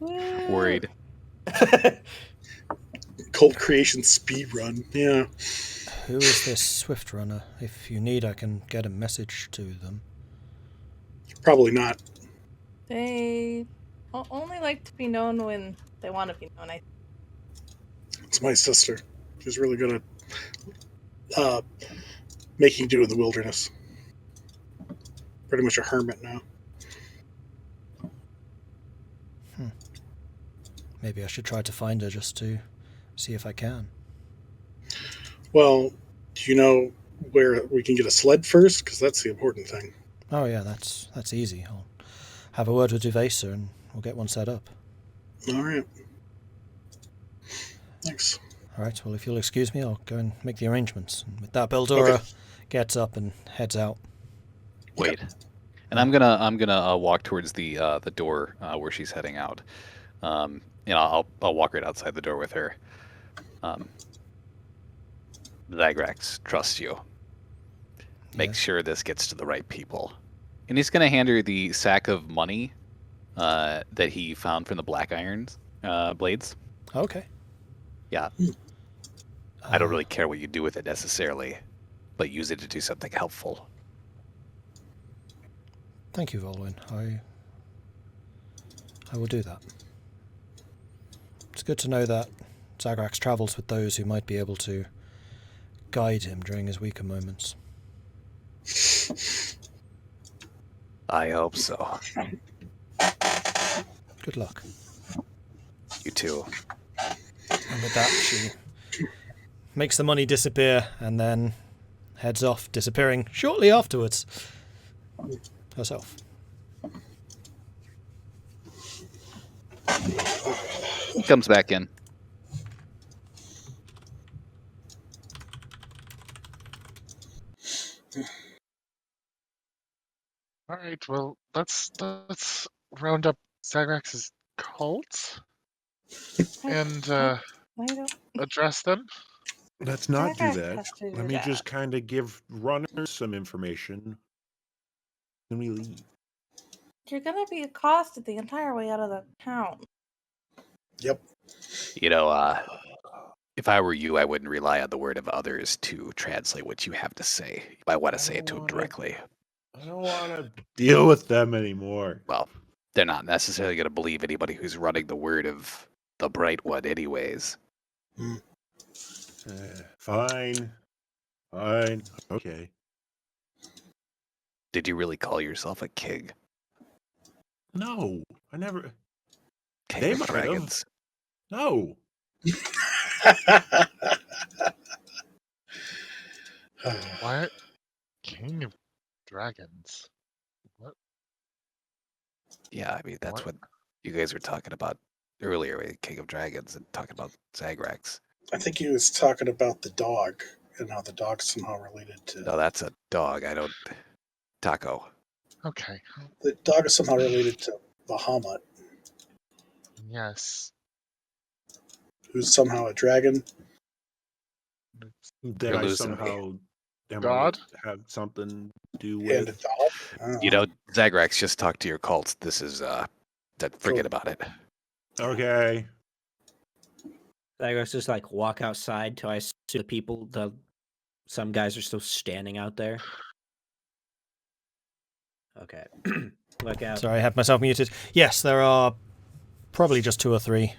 Worried. Cult creation speed run. Yeah. Who is this Swift Runner? If you need, I can get a message to them. Probably not. They only like to be known when they want to be known. It's my sister. She's really good at making do in the wilderness. Pretty much a hermit now. Maybe I should try to find her just to see if I can. Well, do you know where we can get a sled first? Because that's the important thing. Oh yeah, that's easy. I'll have a word with Duvesa and we'll get one set up. All right. Thanks. All right, well, if you'll excuse me, I'll go and make the arrangements. And with that, Beldora gets up and heads out. Wait. And I'm gonna walk towards the door where she's heading out. I'll walk right outside the door with her. Zagrax, trust you. Make sure this gets to the right people. And he's gonna hand her the sack of money that he found from the black irons blades. Okay. Yeah. I don't really care what you do with it necessarily, but use it to do something helpful. Thank you, Vulwin. I will do that. It's good to know that Zagrax travels with those who might be able to guide him during his weaker moments. I hope so. Good luck. You too. And with that, she makes the money disappear and then heads off, disappearing shortly afterwards herself. Comes back in. All right, well, let's round up Zagrax's cult and I don't. address them. Let's not do Zagrax that. has to do Let me that. just kind of give runners some information. Then we leave. You're gonna be accosted the entire way out of the town. Yep. If I were you, I wouldn't rely on the word of others to translate what you have to say. You might want to say it to them directly. I don't want to deal with them anymore. Well, they're not necessarily going to believe anybody who's running the word of the Bright One anyways. Fine. Fine. Okay. Did you really call yourself a king? No, I never. King They of might have. dragons? No. What? King of Dragons. What? Yeah, I mean, that's What? what you guys were talking about earlier, right? King of Dragons, and talking about Zagrax. I think he was talking about the dog and how the dog's somehow related to. No, that's a dog. I don't... Tahko. Okay. The dog is somehow related to Bahamut, Yes. who's somehow a dragon. That You're I losing me. somehow am God? have something to do And a with. dog. Oh. You know, Zagrax, just talk to your cult. This is, forget about it. Okay. Zagrax just like walk outside till I see the people. Some guys are still standing out there. Okay. Look out. Sorry, I had myself muted. Yes, there are probably just 2 or 3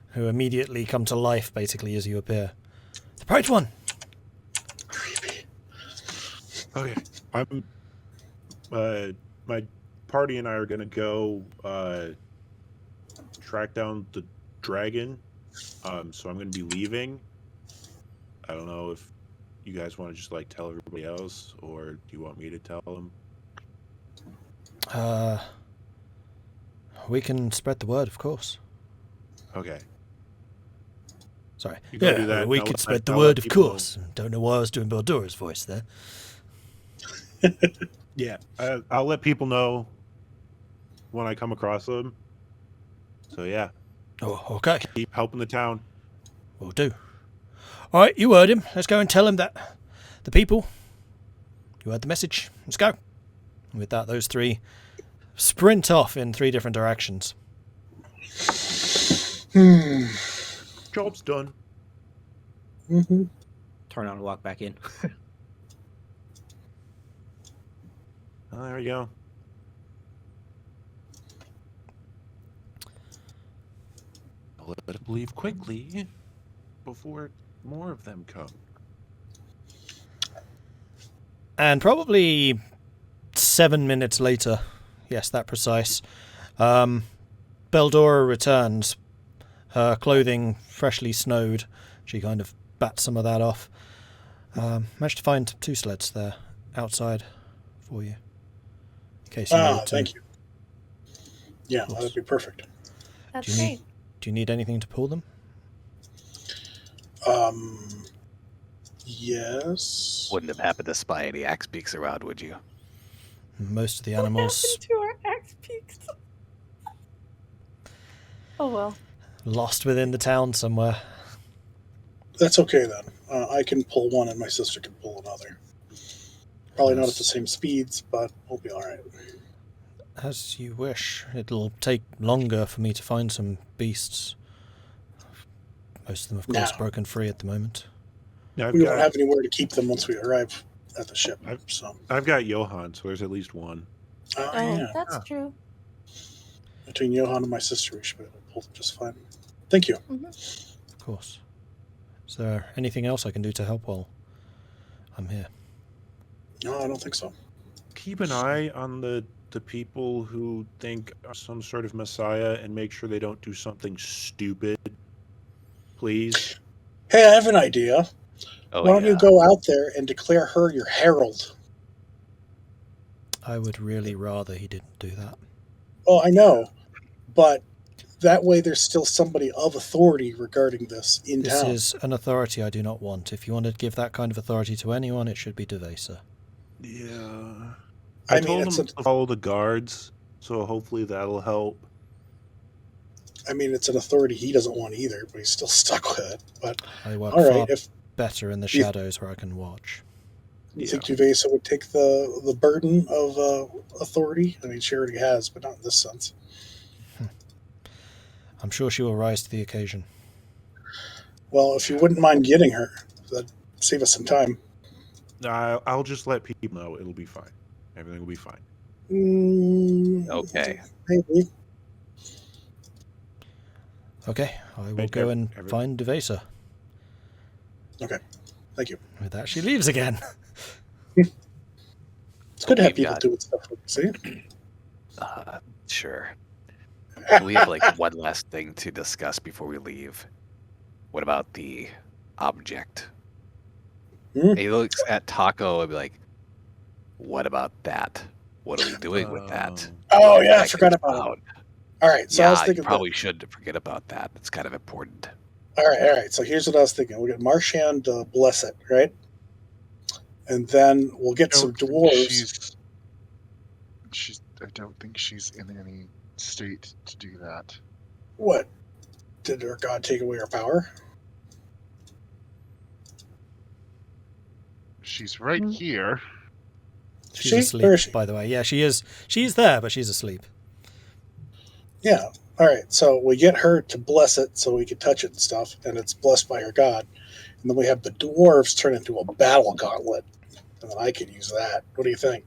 who immediately come to life, basically, as you appear. The Bright One! Creepy. Okay. I'm. My party and I are gonna go track down the dragon. So I'm gonna be leaving. I don't know if you guys want to just like tell everybody else, or do you want me to tell them? We can spread the word, of course. Okay. Sorry. You can do that, we and could I'll spread let- the I'll word, let of people know. course. Don't know why I was doing Beldora's voice there. Yeah. I'll let people know when I come across them. So yeah, Oh, okay. keep helping the town. Will do. All right, you heard him. Let's go and tell him that the people, you heard the message. Let's go. And with that, those 3 sprint off in 3 different directions. Job's done. Mm-hmm. Turn on and walk back in. Oh, there we go. Let it leave quickly before more of them come. And probably 7 minutes later, yes, that precise, Beldora returns, her clothing freshly snowed. She kind of bats some of that off. Managed to find 2 sleds there outside for you. In case you needed to. Thank you. Yeah, course. that'd be perfect. That's Do you great. need Do you need anything to pull them? Yes. Wouldn't have happened to spy any axe beaks around, would you? Most of the What animals happened to our axe peaks? Oh well. lost within the town somewhere. That's okay then. I can pull one and my sister can pull another. Probably not at the Yes. same speeds, but we'll be alright. As you wish. It'll take longer for me to find some beasts. Most of them, of course, No. broken free at the moment. Now, We won't have anywhere to keep them once we arrive at the ship. So. I've got Johann, so there's at least one. Oh, Oh, yeah. that's true. Between Johann and my sister, we should be able to pull them just fine. Thank you. Of course. Is there anything else I can do to help while I'm here? No, I don't think so. Keep an eye on the people who think are some sort of messiah and make sure they don't do something stupid. Please. Hey, I have an idea. Oh, Why don't you go out there and declare her your herald? I would really rather he didn't do that. Oh, I know. But that way there's still somebody of authority regarding this in This town. is an authority I do not want. If you want to give that kind of authority to anyone, it should be Devesa. Yeah. I I mean, told it's them to follow the guards, so hopefully that'll help. I mean, it's an authority he doesn't want either, but he's still stuck with it. But I work all far right, if better in the you- shadows where I can watch. you think Duvesa would take the burden of authority, I mean, she already has, but not in this sense. I'm sure she will rise to the occasion. Well, if you wouldn't mind getting her, that'd save us some time. I'll just let people know. It'll be fine. Everything will be fine. Okay. Maybe. Okay, I will Make go and every- find Devesa. Okay. Thank you. With that, she leaves again. It's good to have We've people got- doing stuff. See? Sure. We have like one last thing to discuss before we leave. What about the object? Hmm? He looks at Tahko and be like, "What about that? What are we doing with that?" Oh, What yeah, I that forgot gets about it. found. All right, so I was Yeah, you thinking probably shouldn't forget about that. It's kind of important. all right. So here's what I was thinking. We'll get Marchand to bless it, right? And then we'll get some Don't think dwarves. I don't think she's in any state to do that. What? Did our god take away our power? She's right here. She's She? asleep, Where is she? by the way. Yeah, she is. She's there, but she's asleep. Yeah. All right. So we get her to bless it so we can touch it and stuff, and it's blessed by her god. And then we have the dwarves turn into a battle gauntlet. And then I can use that. What do you think?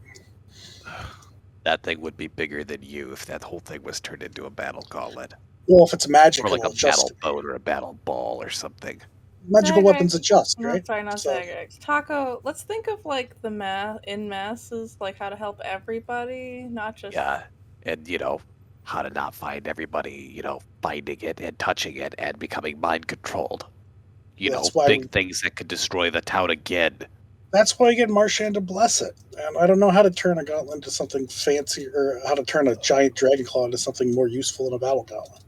That thing would be bigger than you if that whole thing was turned into a battle gauntlet. Well, if it's magic, Or like it'll a adjust. battle boat or a battle ball or something. Magical Zagrax. weapons adjust, No, right? sorry, not So- Zagrax. Tahko, let's think of like the in masses, like how to help everybody, not just. Yeah. And, how to not find everybody, finding it and touching it and becoming mind controlled. That's why Big we- things that could destroy the town again. That's why you get Marchand to bless it. And I don't know how to turn a gauntlet into something fancy, or how to turn a giant dragon claw into something more useful in a battle gauntlet.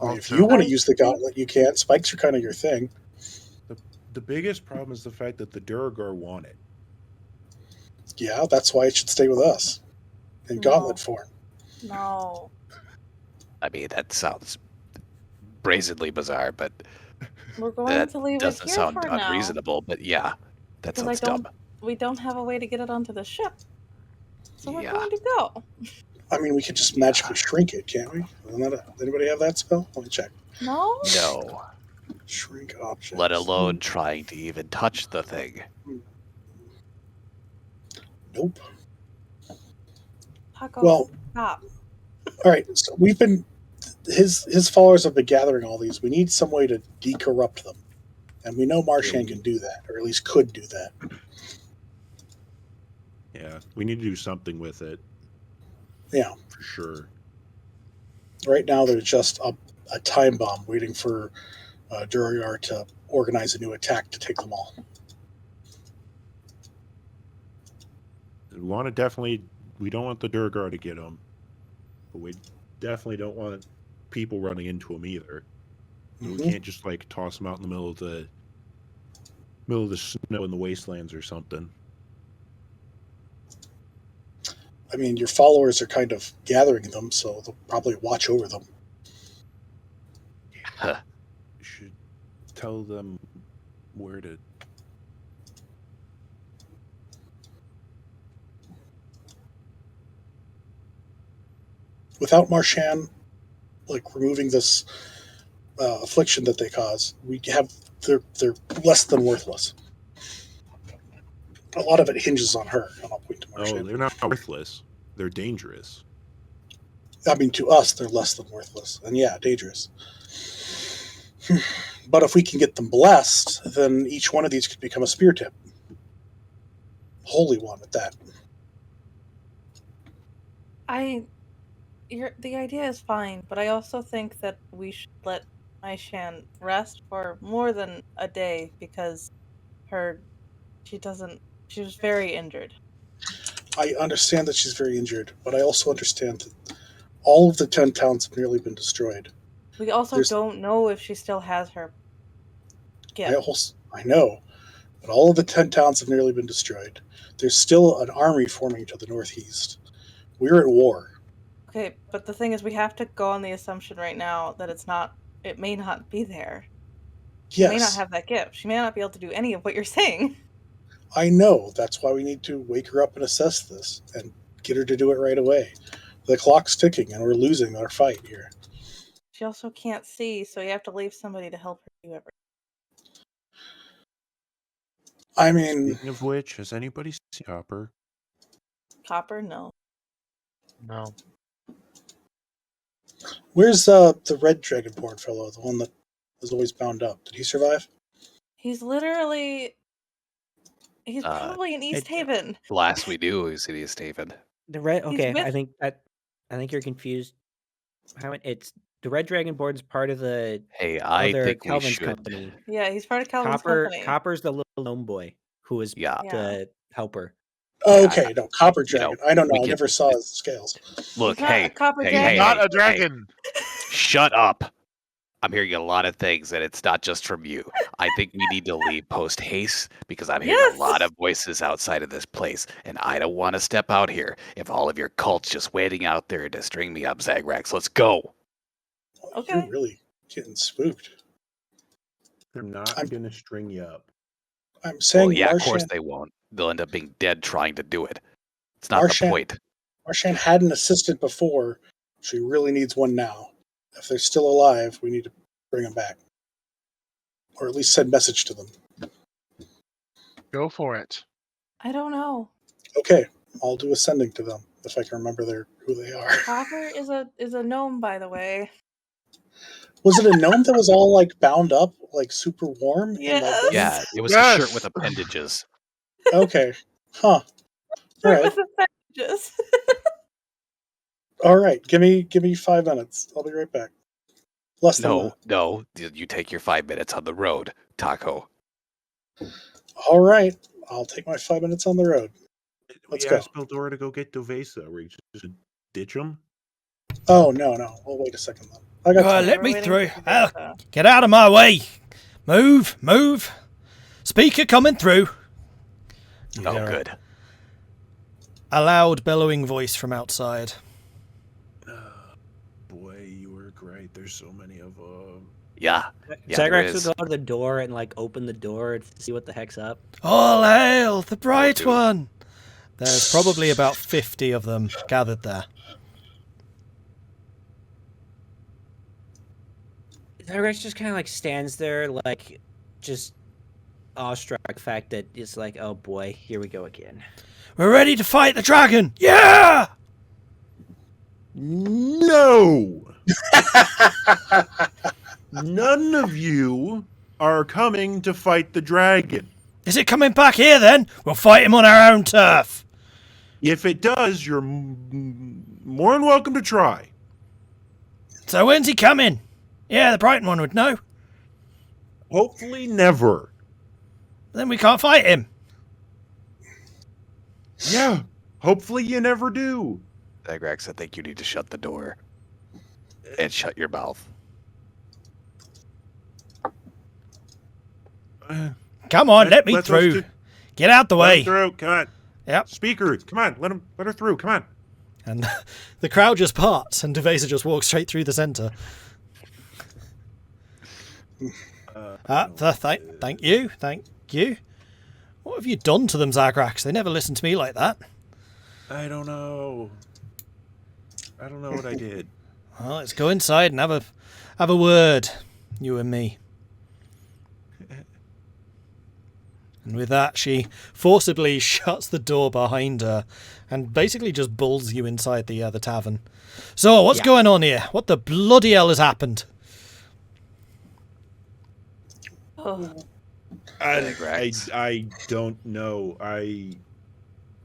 I mean, if Also- you want to use the gauntlet, you can. Spikes are kind of your thing. The biggest problem is the fact that the Durgar want it. Yeah, that's why it should stay with us in No. gauntlet form. No. I mean, that sounds brazenly bizarre, but We're going that to leave it doesn't here sound for now. unreasonable. But yeah, that Because I sounds dumb. We don't have a way to get it onto the ship. So we're Yeah. going to go. I mean, we could just magically shrink it, can't we? Anybody have that spell? Let me check. No? No, Shrink object. let alone trying to even touch the thing. Nope. Tahko, Well, stop. all right. So we've been his followers have been gathering all these. We need some way to decorrupt them, and we know Marchand can do that, or at least could do that. Yeah, we need to do something with it. Yeah. For sure. Right now, there's just a time bomb waiting for Jarard to organize a new attack to take them all. We don't want the Durgar to get them, but we definitely don't want people running into them either. We Mhm. can't just like toss them out in the middle of the snow in the wastelands or something. I mean, your followers are kind of gathering them, so they'll probably watch over them. Huh. You should tell them where to. Without Marshan, like removing this affliction that they cause, they're less than worthless. A lot of it hinges on her, and I'll point to Oh, Marshan. they're not worthless. They're dangerous. I mean, to us, they're less than worthless, and yeah, dangerous. But if we can get them blessed, then each one of these could become a spear tip. Holy one at that. The idea is fine, but I also think that we should let Aishan rest for more than a day because she was very injured. I understand that she's very injured, but I also understand that all of the 10 towns have nearly been destroyed. We also don't know if she still has her gift. I know, but all of the 10 towns have nearly been destroyed. There's still an army forming to the northeast. We're at war. Okay, but the thing is, we have to go on the assumption right now that it may not be there. She may not Yes, have that gift. She may not be able to do any of what you're saying. I know. That's why we need to wake her up and assess this and get her to do it right away. The clock's ticking and we're losing our fight here. She also can't see, so you have to leave somebody to help her do everything. I mean, Speaking of which, has anybody seen Copper? Copper? No. No. where's the red dragonborn fellow, the one that was always bound up? Did he survive? He's probably in East Haven. Last we knew, he was in East Haven. The red. He's Okay, with- I think you're confused. It's the red dragonborn's part of the Hey, I other think we Calvin's should. company. Yeah, he's part of Calvin's company. Copper's the little gnome boy who is Yeah. the helper. Oh, Yeah, okay, no, Copper you know, Dragon. I don't know. we I can- never saw his scales. Look, He's not hey, a copper hey, dragon. hey, Not hey, a dragon. shut up. I'm hearing a lot of things, and it's not just from you. I think we need to leave post haste because I'm hearing Yes! a lot of voices outside of this place, and I don't want to step out here if all of your cult's just waiting out there to string me up, Zagrax. Let's go. Okay. You're really getting spooked. They're not I'm- going to string you up. I'm saying Well, yeah, of Marshan, course they won't. They'll end up being dead trying to do it. It's not the Marshan- point. Marshan had an assistant before. She really needs one now. If they're still alive, we need to bring them back. Or at least send message to them. Go for it. I don't know. Okay, I'll do a sending to them if I can remember who they are. Copper is a gnome, by the way. Was it a gnome that was all like bound up, like super warm? and, like, Yes. Yeah, it was a Yes! shirt with appendages. Okay. Huh. All right. With appendages. All right. Give me 5 minutes. I'll be right back. Less than that. No, you take your 5 minutes on the road, Tahko. All right. I'll take my 5 minutes on the road. Let's We go. asked Eldora to go get Dovesa. We just ditch him. Oh no. We'll wait a second then. I got time. Let We're me waiting through. for Ah, Data. get out of my way. Move. Speaker coming through. You Oh, hear good. A loud bellowing voice from outside. Boy, you were great. There's so many of them. Yeah. Yeah, there Zagrax is. would go to the door and like open the door to see what the heck's up. All hail the bright dude. one. There's probably about 50 of them gathered there. Zagrax just kind of like stands there, like just awestruck the fact that it's like, oh boy, here we go again. We're ready to fight the dragon. Yeah! No! None of you are coming to fight the dragon. Is it coming back here then? We'll fight him on our own turf. If it does, you're more than welcome to try. So when's he coming? Yeah, the Brighton one would know. Hopefully never. Then we can't fight him. Yeah, hopefully you never do. Zagrax, I think you need to shut the door. And shut your mouth. Come on, let me let those through. two- Get out the Let way. her through. Come on. Yep. Speaker, come on. Let her through. Come on. And the crowd just parts, and Devesa just walks straight through the centre. Thank you. What have you done to them, Zagrax? They never listened to me like that. I don't know what I did. Well, let's go inside and have a word, you and me. And with that, she forcibly shuts the door behind her and basically just bulls you inside the tavern. So, what's going on here? What the bloody hell has happened? Oh. I don't know. I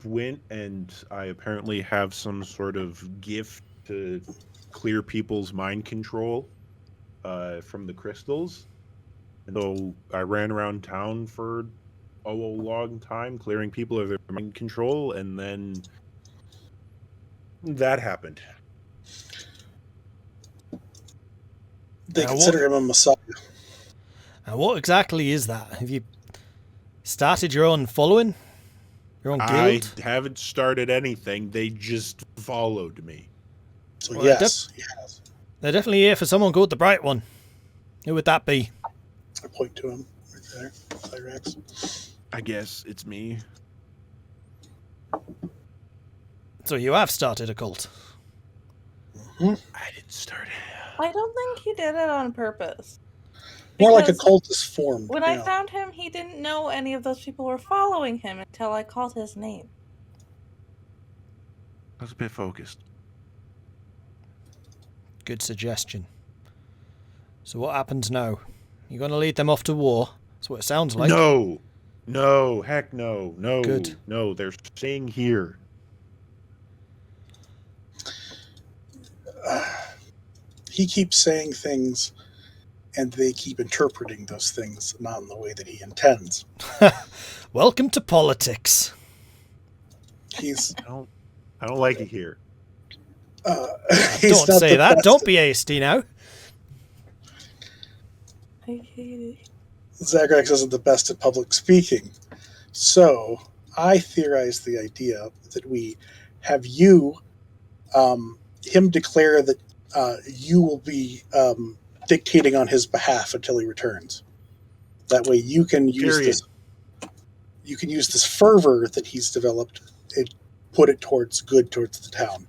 went and I apparently have some sort of gift to clear people's mind control from the crystals. And so I ran around town for a long time clearing people of their mind control, and then that happened. They consider him a messiah. And what exactly is that? Have you started your own following? Your own guild? I haven't started anything. They just followed me. So Well, yes, yes. They're definitely here for someone called the Bright One. Who would that be? I point to him right there. Zagrax. I guess it's me. So you have started a cult. I didn't start it. I don't think he did it on purpose. More like a Because cult is formed. When I found him, he didn't know any of those people were following him until I called his name. I was a bit focused. Good suggestion. So what happens now? You going to lead them off to war? That's what it sounds like. No, heck no. Good. No, they're staying here. He keeps saying things, and they keep interpreting those things not in the way that he intends. Welcome to politics. He's I don't like it here. Don't say that. Don't be hasty now. I hate it. Zagrax isn't the best at public speaking. So I theorized the idea that we have you, him declare that you will be dictating on his behalf until he returns. That way you can use Period. this. You can use this fervor that he's developed and put it towards the town.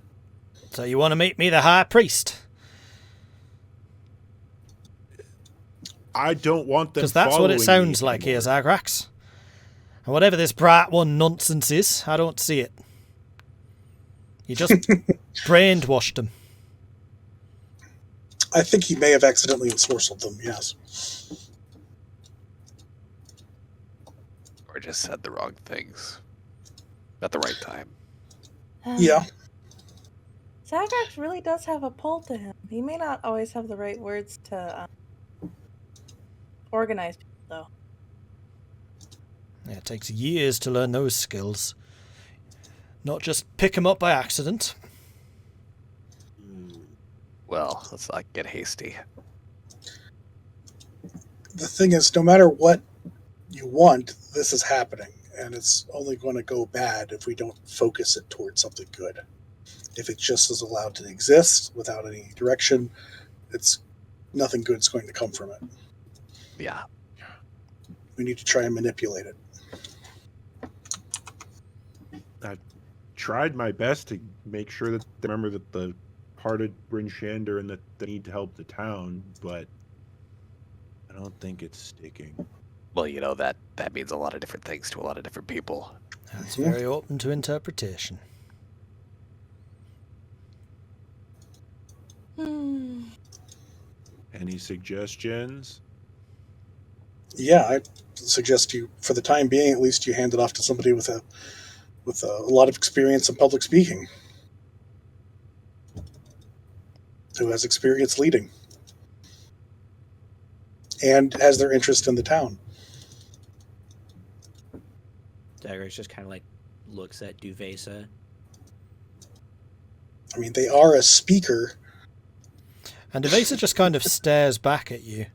So you want to make me the high priest? I don't want them Because that's what it following sounds me like here, anymore. Zagrax. And whatever this Bright One nonsense is, I don't see it. You just brainwashed them. I think he may have accidentally ensorcelled them, yes. Or just said the wrong things at the right time. Yeah. Zagrax really does have a pull to him. He may not always have the right words to organize people, though. Yeah, it takes years to learn those skills. Not just pick them up by accident. Well, let's not get hasty. The thing is, no matter what you want, this is happening. And it's only going to go bad if we don't focus it towards something good. If it just is allowed to exist without any direction, it's nothing good's going to come from it. Yeah. We need to try and manipulate it. I tried my best to make sure that they remember that the part of Bryn Shander and that they need to help the town, but I don't think it's sticking. Well, you know, that means a lot of different things to a lot of different people. That's very open to interpretation. Any suggestions? Yeah, I suggest you, for the time being, at least you hand it off to somebody with a lot of experience in public speaking, who has experience leading and has their interest in the town. Zagrax just kind of like looks at Duvesa. I mean, they are a speaker. And Evasa just kind of stares back at you.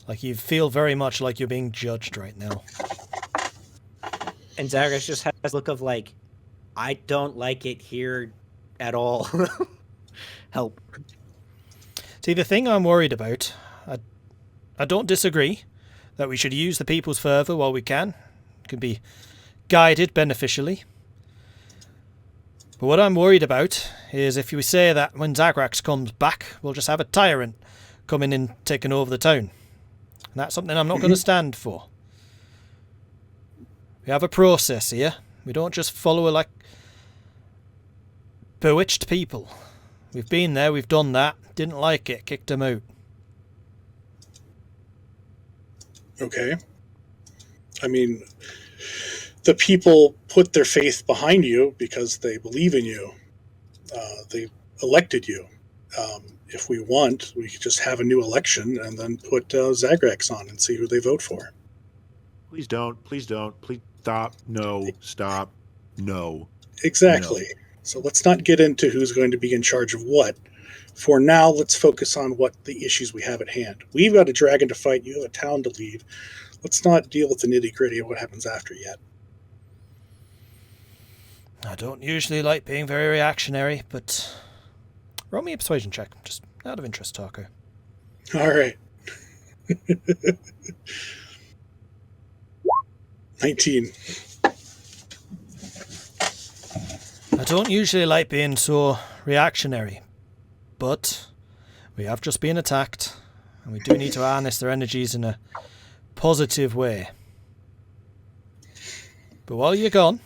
Like you feel very much like you're being judged right now. And Zagrax just has a look of like, I don't like it here at all. Help. See, the thing I'm worried about, I don't disagree that we should use the people's fervour while we can. It can be guided beneficially. But what I'm worried about is if we say that when Zagrax comes back, we'll just have a tyrant coming in taking over the town. And that's something I'm not going to stand for. We have a process here. We don't just follow like bewitched people. We've been there, we've done that, didn't like it, kicked them out. Okay. I mean, the people put their faith behind you because they believe in you. They elected you. If we want, we could just have a new election and then put Zagrax on and see who they vote for. Please don't. Please don't. Please stop. No. Stop. No. Exactly. No. So let's not get into who's going to be in charge of what. For now, let's focus on what the issues we have at hand. We've got a dragon to fight. You have a town to lead. Let's not deal with the nitty-gritty of what happens after yet. I don't usually like being very reactionary, but roll me a persuasion check, just out of interest, Tahko. All right. 19. I don't usually like being so reactionary, but we have just been attacked, and we do need to harness their energies in a positive way. But while you're gone,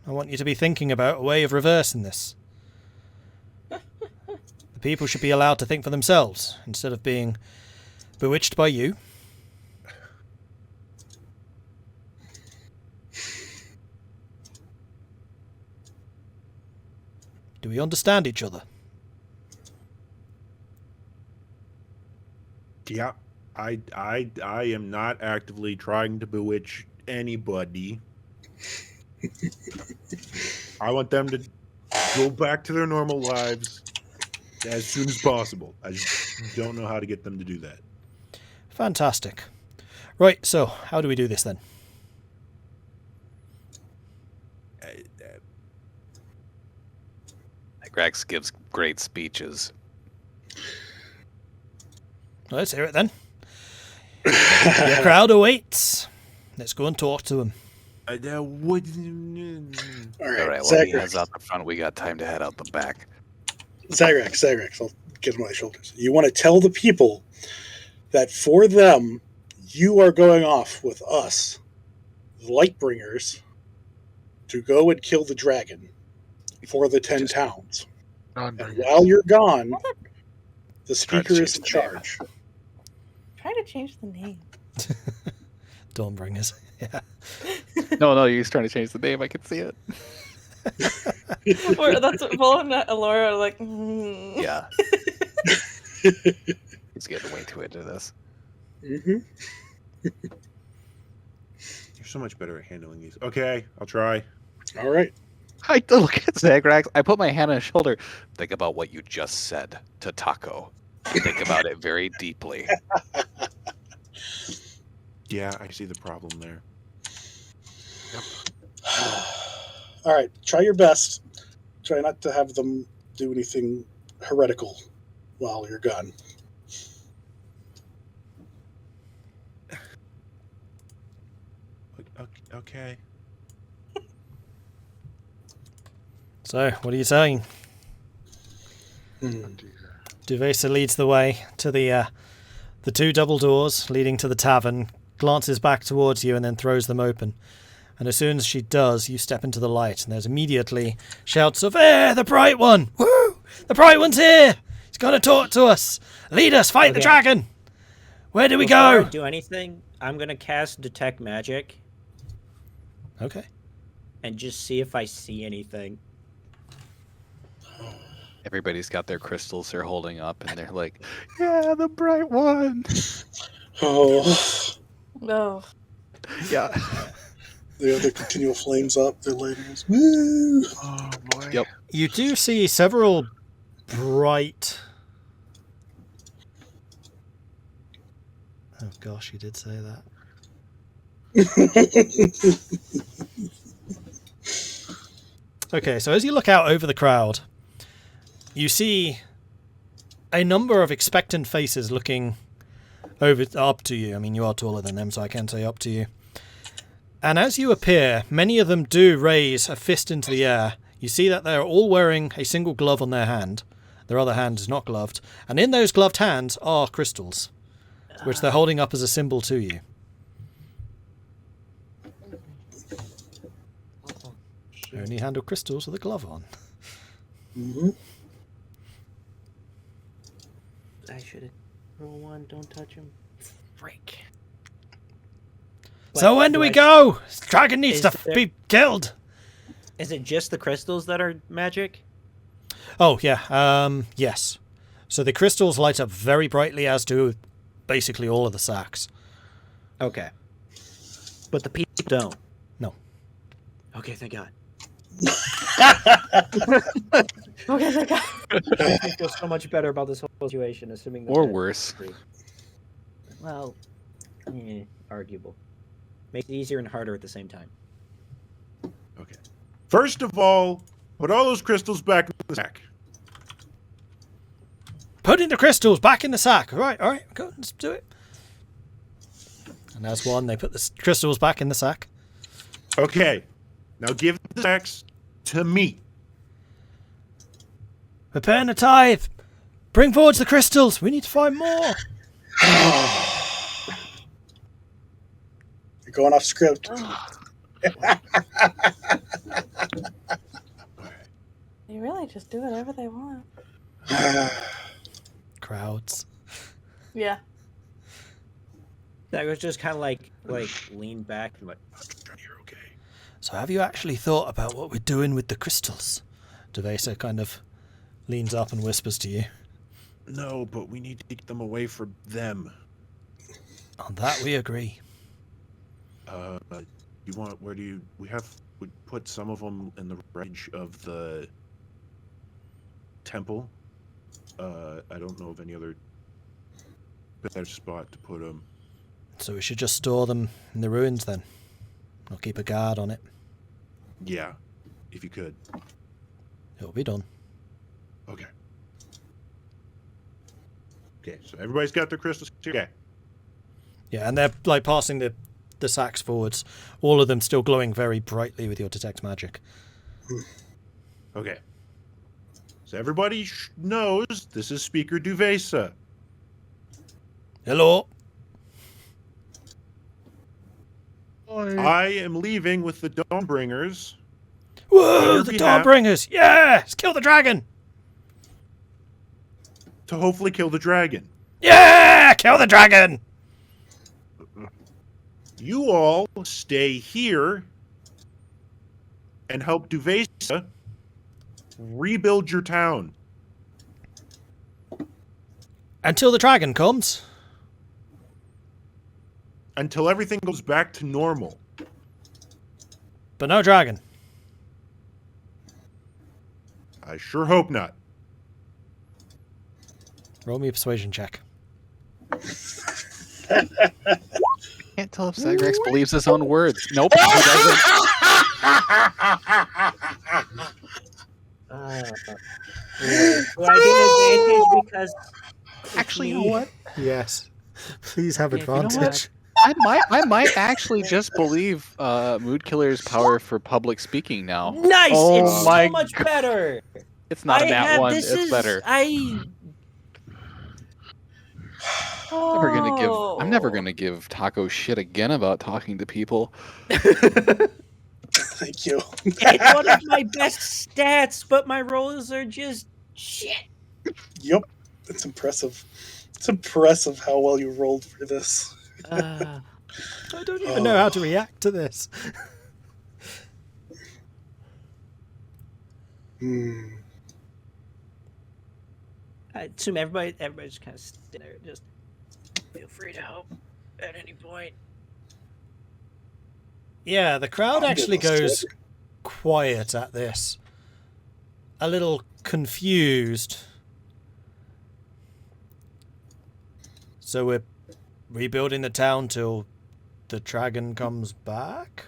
I want you to be thinking about a way of reversing this. The people should be allowed to think for themselves, instead of being bewitched by you. Do we understand each other? Yeah. I am not actively trying to bewitch anybody. I want them to go back to their normal lives as soon as possible. I just don't know how to get them to do that. Fantastic. Right, so how do we do this then? Zagrax gives great speeches. Let's hear it then. The crowd awaits. Let's go and talk to him. All right, All right, well, he heads out the front. We got time to head out the back. Zagrax, I'll get him on my shoulders. You want to tell the people that for them, you are going off with us, the Lightbringers, to go and kill the dragon for the 10 towns. And while you're gone, the speaker is in charge. Try to change the name. Dawnbringers. Yeah. No, you're trying to change the name. I can see it. Or that's what Vulwin and Elora are like. Yeah. He's getting way too into this. Mm-hmm. You're so much better at handling these. Okay, I'll try. All right. I look at Zagrax. I put my hand on his shoulder. Think about what you just said to Tahko. Think about it very deeply. Yeah, I see the problem there. All right, try your best. Try not to have them do anything heretical while you're gone. Okay. So, what are you saying? Duvesa leads the way to the two double doors leading to the tavern, glances back towards you and then throws them open. And as soon as she does, you step into the light and there's immediately shouts of, "Hey, the Bright One! Woo! The Bright One's here! He's going to talk to us! Lead us! Fight the dragon! Where do we go?" Before I do anything, I'm going to cast Detect Magic Okay. and just see if I see anything. Everybody's got their crystals they're holding up, and they're like, "Yeah, the Bright One." Oh, No. Yeah. they have their continual flames up. Their lightnings. Woo! Oh boy. Yep. You do see several bright Oh gosh, you did say that. Okay, so as you look out over the crowd, you see a number of expectant faces looking up to you. I mean, you are taller than them, so I can say up to you. And as you appear, many of them do raise a fist into the air. You see that they're all wearing a single glove on their hand. Their other hand is not gloved. And in those gloved hands are crystals, which they're holding up as a symbol to you. Only handle crystals with a glove on. Mm-hmm. I should have. Roll 1, don't touch him. Freak. So when do we go? Dragon needs to be killed. Is it just the crystals that are magic? Oh, yeah. Yes. So the crystals light up very brightly, as do basically all of the sacks. Okay. But the people don't? No. Okay, thank God. Okay, thank God. I feel so much better about this whole situation, assuming that Or they're worse. free. Well, arguable. Makes it easier and harder at the same time. Okay. First of all, put all those crystals back in the sack. Putting the crystals back in the sack. All right, go, let's do it. And as one, they put the crystals back in the sack. Okay. Now give the sacks to me. Prepare the tithe. Bring forward the crystals. We need to find more. You're going off script. They really just do whatever they want. Crowds. Yeah. That was just kind of like lean back and like. You're okay. So have you actually thought about what we're doing with the crystals? Devesa kind of leans up and whispers to you. No, but we need to get them away from them. On that we agree. You want? Where do you? We put some of them in the range of the temple. I don't know of any other better spot to put them. So we should just store them in the ruins then. I'll keep a guard on it. Yeah, if you could. It'll be done. Okay. Okay, so everybody's got their crystals. Okay. Yeah, and they're like passing the sacks forwards. All of them still glowing very brightly with your detect magic. Okay. So everybody knows this is Speaker Duvesa. Hello. I am leaving with the Dawnbringers. Whoa, the Doorbringers! Yeah! Let's kill the dragon! To hopefully kill the dragon. Yeah! Kill the dragon! You all stay here and help Duvesa rebuild your town. Until the dragon comes. Until everything goes back to normal. But no dragon. I sure hope not. Roll me a persuasion check. Can't tell if Zagrax believes his own words. Nope, he doesn't. Do I get advantage because? Actually, you know what? Yes. Please have Yeah, you know advantage. what? I might actually just believe Mood Killer's power for public speaking now. Nice! Oh it's my so much better! It's not a nat one, it's better. I'm never gonna give Tahko shit again about talking to people. Thank you. It's one of my best stats, but my rolls are just shit. Yep. It's impressive. It's impressive how well you rolled for this. I don't even know how to react to this. I assume everybody's kind of sitting there. Just feel free to help at any point. Yeah, the crowd actually goes quiet at this. A little confused. So we're rebuilding the town till the dragon comes back?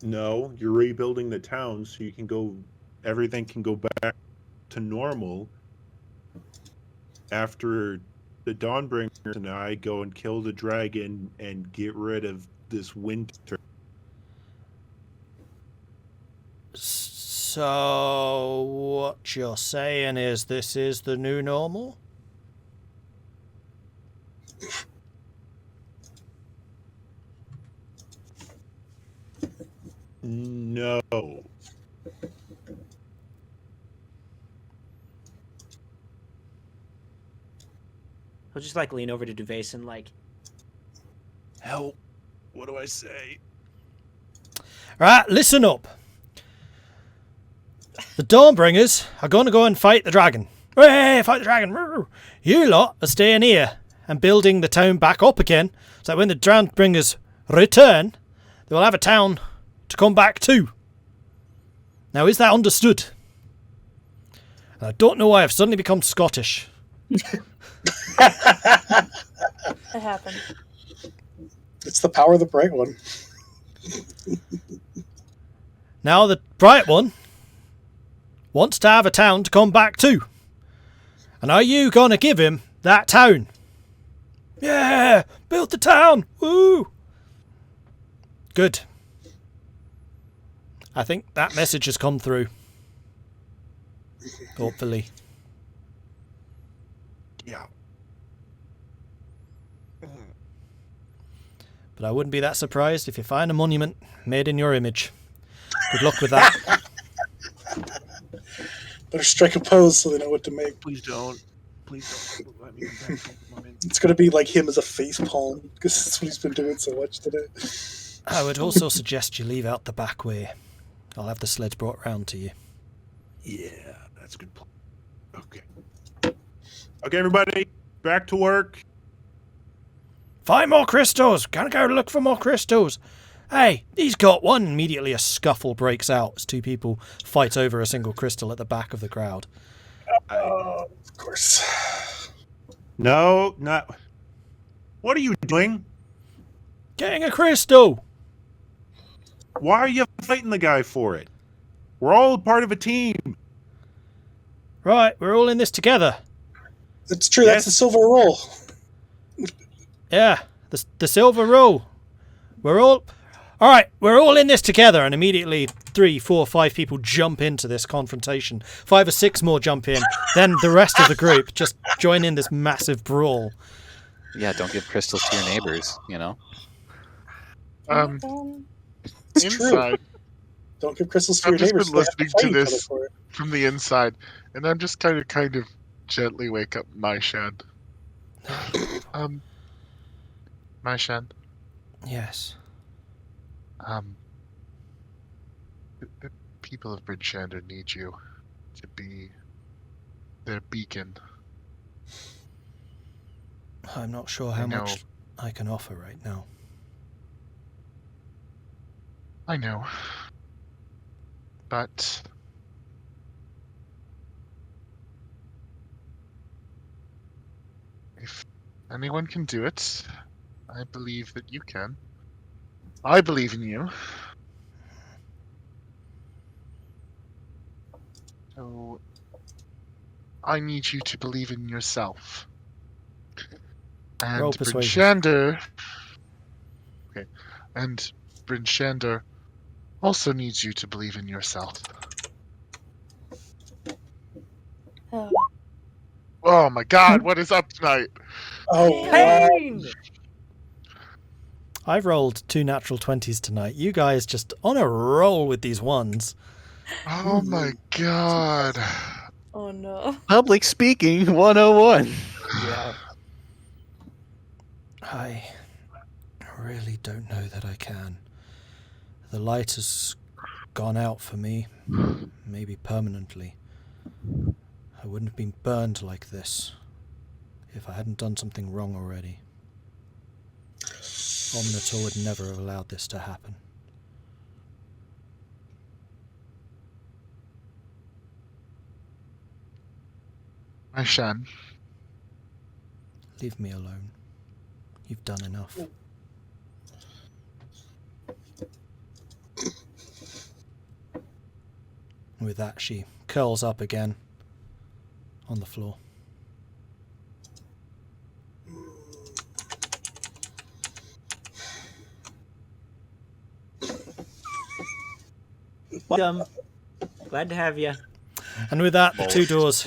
No, you're rebuilding the town so you can go. Everything can go back to normal after the Dawnbringers and I go and kill the dragon and get rid of this winter. So what you're saying is this is the new normal? No. He'll just like lean over to Duvace and like, Help. What do I say? Right, listen up. The Dawnbringers are going to go and fight the dragon. Hey, fight the dragon. You lot are staying here and building the town back up again so that when the Dawnbringers return, they will have a town to come back to. Now, is that understood? And I don't know why I've suddenly become Scottish. It happened. It's the power of the bright one. Now the bright one wants to have a town to come back to. And are you going to give him that town? Yeah! Build the town! Woo! Good. I think that message has come through. Hopefully. Yeah. But I wouldn't be that surprised if you find a monument made in your image. Good luck with that. Better strike a pose so they know what to make. Please don't. Please don't let me come back. It's going to be like him as a face palm, because that's what he's been doing so much today. I would also suggest you leave out the back way. I'll have the sledge brought round to you. Yeah, that's a good plan. Okay. Okay, everybody, back to work. Find more crystals! Gotta go look for more crystals! Hey, he's got one! Immediately a scuffle breaks out as two people fight over a single crystal at the back of the crowd. Of course. No, not. What are you doing? Getting a crystal! Why are you fighting the guy for it? We're all part of a team. Right, we're all in this together. It's true, that's the silver roll. Yeah, the silver roll. We're all... Alright, we're all in this together, and immediately 3, 4, 5 people jump into this confrontation. 5 or 6 more jump in. Then the rest of the group just join in this massive brawl. Yeah, don't give crystals to your neighbors, you know? It's Inside, true. Don't give crystals to I've your just neighbors. been so they have listening to fight each other this for it. from the inside, and I'm just kind of gently wake up my Shand. My Shand. Yes. The people of Bryn Shander need you to be their beacon. I'm not sure how much I can offer right now. I know. But if anyone can do it, I believe that you can. I believe in you. So I need you to believe in yourself. And Roll Bryn persuasion. Shander. Okay. And Bryn Shander also needs you to believe in yourself. Oh. Oh my god, what is up tonight? Oh, pain! I've rolled 2 natural 20s tonight. You guys just on a roll with these ones. Oh my god. Oh no. Public speaking 101. Yeah. I really don't know that I can. The light has gone out for me, maybe permanently. I wouldn't have been burned like this if I hadn't done something wrong already. Omnitor would never have allowed this to happen. My Shen. Leave me alone. You've done enough. With that, she curls up again on the floor. Welcome. Glad to have you. And with that, the two doors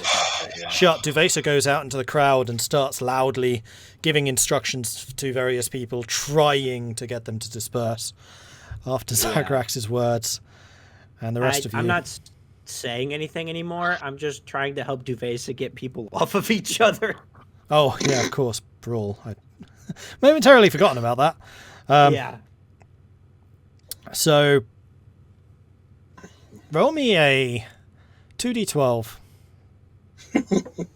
shut. Duvesa goes out into the crowd and starts loudly giving instructions to various people, trying to get them to disperse after Zagrax's words. And the rest of you... I'm not saying anything anymore. I'm just trying to help Duvesa get people off of each other. Oh, yeah, of course. Brawl. I momentarily forgotten about that. Yeah. So, roll me a 2d12. If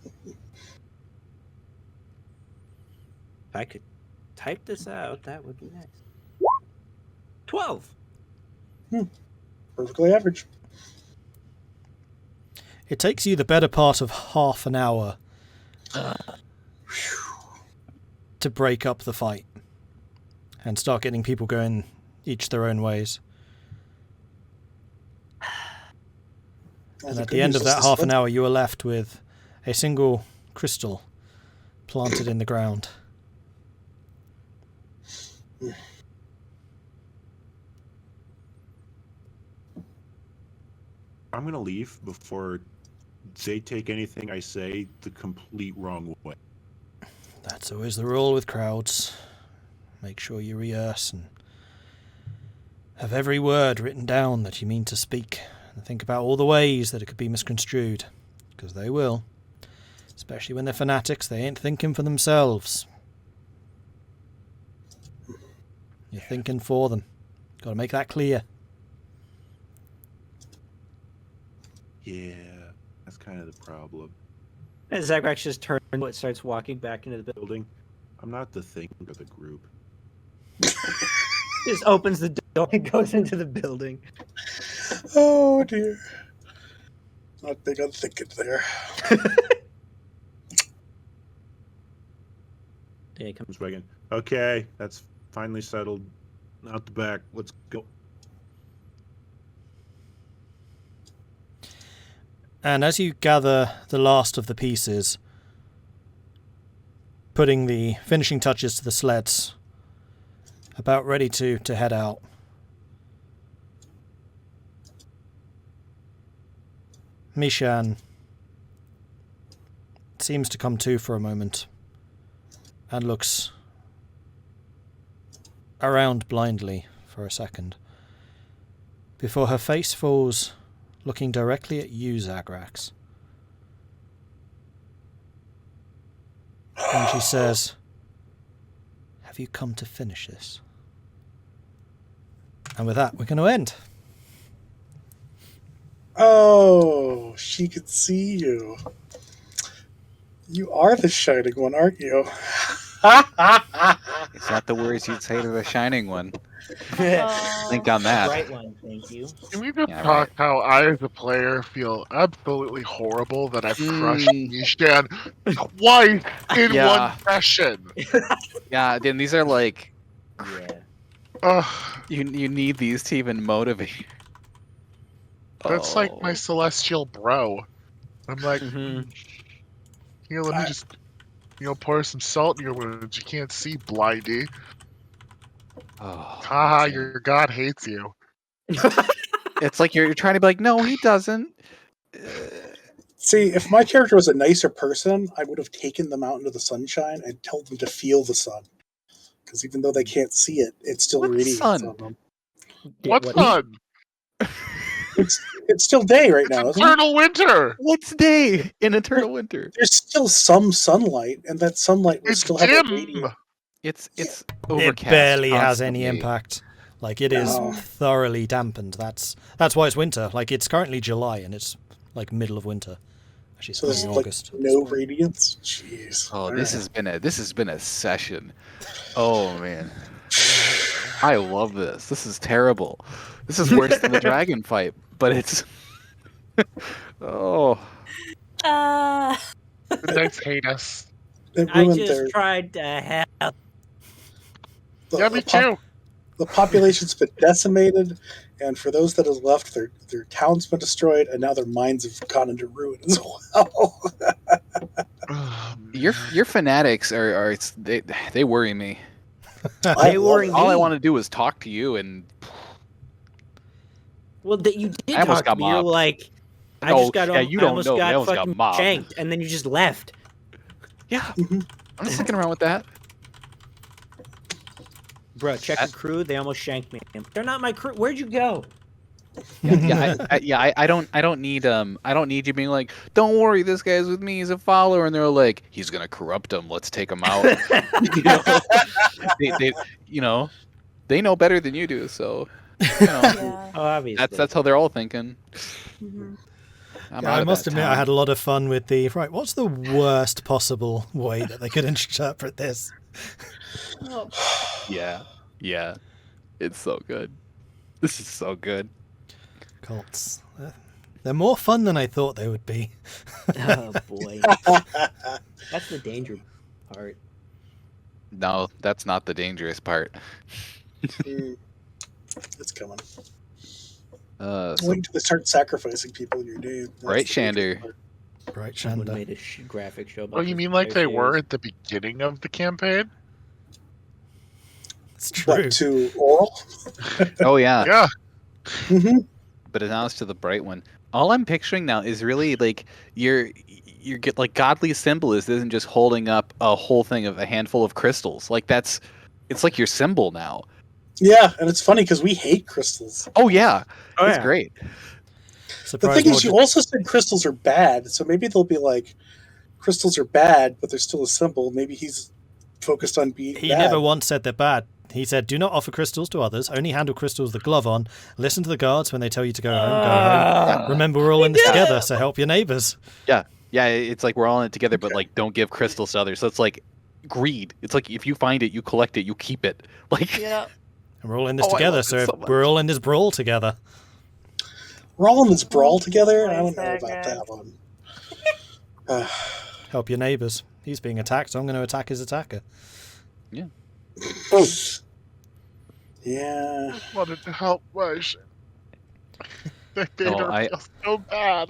I could type this out, that would be nice. 12. Perfectly average. It takes you the better part of half an hour to break up the fight and start getting people going each their own ways. And at the end of that half an hour, you are left with a single crystal planted in the ground. I'm going to leave before they take anything I say the complete wrong way. That's always the rule with crowds. Make sure you rehearse and have every word written down that you mean to speak. And think about all the ways that it could be misconstrued. Because they will. Especially when they're fanatics, they ain't thinking for themselves. You're thinking for them. Got to make that clear. Yeah, that's kind of the problem. And Zagrax just turns and starts walking back into the building. Building. I'm not the thing of the group. Just opens the door and goes into the building. Oh dear. Not big on thinking there. Yeah, he comes. Wagon. Okay, that's finally settled. Out the back. Let's go. And as you gather the last of the pieces, putting the finishing touches to the sleds, about ready to head out, Mishan seems to come to for a moment and looks around blindly for a second before her face falls looking directly at you, Zagrax. And she says, "Have you come to finish this?" And with that, we're going to end. Oh, she could see you. You are the shining one, aren't you? Is that the words you'd say to the Shining One? Think on that. Right one, thank you. Can we just Yeah, talk right. how I, as a player, feel absolutely horrible that I've crushed Nishan twice in Yeah. one session? Yeah, then these are like Yeah. Ugh, you need these to even motivate you. that's like my Oh. celestial bro. I'm like, Mm-hmm. here, let me just, pour some salt in your wounds. You can't see, blindy. Oh, Haha, man. your god hates you. It's like you're trying to be like, no, he doesn't. See, if my character was a nicer person, I would have taken them out into the sunshine and told them to feel the sun. Because even though they can't see it, it's still What radiates sun? on them. What sun? It's still day right now, isn't it? Eternal winter. What's day in eternal winter? There's still some sunlight, and that sunlight will It's still have a dim. radiant. It's It overcast. barely has any constantly. impact. Like, it is No. thoroughly dampened. That's why it's winter. Like, it's currently July, and it's like middle of winter. Actually, it's So there's in like August. no radiance. Jeez. Oh, All this right. has been a session. Oh man, I love this. This is terrible. This is worse than the dragon fight, but it's oh. Ah. The Crystallites hate us. It I ruined just their. tried to help. Yeah, me too. The population's been decimated, and for those that have left, their town's been destroyed, and now their minds have gone into ruin as well. Oh, Your man. fanatics they worry me. They worry All I me. want to do is talk to you, and Well, that you did I almost talk to got me. You're mobbed. like, I No, just got. yeah, you I don't almost know, but I got almost got fucking mobbed. shanked, and then you just left. yeah, Mhm. I'm not sticking around with that. Bro, check your crew. They almost shanked me. They're not my crew. Where'd you go? I don't need you being like, don't worry, this guy's with me, he's a follower, and they're like, he's gonna corrupt him, let's take him out. you know, they they know better than you do, so Yeah. Oh, obviously. that's how they're all thinking. Mhm. I'm Yeah, out I of must that admit, town. I had a lot of fun with the right. What's the worst possible way that they could interpret this? Oh, Yeah, it's so good. This is so good. Cults. They're more fun than I thought they would be. Oh boy, that's the danger part. No, that's not the dangerous part. Mm. It's coming. So Wait until they start sacrificing people in your name. That's Right, the dangerous Shander. part. Right, Someone Shander. made a graphic show about. Oh, you this mean like they series. were at the beginning of the campaign? It's true. What, to oral? Oh yeah, Yeah. Mm-hmm. but now it's to the bright one. All I'm picturing now is really like your get like godly symbolist isn't just holding up a whole thing of a handful of crystals. Like it's like your symbol now. Yeah, and it's funny because we hate crystals. Oh yeah, Oh, it's yeah. great. The Surprise, thing is, you Mordred. also said crystals are bad, so maybe they'll be like, crystals are bad, but they're still a symbol. Maybe he's focused on being He bad. never once said they're bad. He said, do not offer crystals to others. Only handle crystals with the glove on. Listen to the guards when they tell you to go home. Go home. Remember, we're all in this together, so help your neighbors. Yeah, it's like we're all in it together, but like don't give crystals to others. So it's like greed. It's like if you find it, you collect it, you keep it. Like yeah. And we're all in this Oh, I together, love so it if so much. we're all in this brawl together. We're all in this brawl together? boy, I don't know Zagrax. about that one. Help your neighbors. He's being attacked, so I'm going to attack his attacker. Yeah. I wanted to help Rush. They made No, her feel so bad.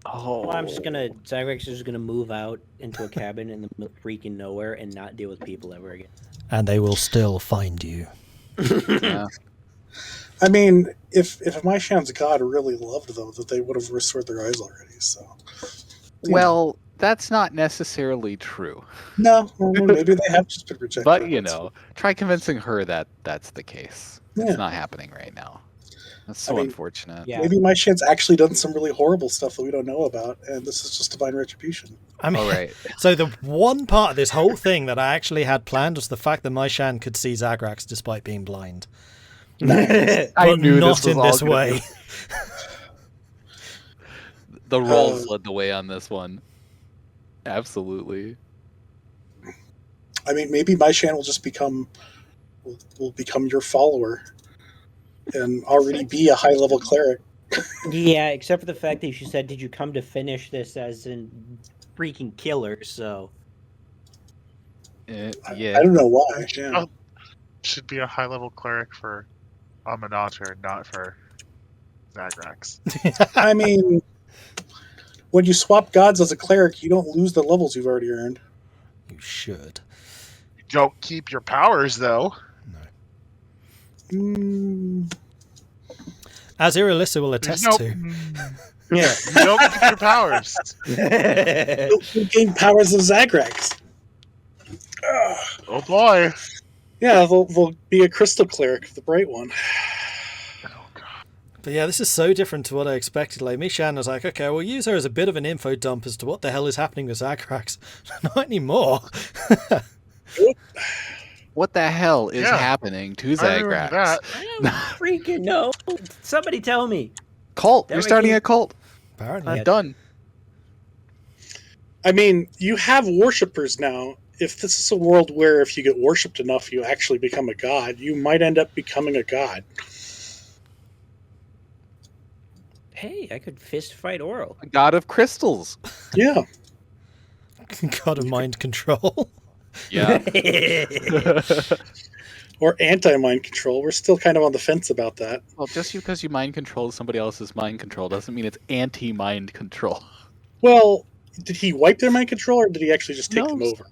Well, I'm just gonna. Zagrax is just gonna move out into a cabin in the middle of freaking nowhere and not deal with people ever again. And they will still find you. Yeah. I mean, if my Sham's god really loved them, that they would have restored their eyes already, so. you know. Well, that's not necessarily true. No, well, maybe they have just been rejected. But try convincing her that that's the case. Yeah. It's not happening right now. That's so I mean, unfortunate. Yeah. Maybe my Sham's actually done some really horrible stuff that we don't know about, and this is just divine retribution. I mean, All right. so the one part of this whole thing that I actually had planned was the fact that my Shan could see Zagrax despite being blind. I But knew not this was in all this gonna way. be- The rolls led the way on this one. Absolutely. I mean, maybe my Shan will just will become your follower, and already be a high level cleric. Yeah, except for the fact that she said, "Did you come to finish this?" As in freaking killer. So I Yeah. don't know why. Yeah. Oh, should be a high level cleric for Aminator, not for Zagrax. I mean, when you swap gods as a cleric, you don't lose the levels you've already earned. You should. You don't keep your powers though. Mm, As Irilyssa will There's attest no- to. yeah. You don't keep your powers. you gain powers of Zagrax. Oh boy. Yeah, they'll be a crystal cleric, the bright one. Oh god. But yeah, this is so different to what I expected. Like, Mishan was like, okay, we'll use her as a bit of an info dump as to what the hell is happening with Zagrax. Not anymore. What the hell is Yeah. happening to I remember Zagrax? that. I don't freaking know. Somebody tell me. Cult. That You're way starting you- a cult. Apparently. I'm Yeah. done. I mean, you have worshippers now. If this is a world where if you get worshipped enough, you actually become a god, you might end up becoming a god. Hey, I could fist fight Oral. A god of crystals. Yeah. God of mind control. Yeah. Or anti-mind control. We're still kind of on the fence about that. Well, just because you mind control somebody else's mind control doesn't mean it's anti-mind control. Well, did he wipe their mind control, or did he actually just take them knows? over?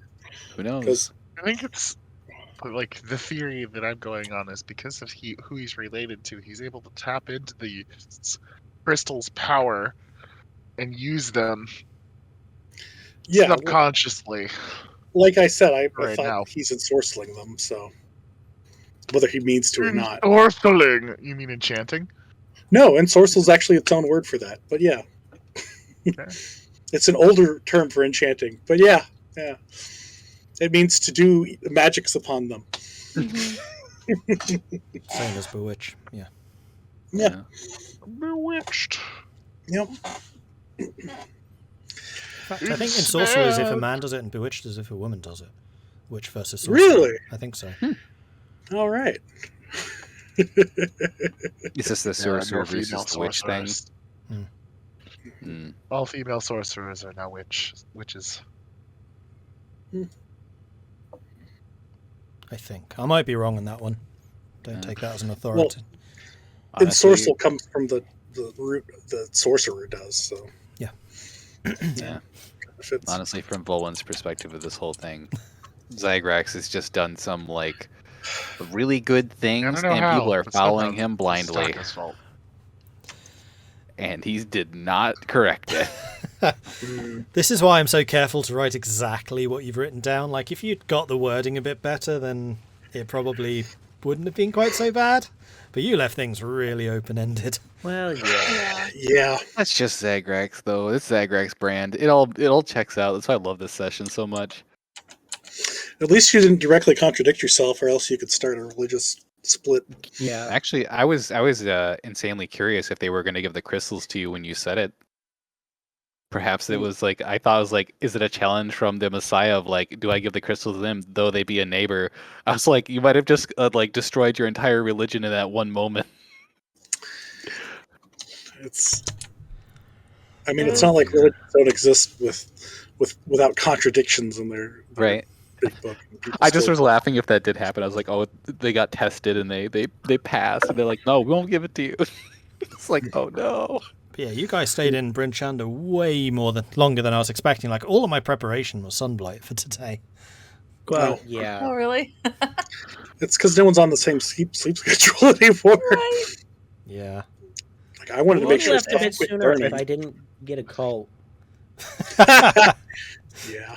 Who knows? Because I think it's like the theory that I'm going on is because of who he's related to, he's able to tap into the crystal's power and use them yeah, subconsciously. like I said, I Right thought now. he's ensorceling them. So whether he means to or not, Ensorceling? You mean enchanting? no, ensorcel is actually its own word for that. But yeah, Okay. it's an older term for enchanting. But yeah, it means to do magics upon them. Mhm. Same as bewitch. Yeah. Yeah. Bewitched. Yep. In fact, I think ensorcel is if a man does it, and bewitched is if a woman does it. Witch versus sorcerer. Really? I think so. All right. Is this the sorcerer more versus female the witch thing? sorcerers. Mm. All female sorcerers are now witches. I think. I might be wrong on that one. Don't take that as an authority. Honestly, Ensorcel comes from the root the sorcerer does. So Yeah. yeah. if it's, Honestly, from Vulwin's perspective of this whole thing, Zagrax has just done some like really good I things, don't know and how, people are but somehow following him it's blindly, Tahko's fault. and he did not correct it. This is why I'm so careful to write exactly what you've written down. Like, if you'd got the wording a bit better, then it probably wouldn't have been quite so bad. But you left things really open-ended. Well, yeah. Yeah. yeah, That's just Zagrax, though. It's Zagrax brand. It all checks out. That's why I love this session so much. at least you didn't directly contradict yourself, or else you could start a religious split. Yeah. Actually, I was insanely curious if they were going to give the crystals to you when you said it. Perhaps it was like, I thought it was like, is it a challenge from the Messiah of like, do I give the crystals to them though they be a neighbor? I was like, you might have just like destroyed your entire religion in that one moment. It's it's not like religions don't exist without contradictions in their Right. big book. People I just still- was laughing if that did happen. I was like, oh, they got tested and they passed, and they're like, no, we won't give it to you. It's like, oh no. But yeah, you guys stayed in Bryn Shander way longer than I was expecting. Like, all of my preparation was Sunblight for today. Well, Oh. yeah. Oh, really? It's because no one's on the same sleep schedule anymore. Right. Yeah. Like I wanted to make Well, sure left a stuff bit quit sooner burning. if I didn't get a call. Yeah.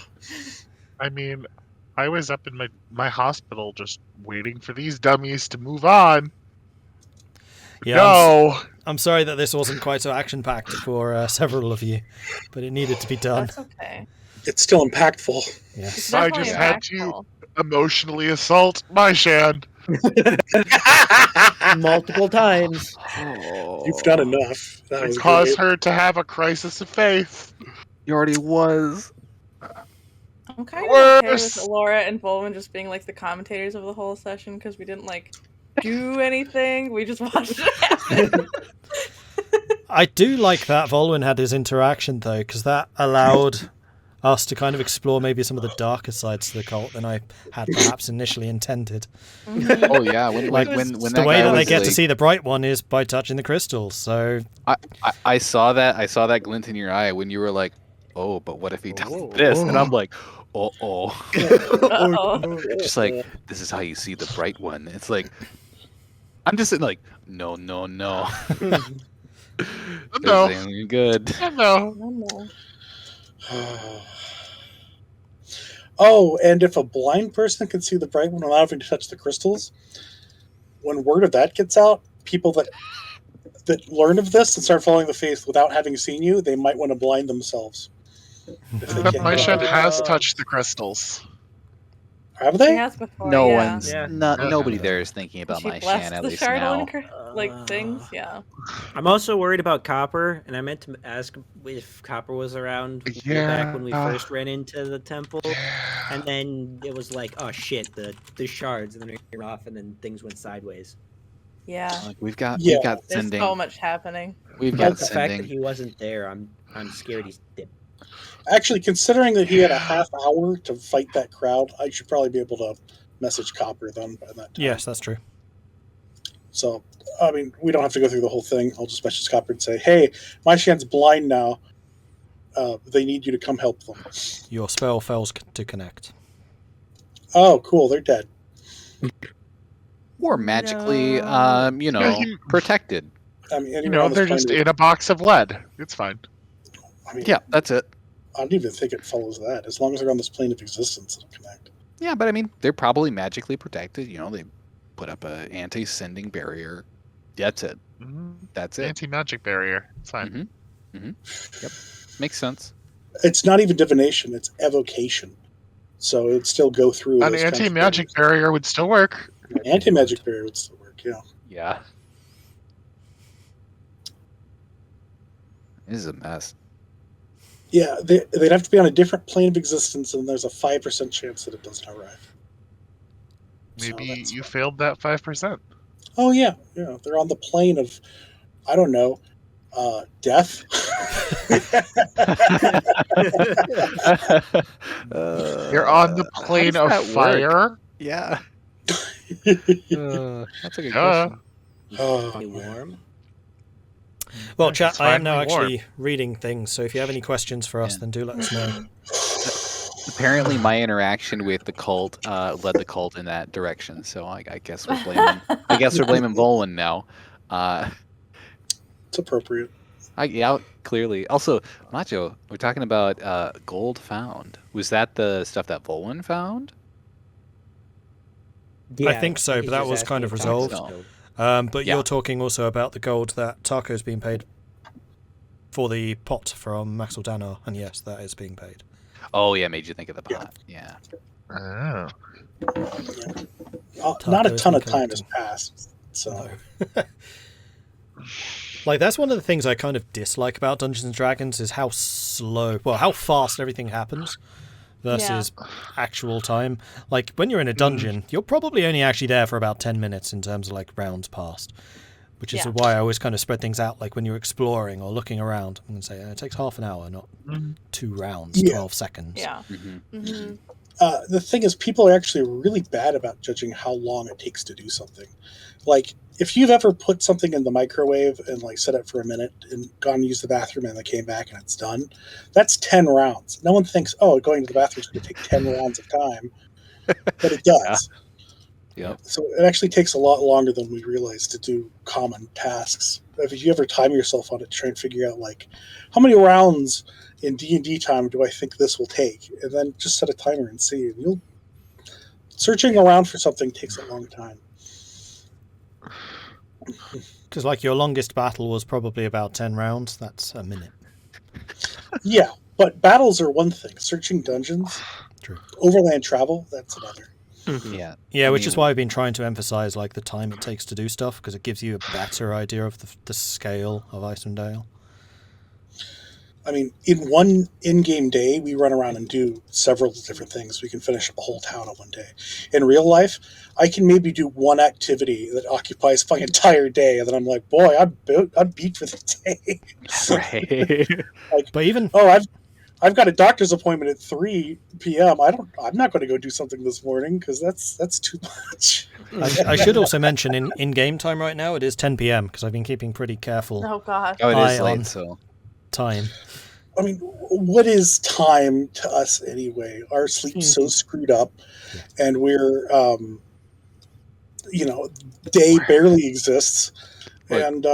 I mean, I was up in my hospital just waiting for these dummies to move on. Yeah. No! I'm sorry that this wasn't quite so action-packed for several of you, but it needed to be done. That's okay. It's still impactful. Yes. It's I definitely just had to impactful. emotionally assault my Shan. Multiple times. You've done enough. That It was caused great. her to have a crisis of faith. He already was. I'm kind of okay with Worse. Elora and Vulwin just being like the commentators of the whole session because we didn't like do anything. We just watched it happen. I do like that Vulwin had his interaction, though, because that allowed us to kind of explore maybe some of the darker sides to the cult than I had perhaps initially intended. Mhm. Oh yeah, when Like, when The that way guy that they was get to like- see the bright one is by touching the crystals, so... I saw that glint in your eye when you were like, oh, but what if he does Oh. this? And I'm like, oh. Uh-oh. Just like, this is how you see the bright one. It's like, I'm just sitting like, no. No. This ain't good. No. No. Oh, and if a blind person can see the bright one without having to touch the crystals, when word of that gets out, people that learn of this and start following the faith without having seen you, they might want to blind themselves. If they But can't my get Shan out. has touched the crystals. Have She they? has before, No yeah. one's, Yeah. nobody there is thinking about She my blessed Shan, at the least now. like things, yeah. I'm also worried about Copper, and I meant to ask if Copper was around back when we Yeah. first ran into the temple. And then it was like, oh shit, the shards, and then we were off, and then things went sideways. Yeah. Like we've got There's sending. so much happening. We've But got the fact that sending. he wasn't there, I'm scared he's dead. Actually, considering that he had a half hour to fight that crowd, I should probably be able to message Copper then by that time. Yes, that's true. So, I mean, we don't have to go through the whole thing. I'll just message Copper and say, hey, my Shan's blind now. They need you to come help them. Your spell fails to connect. Oh, cool. They're dead. Or magically, protected. I mean, on this they're plane just of- in a box of lead. It's fine. I mean, Yeah, that's it. I don't even think it follows that. As long as they're on this plane of existence, it'll connect. Yeah, but I mean, they're probably magically protected. They put up a anti-sending barrier. That's it. That's it. Anti-magic barrier. It's fine. Yep, makes sense. It's not even divination; it's evocation. So it'd still go through. An those kinds of anti-magic barriers. barrier would still work. Anti-magic barrier would still work. Yeah. Yeah. This is a mess. Yeah, they'd have to be on a different plane of existence, and there's a 5% chance that it doesn't arrive. So Maybe that's you fine. failed that 5%. Oh yeah, they're on the plane of, I don't know, death. You're on the plane how of does that work? fire. Yeah. That's a good question. Stay warm. Well, It's chat, I am now finally warm. actually reading things, so if you have any questions for us, Yeah. then do let us know. Apparently, my interaction with the cult led the cult in that direction. So I guess we're blaming. I guess we're blaming Vulwin now. It's appropriate. Clearly. Also, Macho, we're talking about gold found. Was that the stuff that Vulwin found? I think so, but that was kind of resolved. But Yeah. you're talking also about the gold that Tahko's being paid for the pot from Maxwell Danner, and yes, that is being paid. Oh yeah, made you think of the Yeah. pot. Yeah. Oh. Not a Tacos ton and of time has collecting. passed. So No. Like, that's one of the things I kind of dislike about Dungeons and Dragons is how how fast everything happens versus actual time. Like, when you're in a dungeon, you're probably only actually there for about 10 minutes in terms of, like, rounds passed. Which is Yeah. why I always kind of spread things out, like when you're exploring or looking around. I'm going to say it takes half an hour, not 2 rounds, Yeah. 12 seconds. Yeah. Mm-hmm. the thing is, people are actually really bad about judging how long it takes to do something. Like, if you've ever put something in the microwave and like set it for a minute and gone and used the bathroom and then came back and it's done, that's 10 rounds. No one thinks, oh, going to the bathroom is going to take 10 rounds of time, but it does. Yep. So it actually takes a lot longer than we realize to do common tasks. If you ever time yourself on it to try and figure out, like, how many rounds in D&D time do I think this will take? And then just set a timer and see. And searching around for something takes a long time. Because, like, your longest battle was probably about 10 rounds. That's a minute. Yeah, but battles are one thing. Searching dungeons, True. overland travel, that's another. Yeah. Yeah, which mean- is why I've been trying to emphasize, like, the time it takes to do stuff, because it gives you a better idea of the scale of Icewind Dale. I mean, in one in-game day, we run around and do several different things. We can finish up a whole town in one day. In real life, I can maybe do one activity that occupies my entire day, and then I'm like, boy, I'm beat for the day. Right. But even I've got a doctor's appointment at 3 p.m. I'm not going to go do something this morning because that's too much. I should also mention in game time right now, it is 10 p.m. because I've been keeping pretty careful Oh god. Oh, it Eye is late, on. so time. I mean, what is time to us anyway? Our sleep's so screwed up, and we're, day barely exists, Look. and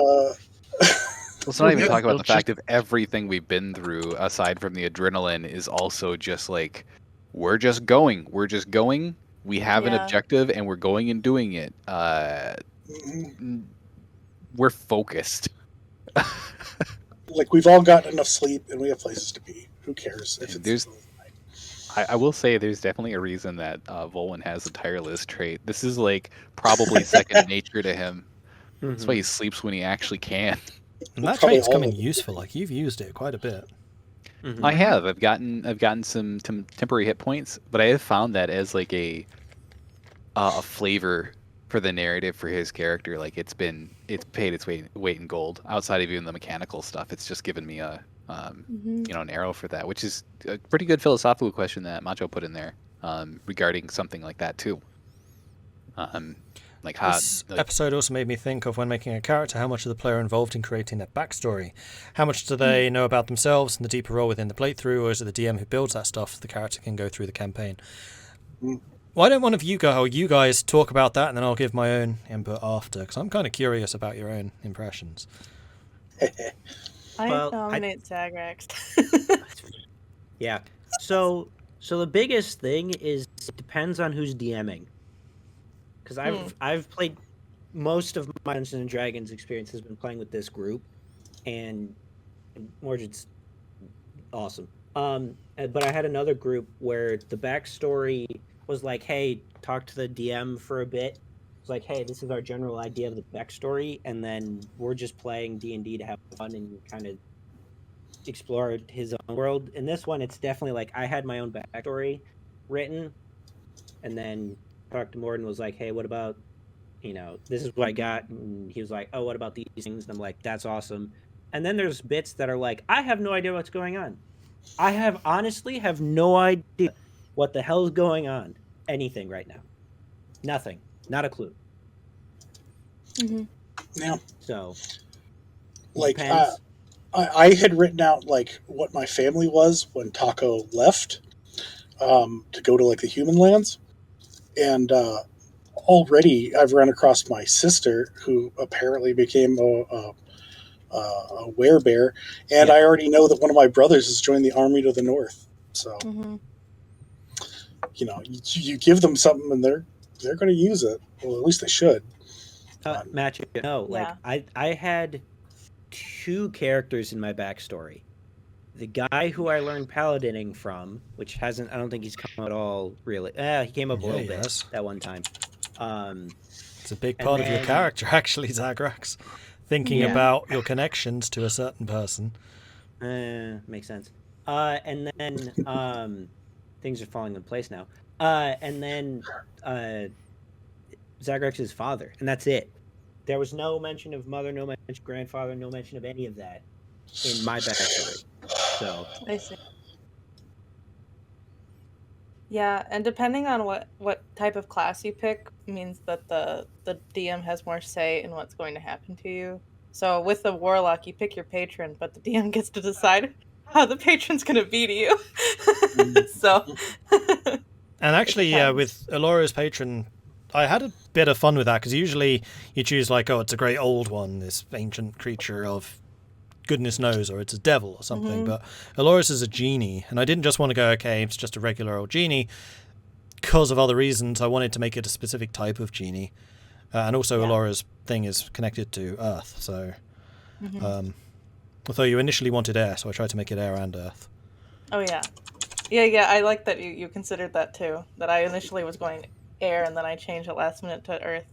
let's not even Yeah, talk about they'll the fact of everything we've been through aside from the adrenaline is also just like we're just going. We have an Yeah. objective and we're going and doing it. We're focused. like we've all got enough sleep, and we have places to be. Who cares if it's I will say there's definitely a reason that Vulwin has a tireless trait. This is like probably second nature to him. That's why he sleeps when he actually can. And that Probably trait's all coming of it. useful. Like, you've used it quite a bit. I have. I've gotten some temporary hit points, but I have found that as like a flavor for the narrative for his character. Like it's paid its weight in gold. Outside of even the mechanical stuff, it's just given me a an arrow for that, which is a pretty good philosophical question that Macho put in there regarding something like that too. Like how This episode also made me think of when making a character, how much of the player involved in creating their backstory. How much do they know about themselves and the deeper role within the playthrough, or is it the DM who builds that stuff the character can go through the campaign? Why don't one of you guys talk about that, and then I'll give my own input after, because I'm kind of curious about your own impressions. I Well, nominate Zagrax. Yeah. So the biggest thing is it depends on who's DMing. Because I've played most of my Dungeons and Dragons experience has been playing with this group, and Mordred's awesome. But I had another group where the backstory was like, hey, talk to the DM for a bit. It's like, hey, this is our general idea of the backstory, and then we're just playing D&D to have fun and kind of explore his own world. In this one, it's definitely like I had my own backstory written, and then talked to Morden, was like, hey, what about, this is what I got, and he was like, oh, what about these things? And I'm like, that's awesome. And then there's bits that are like, I have no idea what's going on. I honestly have no idea what the hell is going on. Anything right now. Nothing. Not a clue. Yeah. So, Like, depends. I had written out, like, what my family was when Tahko left to go to, like, the human lands. And already I've run across my sister, who apparently became a werebear, and I already know that one of my brothers has joined the army to the north. So, you give them something, and they're going to use it. Well, at least they should. Match, I had 2 characters in my backstory. The guy who I learned paladining from, which I don't think he's come at all, really. He came up a little bit that one time. It's a big part of your character, actually, Zagrax. Thinking about your connections to a certain person. Makes sense. And then things are falling in place now. And then Zagrax's father, and that's it. There was no mention of mother, no mention of grandfather, no mention of any of that in my backstory. So I see. Yeah, and depending on what type of class you pick means that the DM has more say in what's going to happen to you. So with the warlock, you pick your patron, but the DM gets to decide how the patron's going to be to you. So. And actually, with Elora's patron, I had a bit of fun with that, because usually you choose like, oh, it's a great old one, this ancient creature of goodness knows, or it's a devil or something. But Elora's is a genie, and I didn't just want to go, okay, it's just a regular old genie. Because of other reasons, I wanted to make it a specific type of genie. And also Elora's thing is connected to Earth, so although you initially wanted air, so I tried to make it air and Earth. Oh yeah. Yeah, I like that you considered that too. That I initially was going air, and then I changed it last minute to Earth.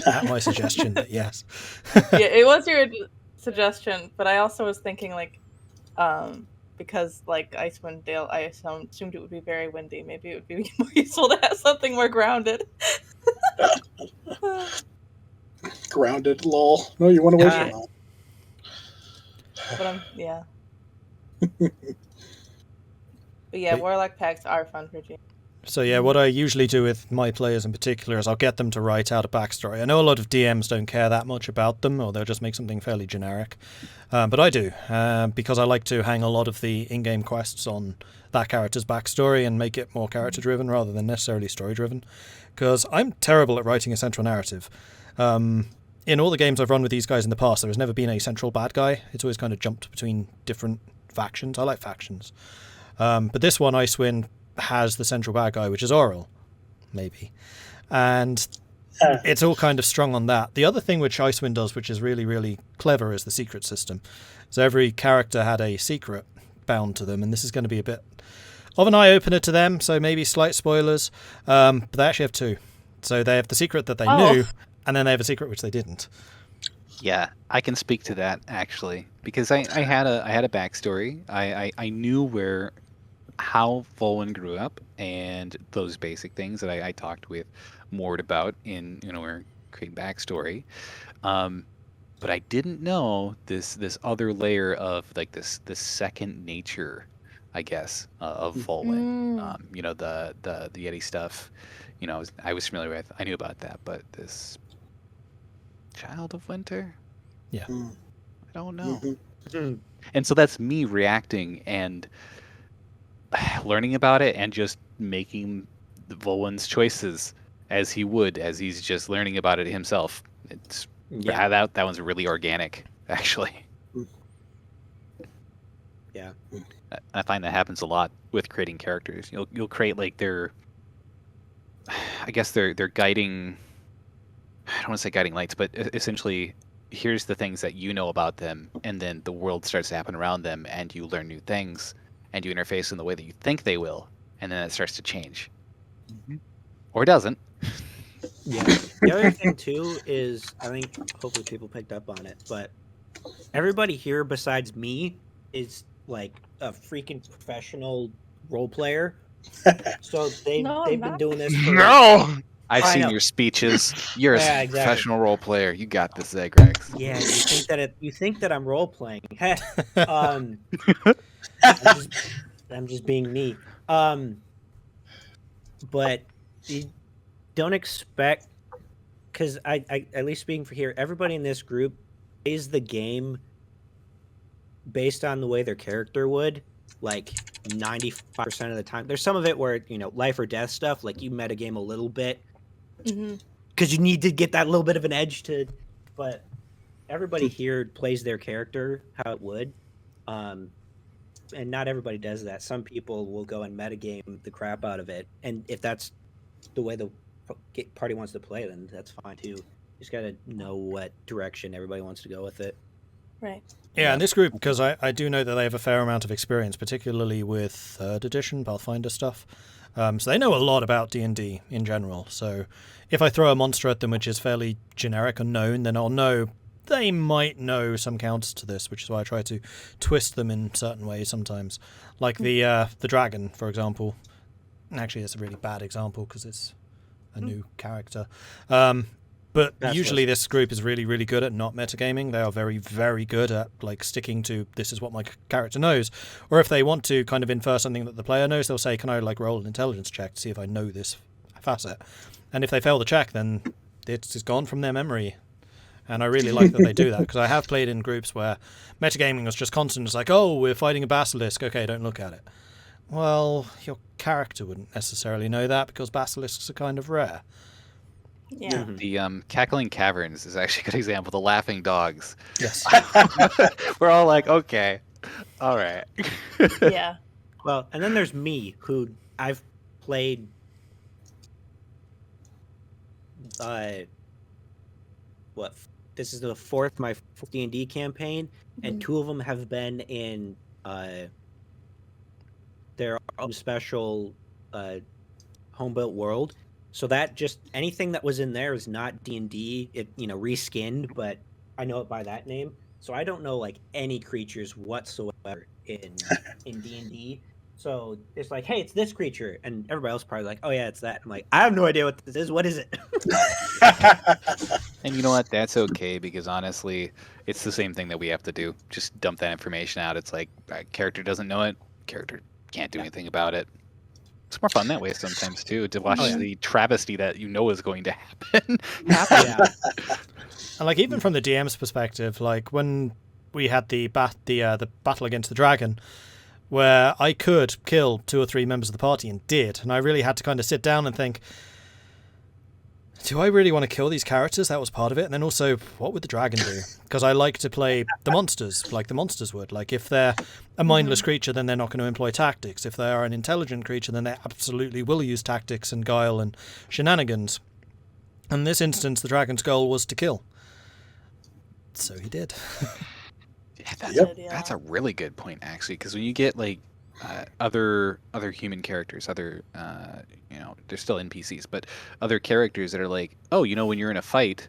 At my suggestion, but yes. Yeah, it was your suggestion, but I also was thinking because like Icewind Dale, I assumed it would be very windy. Maybe it would be more useful to have something more grounded. Grounded, lol. No, you want to wait for that. But yeah. But yeah, warlock packs are fun for Gene. So yeah, what I usually do with my players in particular is I'll get them to write out a backstory. I know a lot of DMs don't care that much about them, or they'll just make something fairly generic. But I do, because I like to hang a lot of the in-game quests on that character's backstory and make it more character-driven rather than necessarily story-driven. Because I'm terrible at writing a central narrative. In all the games I've run with these guys in the past, there has never been a central bad guy. It's always kind of jumped between different factions. I like factions. But this one, Icewind, has the central bad guy, which is Oral, maybe. And it's all kind of strung on that. The other thing which Icewind does, which is really, really clever, is the secret system. So every character had a secret bound to them, and this is going to be a bit of an eye-opener to them, so maybe slight spoilers. But they actually have 2. So they have the secret that they knew, and then they have a secret which they didn't. Yeah, I can speak to that, actually, because I had a backstory. I knew how Vulwin grew up, and those basic things that I talked with Mord about in we're creating backstory. but I didn't know this other layer of like this second nature, I guess, of Vulwin. You know, the Yeti stuff. You know, I was familiar with. I knew about that, but this Child of Winter, Yeah. Mm. I don't know. Mhm. And so that's me reacting and learning about it and just making the Vulwin's choices as he would, as he's just learning about it himself. It's that one's really organic, actually. Yeah. I find that happens a lot with creating characters. You'll create like their, I guess their guiding. I don't want to say guiding lights, but essentially, here's the things that you know about them, and then the world starts to happen around them, and you learn new things, and you interface in the way that you think they will, and then it starts to change, or it doesn't. Yeah. The other thing too is, I think hopefully people picked up on it, but everybody here besides me is like a freaking professional role player. So they've No, I'm been not. doing this for No. I've I seen know. your speeches. You're Yeah, a exactly. professional role player. You got this, Zagrax. Yeah, you think that I'm role playing. I'm just being me. But you don't expect, because I at least speaking for here, everybody in this group plays the game based on the way their character would, like 95% of the time. There's some of it where, you know, life or death stuff, like you metagame a little bit because you need to get that little bit of an edge to, but everybody here plays their character how it would. And not everybody does that. Some people will go and metagame the crap out of it. And if that's the way the party wants to play, then that's fine too. You just got to know what direction everybody wants to go with it. Right. Yeah, and this group, because I do know that they have a fair amount of experience, particularly with 3rd edition Pathfinder stuff. So they know a lot about D&D in general. So if I throw a monster at them which is fairly generic and known, then I'll know they might know some counters to this, which is why I try to twist them in certain ways sometimes. Like the dragon, for example. Actually, that's a really bad example because it's a new character. But usually this group is really, really good at not metagaming. They are very, very good at like sticking to this is what my character knows. Or if they want to kind of infer something that the player knows, they'll say, can I like roll an intelligence check to see if I know this facet? And if they fail the check, then it's gone from their memory. And I really like that they do that, because I have played in groups where metagaming was just constant. It's like, oh, we're fighting a basilisk. Okay, don't look at it. Well, your character wouldn't necessarily know that because basilisks are kind of rare. Yeah. The Cackling Caverns is actually a good example. The Laughing Dogs. Yes. We're all like, okay, all right. Yeah. Well, and then there's me, who I've played this is my fourth D&D campaign, and 2 of them have been in their own special home-built world. So that just anything that was in there is not D&D. It reskinned, but I know it by that name. So I don't know like any creatures whatsoever in D&D. So it's like, hey, it's this creature, and everybody else probably like, oh yeah, it's that. I'm like, I have no idea what this is. What is it? And you know what? That's okay, because honestly, it's the same thing that we have to do. Just dump that information out. It's like, character doesn't know it. Character can't do anything about it. It's more fun that way sometimes too, to watch the travesty that you know is going to happen. Yeah. And like even from the DM's perspective, like when we had the battle against the dragon, where I could kill 2 or 3 members of the party and did, and I really had to kind of sit down and think, do I really want to kill these characters? That was part of it. And then also, what would the dragon do? Because I like to play the monsters like the monsters would. Like if they're a mindless creature, then they're not going to employ tactics. If they are an intelligent creature, then they absolutely will use tactics and guile and shenanigans. In this instance, the dragon's goal was to kill. So he did. Yeah, that's a really good point, actually, because when you get like other human characters, other they're still NPCs, but other characters that are like, oh, when you're in a fight,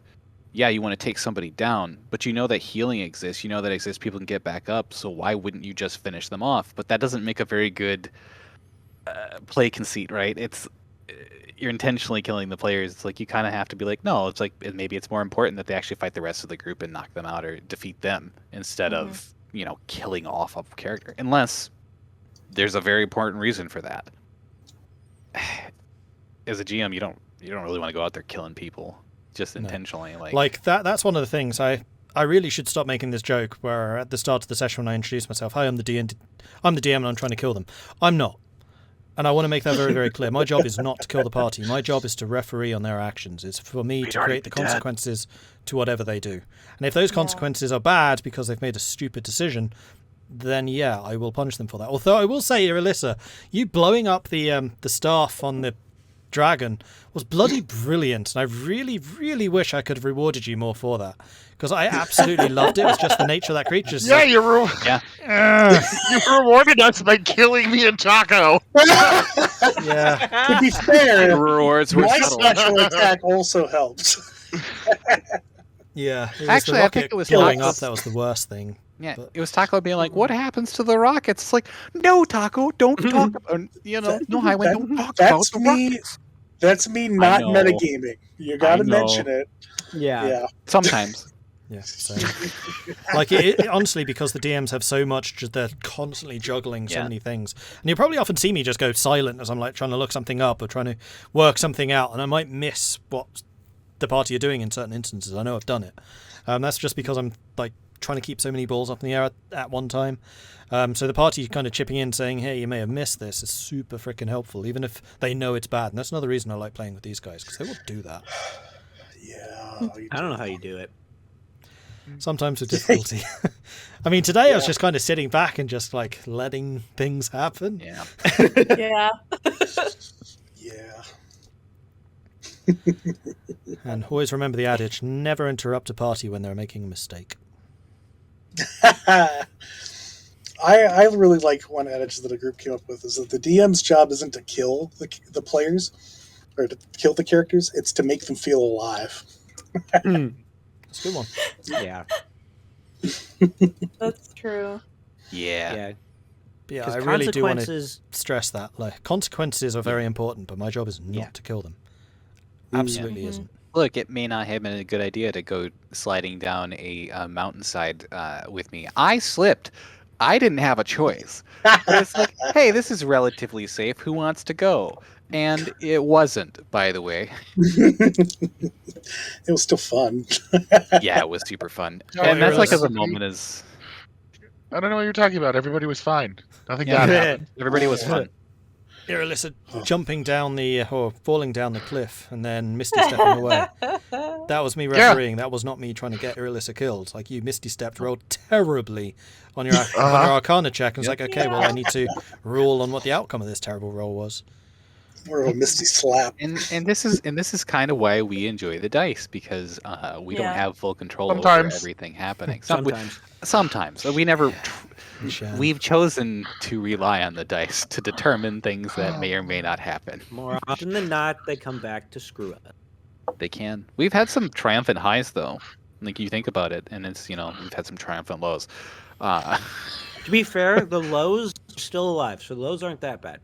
yeah, you want to take somebody down, but you know that healing exists, that exists, people can get back up, so why wouldn't you just finish them off? But that doesn't make a very good play conceit, right? It's you're intentionally killing the players. It's like you kind of have to be like, no, it's like maybe it's more important that they actually fight the rest of the group and knock them out or defeat them instead of killing off a character, unless there's a very important reason for that. As a GM, you don't really want to go out there killing people just intentionally. Like that's one of the things I really should stop making this joke where at the start of the session when I introduce myself, hi, I'm the DM and I'm trying to kill them. I'm not. And I want to make that very, very clear. My job is not to kill the party. My job is to referee on their actions. It's for me to create the consequences to whatever they do. And if those consequences are bad because they've made a stupid decision, then yeah, I will punish them for that. Although I will say, Irilyssa, you blowing up the staff on the dragon was bloody brilliant, and I really, really wish I could have rewarded you more for that, because I absolutely loved it. It was just the nature of that creature. Yeah, you rewarded us by killing me and Tahko. Yeah. To be fair, rewards were my subtle. special attack also helped. Yeah. It was Actually, the I think rocket it was blowing Tahko. up that was the worst thing. Yeah, But- it was Tahko being like, "What happens to the rockets?" It's like, no, Tahko, don't talk about. No, Highwind, don't talk about the rockets. That's me not know. metagaming. You got to I know. mention it. Yeah. Sometimes. Yeah, so honestly, because the DMs have so much, they're constantly juggling so many things, and you probably often see me just go silent as I'm like trying to look something up or trying to work something out, and I might miss what the party are doing in certain instances. I know I've done it. That's just because I'm like trying to keep so many balls up in the air at one time. So the party kind of chipping in, saying, "Hey, you may have missed this," is super freaking helpful, even if they know it's bad. And that's another reason I like playing with these guys, because they will do that. Yeah. I don't know how you do it. Sometimes with difficulty. I mean, today I was just kind of sitting back and just like letting things happen. Yeah. Yeah. Yeah. And always remember the adage: never interrupt a party when they're making a mistake. I really like one adage that a group came up with, is that the DM's job isn't to kill the players or to kill the characters, it's to make them feel alive. That's a good one. Yeah. That's true. Yeah. Yeah. But yeah, 'Cause I really do want to consequences- stress that. Like, consequences are very important, but my job is not to kill them. Absolutely isn't. Look, it may not have been a good idea to go sliding down a mountainside with me. I slipped. I didn't have a choice. But it's like, hey, this is relatively safe. Who wants to go? And it wasn't, by the way. It was still fun. Yeah, it was super fun. No, And that's like Irilyssa, as a moment as I don't know what you're talking about. Everybody was fine. Nothing Yeah. bad happened. everybody was fun. Irilyssa jumping down or falling down the cliff and then Misty stepping away. That was me refereeing. That was not me trying to get Irilyssa killed. Like, you Misty stepped, rolled terribly on your Arcana check, and it's like, okay, well, I need to rule on what the outcome of this terrible roll was. More of a Misty slap. And this is kind of why we enjoy the dice, because we don't have full control over Sometimes. everything happening. Sometimes. We never. Shan. We've chosen to rely on the dice to determine things that may or may not happen. More often than not, they come back to screw us. They can. We've had some triumphant highs, though. Like, you think about it, and it's, we've had some triumphant lows. To be fair, the lows are still alive, so the lows aren't that bad.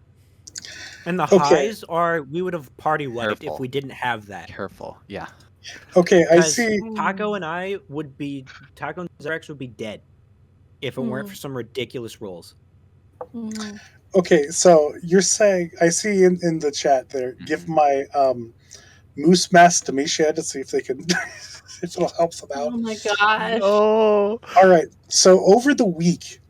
And the highs are, we would have party wiped if Careful. we didn't have that. Careful. Yeah. Okay, I Because see. Tahko and Tahko and Zagrax would be dead if it weren't for some ridiculous rolls. Okay, so you're saying, I see in the chat there, give my moose mask to Misha to see if they can, if it'll help them out. Oh my gosh. Oh. All right, so over the week,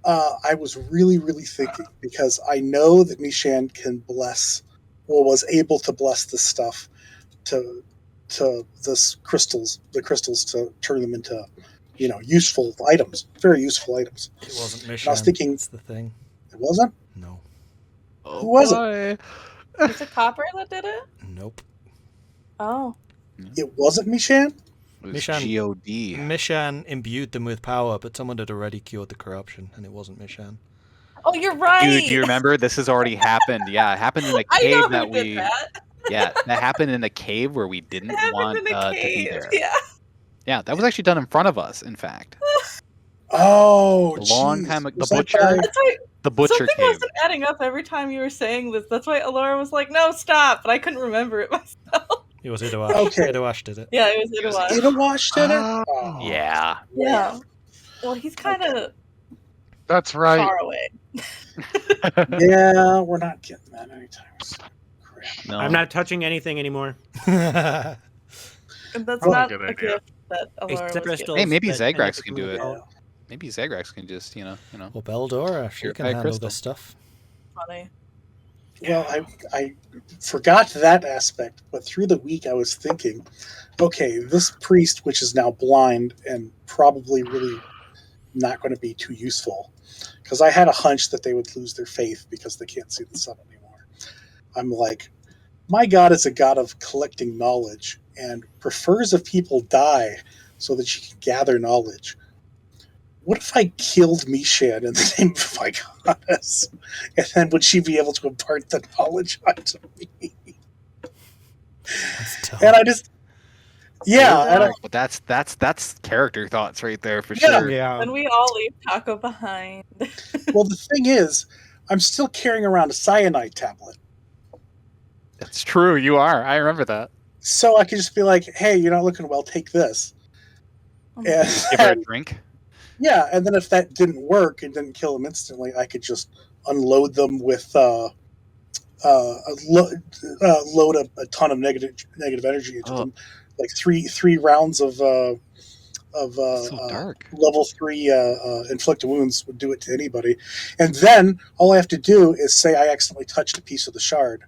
I was really, really thinking, because I know that Mishan can bless, or was able to bless this stuff to the crystals to turn them into, useful items, very useful items. It wasn't I Mishan. was thinking, That's the thing. it wasn't? No. Oh, Who was it? boy. Is it Copper that did it? Nope. Oh. It wasn't Mishan? It was Mishan- G.O.D. Mishan imbued them with power, but someone had already cured the corruption, and it wasn't Mishan. Oh, you're right. Dude, do you remember? This has already happened. Yeah, it happened in a I cave know that who we. did that. Yeah, that happened in a cave where we didn't It happened want in a to be cave. there. Yeah. Yeah, that was actually done in front of us. In fact, Oh, a long jeez. time ago. Was The that butcher, by- That's right. The butcher Something cave. wasn't adding up every time you were saying this. That's why Elora was like, "No, stop!" But I couldn't remember it myself. It was Idawash. Okay. Idawash did it. Yeah, it was Idawash. Idawash did it? Oh, Oh, Yeah. Yeah. Well, he's kind of That's right. far away. Yeah, we're not getting that anytime soon. Crap. No. I'm not touching anything anymore. And that's Oh, not good a idea. gift that Elora Except was crystals. given. Hey, maybe that I Zagrax never can do grew it. out. Maybe Zagrax can just, you know. Or Beldora, she can Purified handle crystal. this stuff. Funny. Well, I forgot that aspect, but through the week I was thinking, okay, this priest, which is now blind and probably really not going to be too useful, because I had a hunch that they would lose their faith because they can't see the sun anymore. I'm like, my God is a God of collecting knowledge and prefers if people die so that she can gather knowledge. What if I killed Mishan in the name of my goddess? And then would she be able to impart the knowledge onto me? That's tough. And I just, yeah, and I, But that's character thoughts right there for Yeah. sure. Yeah. And we all leave Tahko behind. well, the thing is, I'm still carrying around a cyanide tablet. That's true. You are. I remember that. So I could just be like, hey, you're not looking well, take this. Oh And, Give her a drink. yeah, and then if that didn't work and didn't kill them instantly, I could just unload them with load a ton of negative energy into them, like three rounds of So dark. level 3 inflict wounds would do it to anybody. And then all I have to do is say I accidentally touched a piece of the shard.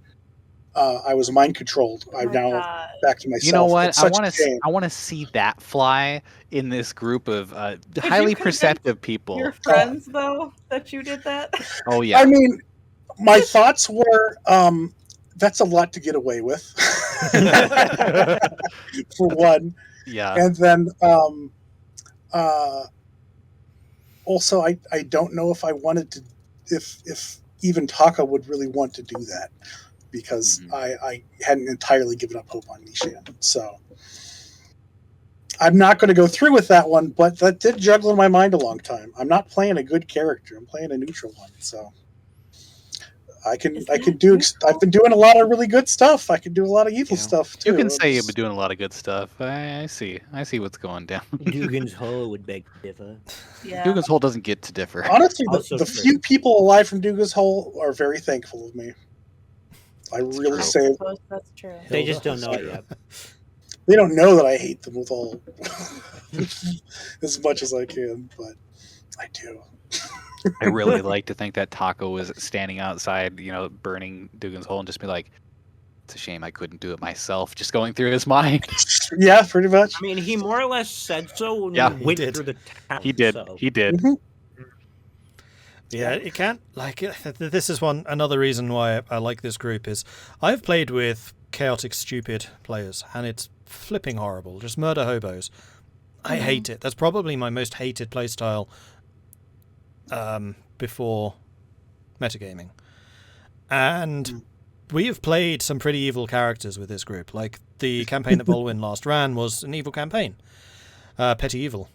I was mind controlled. I'm my now God. back to myself. You know what? It's I such want a to. shame. I want to see that fly in this group of you highly convince perceptive people. Your friends, though, that you did that? Oh yeah. I mean, my thoughts were, that's a lot to get away with, for one. Yeah. And then also, I don't know if I wanted to, if even Tahko would really want to do that, because I hadn't entirely given up hope on Nishan. So I'm not going to go through with that one, but that did juggle in my mind a long time. I'm not playing a good character. I'm playing a neutral one. So I can do. I've been doing a lot of really good stuff. I can do a lot of evil stuff too. You can say you've been doing a lot of good stuff. I see. I see what's going down. Dugan's Hole would beg to differ. Yeah. Dugan's Hole doesn't get to differ. Honestly, Also the true. few people alive from Duga's Hole are very thankful of me. I really I say suppose that's true. They just don't know it yet. they don't know that I hate them with all as much as I can, but I do. I really like to think that Tahko was standing outside, burning Dugan's Hole and just be like, it's a shame I couldn't do it myself, just going through his mind. Yeah, pretty much. I mean, he more or less said so when Yeah, we he went did. through the town. He did. So. He did. Mhm. Yeah, it can't, this is another reason why I like this group is I've played with chaotic, stupid players, and it's flipping horrible. Just murder hobos. I hate it. That's probably my most hated playstyle before metagaming. And we have played some pretty evil characters with this group. Like, the campaign that Vulwin last ran was an evil campaign. Petty evil.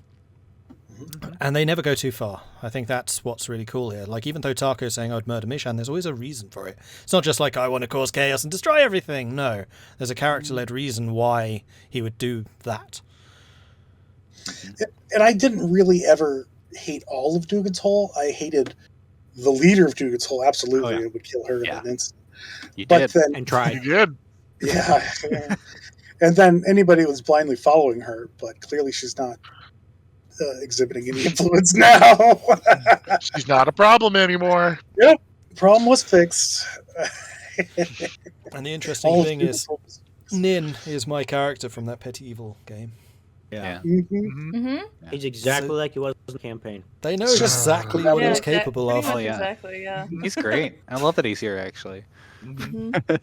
And they never go too far. I think that's what's really cool here. Like, even though Tahko's saying I would murder Mishan, there's always a reason for it. It's not just like, I want to cause chaos and destroy everything. No. There's a character-led reason why he would do that. And I didn't really ever hate all of Dugan's Hole. I hated the leader of Dugan's Hole, absolutely. Oh, yeah. It would kill her Yeah. in an instant. You But did. then, And tried. You did. yeah. And then anybody was blindly following her, but clearly she's not exhibiting any influence now. She's not a problem anymore. Problem was fixed. And the interesting All of thing Dugan's is, Hole was- Nin is my character from that Petty Evil game. Yeah. Mhm. Mm-hmm. He's exactly like he was in the campaign. They know exactly Yeah, what he was capable of. Oh, yeah. Exactly, yeah. He's great. I love that he's here, actually. Mhm.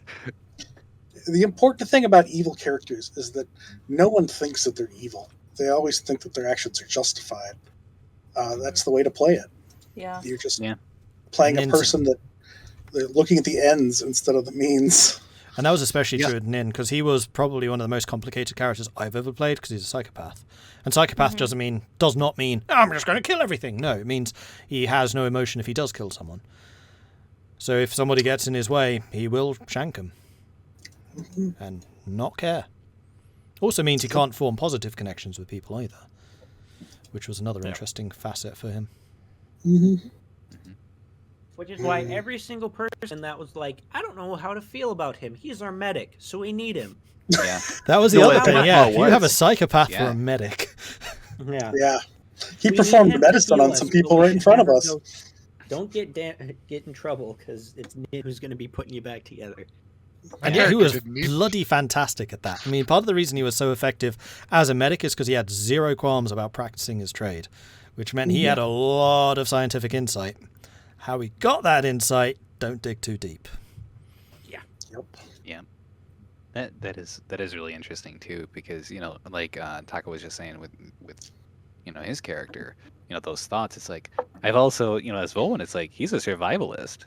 The important thing about evil characters is that no one thinks that they're evil. They always think that their actions are justified. That's the way to play it. Yeah. You're just Yeah. playing a Ninja. person that they're looking at the ends instead of the means. And that was especially true with Nin, because he was probably one of the most complicated characters I've ever played, because he's a psychopath. And psychopath does not mean, oh, I'm just going to kill everything. No, it means he has no emotion if he does kill someone. So if somebody gets in his way, he will shank him. And not care. Also means he can't form positive connections with people either, which was another interesting facet for him. Which is why every single person that was like, I don't know how to feel about him. He's our medic, so we need him. Yeah. That was the No, other that- thing, that yeah. was. If you have a psychopath for Yeah. a medic. Yeah. He We performed need him to medicine heal on us, some but people we right in should front of never us. go- Don't get in trouble, because it's Nick who's going to be putting you back together. And Yeah, he was didn't need- bloody fantastic at that. I mean, part of the reason he was so effective as a medic is because he had zero qualms about practicing his trade, which meant he had a lot of scientific insight. How he got that insight, don't dig too deep. Yep. Yeah. That is really interesting too, because like Tahko was just saying with his character, those thoughts. It's like I've also as Vulwin, it's like he's a survivalist.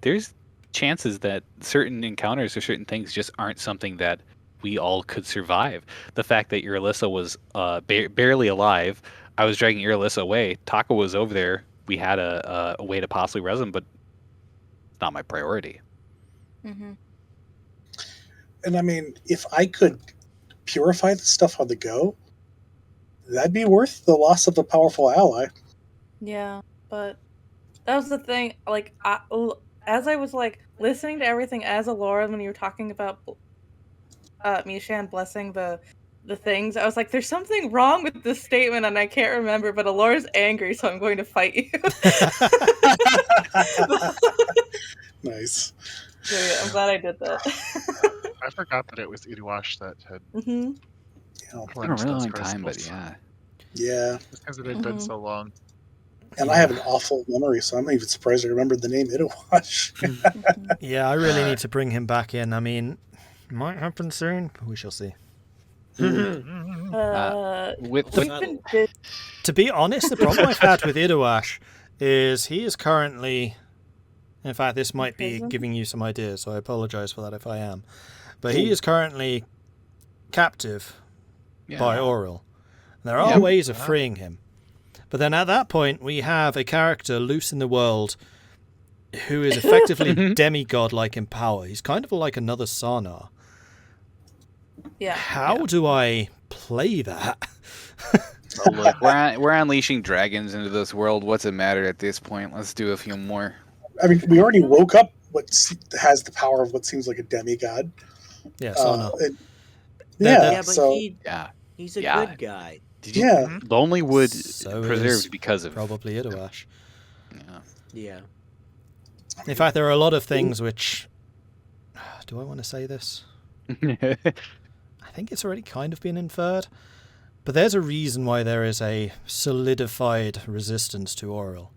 There's chances that certain encounters or certain things just aren't something that we all could survive. The fact that Irilyssa was barely alive, I was dragging Irilyssa away. Tahko was over there. We had a way to possibly res him, but it's not my priority. And I mean, if I could purify the stuff on the go, that'd be worth the loss of a powerful ally. Yeah, but that was the thing. Like, as I was like listening to everything as Elora, when you were talking about Mishan blessing the things, I was like, "There's something wrong with this statement," and I can't remember. But Elora's angry, so I'm going to fight you. Nice. So, yeah, I'm glad I did that. I forgot that it was Iduash that had hmm Yeah. It's been a cleansed really those long time, but crystals. yeah. Yeah. Just because it had been so long. And I have an awful memory, so I'm even surprised I remembered the name Idawash. Yeah, I really need to bring him back in. I mean, might happen soon, but we shall see. With we've been busy. To be honest, the problem I've had with Idawash is he is currently... In fact, this might be Prison? giving you some ideas, so I apologize for that if I am. But he is currently captive by Auril. There are ways of freeing him. But then at that point, we have a character loose in the world who is effectively demigod-like in power. He's kind of like another Sarnar. Yeah. How do I play that? Oh, look, we're unleashing dragons into this world. What's it matter at this point? Let's do a few more. I mean, we already woke up what has the power of what seems like a demigod. Yeah, Sarnar. Yeah, but so he's a Yeah. good guy. Did you, yeah, Lonely Wood So preserves is because of probably Idawash. Yeah. In fact, there are a lot of things which... Do I want to say this? Yeah. I think it's already kind of been inferred. But there's a reason why there is a solidified resistance to Auril.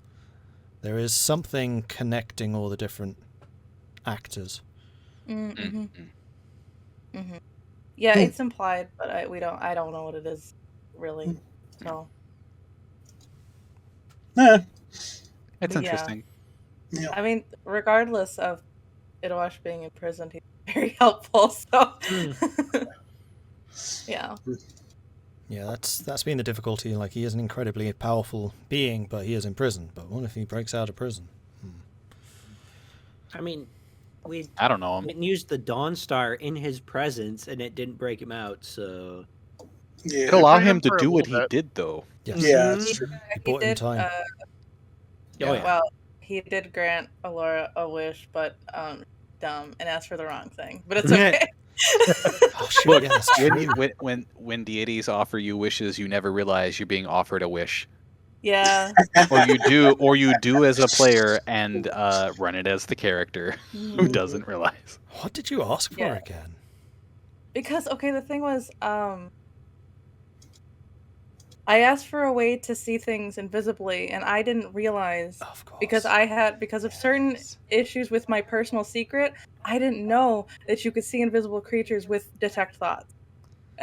There is something connecting all the different actors. Mm-hmm. Yeah, it's implied, but I don't know what it is really. So yeah. It's Yeah. interesting. I mean, regardless of Idawash being in prison, he's very helpful. So yeah. Yeah, that's been the difficulty. Like, he is an incredibly powerful being, but he is in prison. But what if he breaks out of prison? I mean, we I don't know him. used the Dawn Star in his presence, and it didn't break him out. So Yeah. It allowed Freed him him to for a do what little he bit. did, though. Yes. Yeah, it's true. He bought him time. Oh, yeah. Well, he did grant Elora a wish, but dumb and asked for the wrong thing. But it's okay. Oh, shit, Look, yeah, that's true. when deities offer you wishes, you never realize you're being offered a wish, Yeah. or you do as a player and run it as the character who doesn't realize. What did you ask for Yeah. again? Because okay, the thing was, I asked for a way to see things invisibly, and I didn't realize Of course. because of certain issues with my personal secret, I didn't know that you could see invisible creatures with detect thoughts,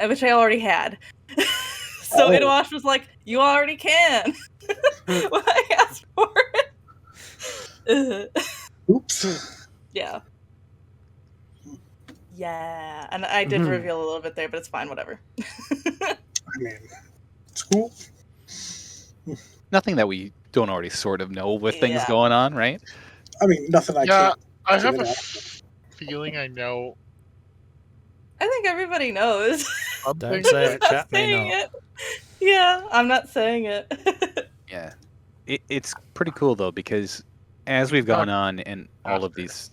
which I already had. So Oh. Idawash was like, "You already can." When I asked for it. Oops. Yeah. Yeah, and I did reveal a little bit there, but it's fine, whatever. I mean, it's cool. Nothing that we don't already sort of know with things Yeah. going on, right? I mean, nothing I Yeah, can't. I have figure a out. feeling I know I think everybody knows. something. Don't say it, Not chat may saying not. it. Yeah, I'm not saying it. Yeah. It's pretty cool, though, because as we've gone on and all of these...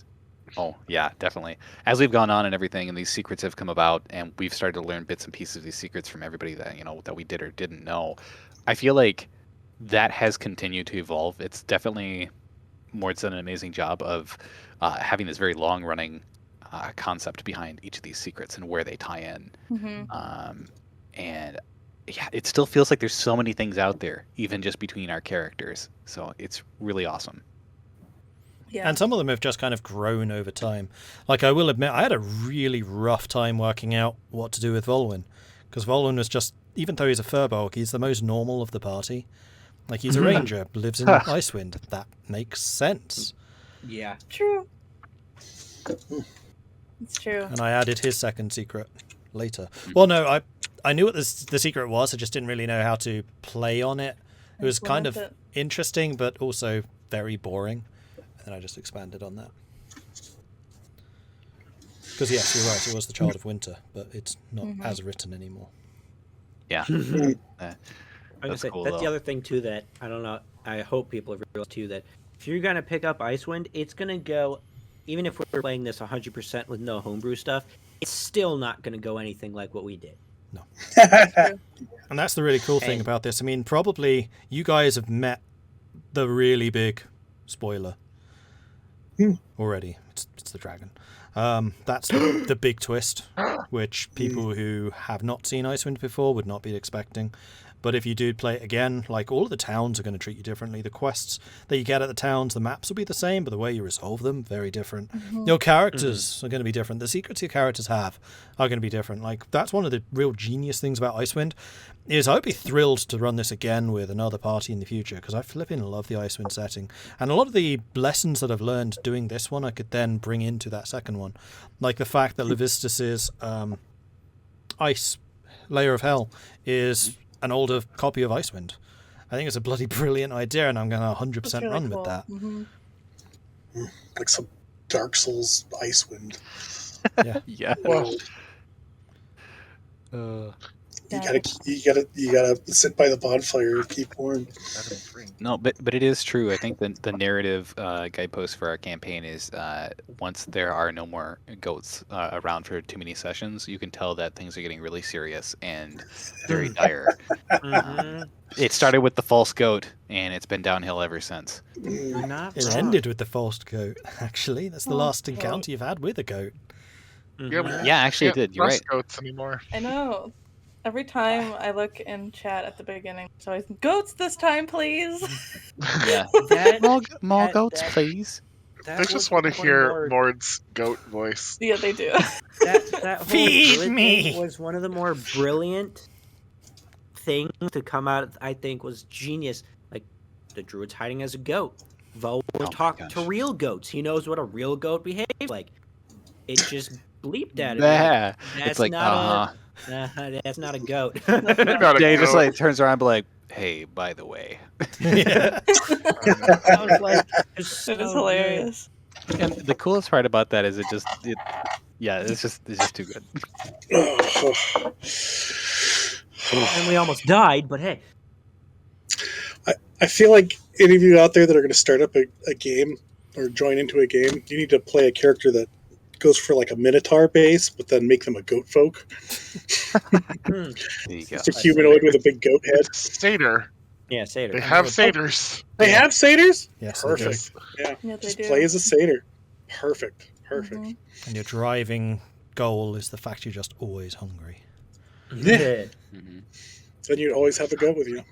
Oh, yeah, definitely. As we've gone on and everything, and these secrets have come about, and we've started to learn bits and pieces of these secrets from everybody that, that we did or didn't know, I feel like that has continued to evolve. It's definitely... Mord's done an amazing job of having this very long-running concept behind each of these secrets and where they tie in. And yeah, it still feels like there's so many things out there, even just between our characters. So it's really awesome. Yeah. And some of them have just kind of grown over time. Like, I will admit, I had a really rough time working out what to do with Vulwin. Because Vulwin was just, even though he's a Furbolg, he's the most normal of the party. Like, he's a ranger, lives in Icewind. That makes sense. Yeah. True. It's true. And I added his second secret later. Well, no, I knew what the secret was. I just didn't really know how to play on it. It was kind of interesting, but also very boring. And then I just expanded on that. Because, yes, you're right. It was the Child of Winter, but it's not as written anymore. Yeah. That's cool, that's though. the other thing, too, that I don't know. I hope people have realized, too, that if you're going to pick up Icewind, it's going to go, even if we're playing this 100% with no homebrew stuff, it's still not going to go anything like what we did. No. And that's the really cool thing about this. I mean, probably you guys have met the really big spoiler already. It's the dragon. That's the big twist, which people who have not seen Icewind before would not be expecting. But if you do play it again, like, all of the towns are going to treat you differently. The quests that you get at the towns, the maps will be the same, but the way you resolve them, very different. Your characters are going to be different. The secrets your characters have are going to be different. Like, that's one of the real genius things about Icewind, is I'd be thrilled to run this again with another party in the future, because I flipping love the Icewind setting. And a lot of the lessons that I've learned doing this one, I could then bring into that second one. Like the fact that Levistus's ice layer of hell is an older copy of Icewind. I think it's a bloody brilliant idea, and I'm going to 100% really run cool. with that. Like some Dark Souls Icewind. Yeah. Yeah. Well, you gotta sit by the bonfire and keep warm. No, but it is true. I think the narrative guidepost for our campaign is once there are no more goats around for too many sessions, you can tell that things are getting really serious and very dire. It started with the false goat, and it's been downhill ever since. You're not It wrong. ended with the false goat, actually. That's the last encounter you've had with a goat. Yeah, actually it did. You're right. Goats anymore. I know. Every time I look in chat at the beginning, it's always, goats this time, please. Yeah. That- More that- goats, that- please. that They was just want to one hear more- Mord's goat voice. Yeah, they do. that whole Feed druid me. thing was one of the more brilliant things to come out. I think was genius. Like the druid's hiding as a goat. Vulwin my talking to gosh. real goats. He knows what a real goat behaves like. It just bleeped at it. Yeah. That's It's like, not that's not a goat. Not a Jay just goat. like turns around and be like, hey, by the way. Yeah. I was like, it's so It was good. hilarious. And the coolest part about that is it's just too good. And we almost died, but hey. I feel like any of you out there that are going to start up a game or join into a game, you need to play a character that goes for like a Minotaur base, but then make them a goat folk. There you go. Just a humanoid with a big goat head. Satyr. Yeah, Satyr. They have satyrs. They have satyrs? Yes, they do. Perfect. Yeah. Yeah, they Just do. play as a satyr. Perfect. Mhm. And your driving goal is the fact you're just always hungry. Yeah. Mhm. Then you'd always have a goat with you.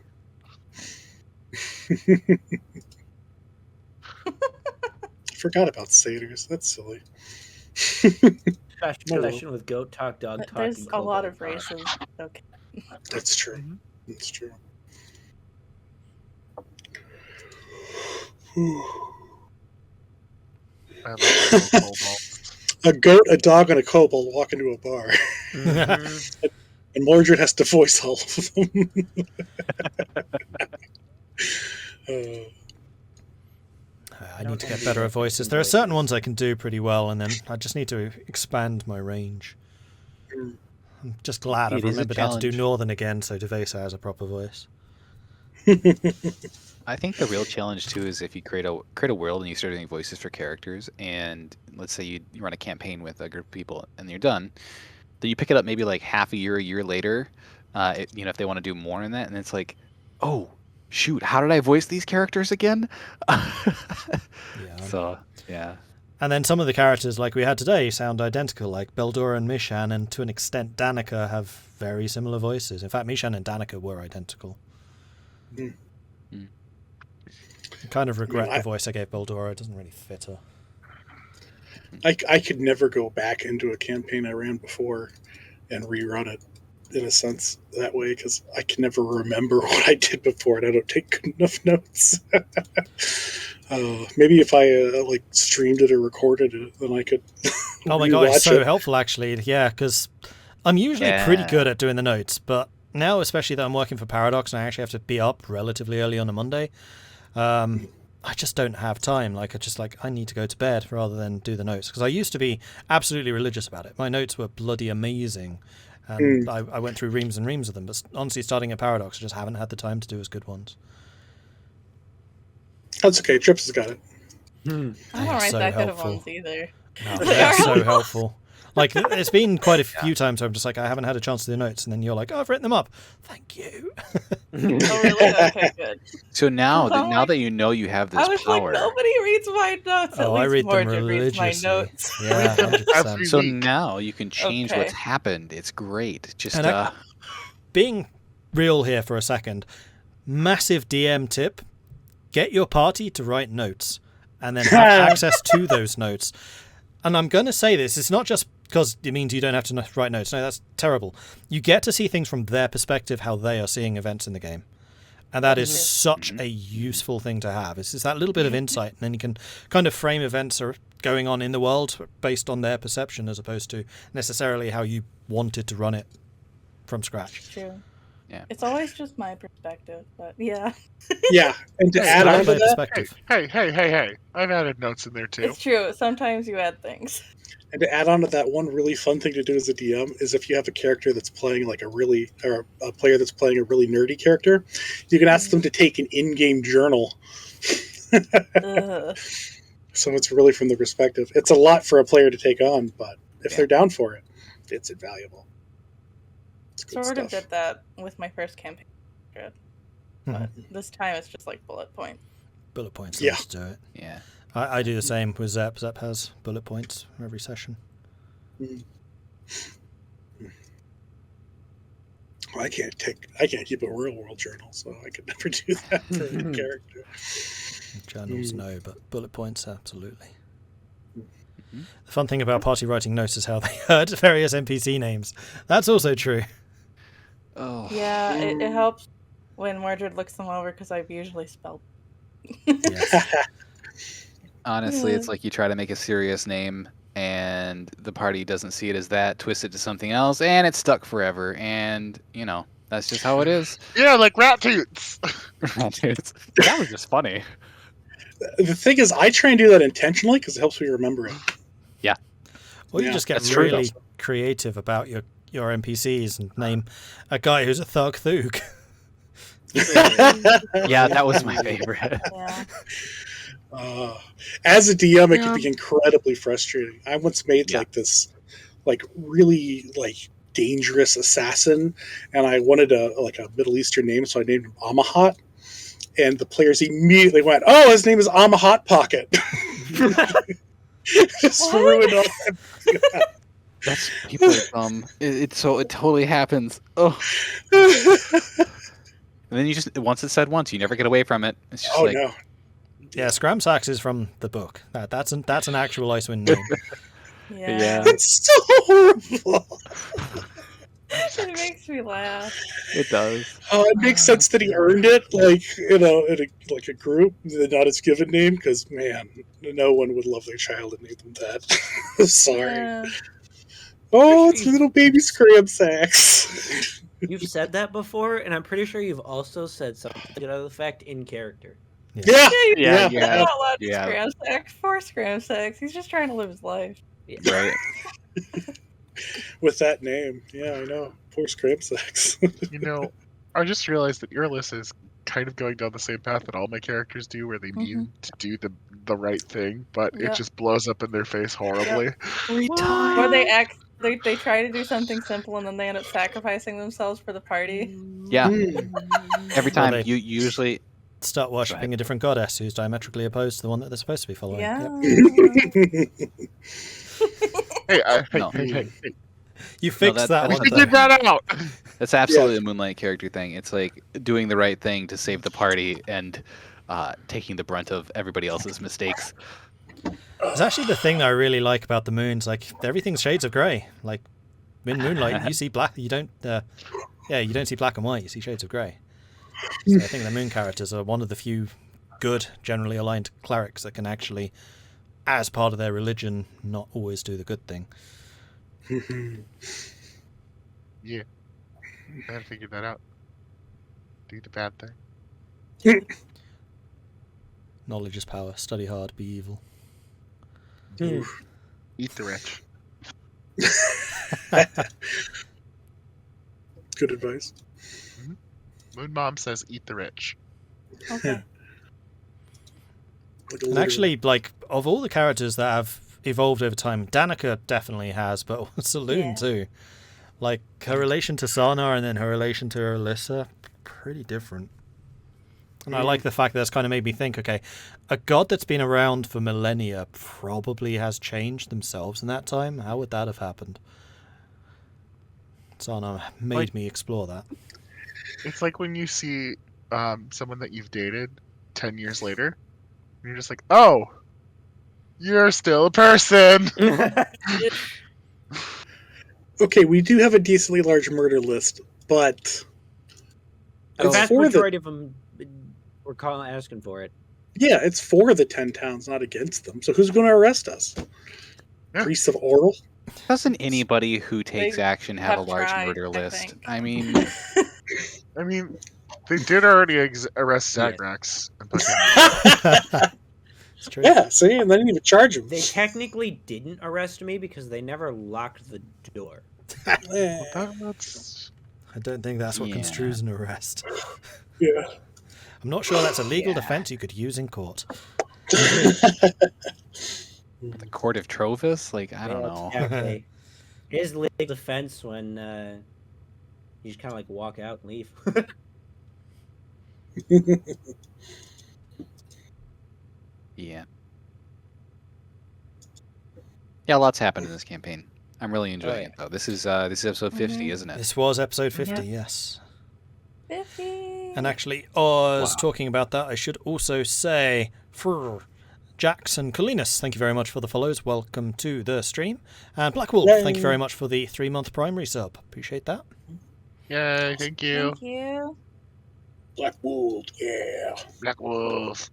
Forgot about satyrs. That's silly. Session with goat talk, dog But talk. there's and a lot kobold of talk. races. Okay. That's true. That's true. I love kobolds. a goat, a dog, and a kobold walk into a bar, Mhm. and Mordred has to voice all of them. I don't need to envy get better the at voices. Viking There are certain voices. ones I can do pretty well, and then I just need to expand my range. I'm just glad I've It is a remembered how to do challenge. Northern again, so Devesa has a proper voice. I think the real challenge too is if you create a world and you start doing voices for characters, and let's say you run a campaign with a group of people and you're done, then you pick it up maybe like half a year later, if they want to do more in that, and it's like, oh shoot, how did I voice these characters again? Yeah. So yeah, And then some of the characters, like we had today, sound identical, like Beldor and Mishan, and to an extent Danica have very similar voices. In fact, Mishan and Danica were identical. Mm. I kind of regret I- the voice I gave Beldora. It doesn't really fit her. I could never go back into a campaign I ran before and rerun it in a sense that way because I can never remember what I did before and I don't take good enough notes. Maybe if I streamed it or recorded it, then I could. Oh my god, it's rewatch so it. helpful actually. Yeah, because I'm usually pretty Yeah. good at doing the notes, but now, especially that I'm working for Paradox and I actually have to be up relatively early on a Monday, I just don't have time. I need to go to bed rather than do the notes. Because I used to be absolutely religious about it. My notes were bloody amazing. And I went through reams and reams of them. But honestly, starting at Paradox, I just haven't had the time to do as good ones. That's okay. Trips has got it. I They don't are write so that good of helpful. ones either. No, They they're are so helpful. helpful. Like, it's been quite a few times where I'm just like, I haven't had a chance to do notes. And then you're like, oh, I've written them up. Thank you. Oh, really? Okay, good. so now Oh my- that you know you have this I was power, like, nobody reads my notes. Oh, At I least read them Mordred reads my religiously. notes. Yeah, 100%. Every so week. now you can change what's Okay. happened. It's great. Just And being real here for a second, massive DM tip: get your party to write notes, and then have access to those notes. And I'm going to say this: it's not just because it means you don't have to write notes. No, that's terrible. You get to see things from their perspective, how they are seeing events in the game, and that is such a useful thing to have. It's that little bit of insight, and then you can kind of frame events are going on in the world based on their perception, as opposed to necessarily how you wanted to run it from scratch. True. Yeah. It's always just my perspective, but yeah. Yeah, and to add on to my that, perspective. Hey! I've added notes in there too. It's true. Sometimes you add things. one really fun thing to do as a DM is if you have a character that's playing like a player that's playing a really nerdy character, you can ask them to take an in-game journal. Ugh. So it's really from the perspective. It's a lot for a player to take on, but if they're down for it, it's invaluable. It's good Sort of stuff. did that with my first campaign, but this time it's just like bullet points. Bullet points. Yeah. Let's do it. yeah. I do the same with Zep. Zep has bullet points for every session. Well, I can't keep a real world journal, so I could never do that for a character. Journals, no, but bullet points, absolutely. The fun thing about party writing notes is how they heard various NPC names. That's also true. Oh. Yeah, it helps when Mordred looks them over because I've usually spelled. Yes. Honestly, it's like you try to make a serious name and the party doesn't see it as that, twist it to something else, and it's stuck forever. And, that's just how it is. Yeah, like rat toots. That was just funny. The thing is, I try and do that intentionally because it helps me remember it. Or you Yeah, just get that's true. really creative about your NPCs and name a guy who's a thug thug. Yeah, that was my favorite. Yeah. As a DM, it can be incredibly frustrating. I once made this really dangerous assassin, and I wanted a Middle Eastern name, so I named him Amahat. And the players immediately went, "Oh, his name is Amahat Pocket." Just What? ruined all that. That's people are dumb. It totally happens. Oh, and then you just once it's said once, you never get away from it. It's just Oh like no! Yeah, Scramsax is from the book. That's an actual Icewind name. Yeah. Yeah. It's so horrible. It makes me laugh. It does. It makes sense that he earned it, like, in a group, not his given name, because, man, no one would love their child and name them that. Sorry. Yeah. Oh, it's little baby scram sacks. You've said that before, and I'm pretty sure you've also said something to that effect in character. Yeah. Yeah. You're not allowed to Yeah. scram sex. Poor scram sex. He's just trying to live his life. Right. With that name. Yeah, I know. Poor scram sacks. You know, I just realized that Irilyssa is kind of going down the same path that all my characters do, where they mean to do the right thing, but Yep. it just blows up in their face horribly. Or they try to do something simple and then they end up sacrificing themselves for the party. Yeah. Hmm. Every time they- you usually Start worshipping a different goddess who's diametrically opposed to the one that they're supposed to be following. Yeah. Yep. Hey, No. hey. You fixed that that's one. Figure though. that out! That's absolutely a Moonlight character thing. It's like doing the right thing to save the party and taking the brunt of everybody else's mistakes. It's actually the thing that I really like about the moons. Like everything's shades of grey. Like in Moonlight, you see black. You don't. You don't see black and white. You see shades of grey. So I think the moon characters are one of the few good, generally aligned clerics that can actually, as part of their religion, not always do the good thing. Yeah. I gotta figure that out. Do the bad thing. Knowledge is power. Study hard. Be evil. Eat the rich. Good advice. Moon Mom says eat the rich. Okay. Like a And literal- actually, like, of all the characters that have evolved over time, Danica definitely has, but Saloon Yeah. too. Like, her relation to Sana and then her relation to Irilyssa, pretty different. And I like the fact that it's kind of made me think, okay, a god that's been around for millennia probably has changed themselves in that time. How would that have happened? Sana made me explore that. It's like when you see someone that you've dated 10 years later, and you're just like, oh, you're still a person. Okay, we do have a decently large murder list, but The it's vast for the majority of them were asking for it. it's for the 10 towns, not against them. So who's going to arrest us? Yeah. Priests of Oral? Doesn't anybody who takes They action have a have large tried, murder I list? think. I mean, I mean, they did already arrest Yeah. Zagrax and put him. It's true. Yeah, see, and they didn't even charge him. They technically didn't arrest me because they never locked the door. Eh, That's I don't think that's what Yeah. construes an arrest. yeah. I'm not sure that's a legal defense you could use in court. the Court of Trovis? Like, I don't know. Exactly. It is legal defense when you just kind of like walk out and leave. Yeah. Yeah, lots happened in this campaign. I'm really enjoying yeah. it though. This is episode 50, Mhm. isn't it? This was episode 50, yes. 50. And actually, Oz talking about that, I should also say, for Jax and Colinus, thank you very much for the follows. Welcome to the stream. And Black Wolf, thank you very much for the 3-month primary sub. Appreciate that. yay! Thank you, Thank you. Black Wool, yeah. Black Wolf.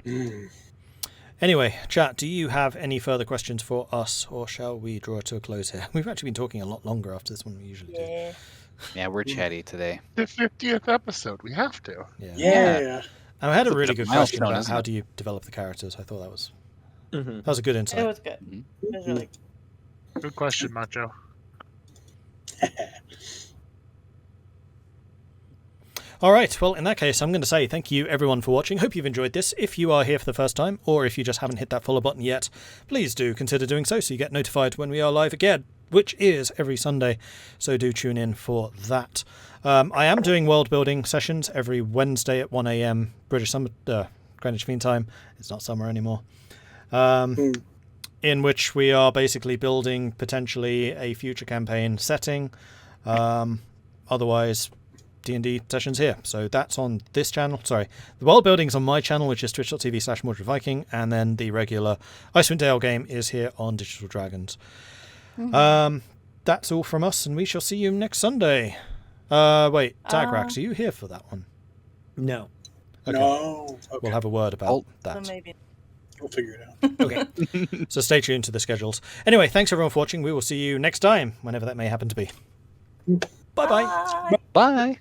Mm. Anyway, chat, do you have any further questions for us, or shall we draw to a close here? We've actually been talking a lot longer after this one than we usually do. Yeah. Yeah, we're chatty today. The 50th episode. We have to. Yeah. And I had a It's a really good question milestone, about isn't how it? do you develop the characters. I thought that was Mhm. a good It insight. was good. Mhm. It was really Good question, Macho. All right, well, in that case, I'm going to say thank you, everyone, for watching. Hope you've enjoyed this. If you are here for the first time, or if you just haven't hit that follow button yet, please do consider doing so you get notified when we are live again, which is every Sunday, so do tune in for that. I am doing world building sessions every Wednesday at 1 a.m. British Summer, Greenwich Mean Time. It's not summer anymore. In which we are basically building potentially a future campaign setting. Otherwise, D&D sessions here. So that's on this channel. Sorry, the world building's on my channel, which is twitch.tv/Mordred Viking, and then the regular Icewind Dale game is here on Digital Dragons. That's all from us, and we shall see you next Sunday. Wait, Zagrax, are you here for that one? No. Okay. No. Okay. We'll have a word about that. So maybe. We'll figure it out. Okay. So stay tuned to the schedules. Anyway, thanks everyone for watching. We will see you next time, whenever that may happen to be. Bye-bye. Bye. Bye.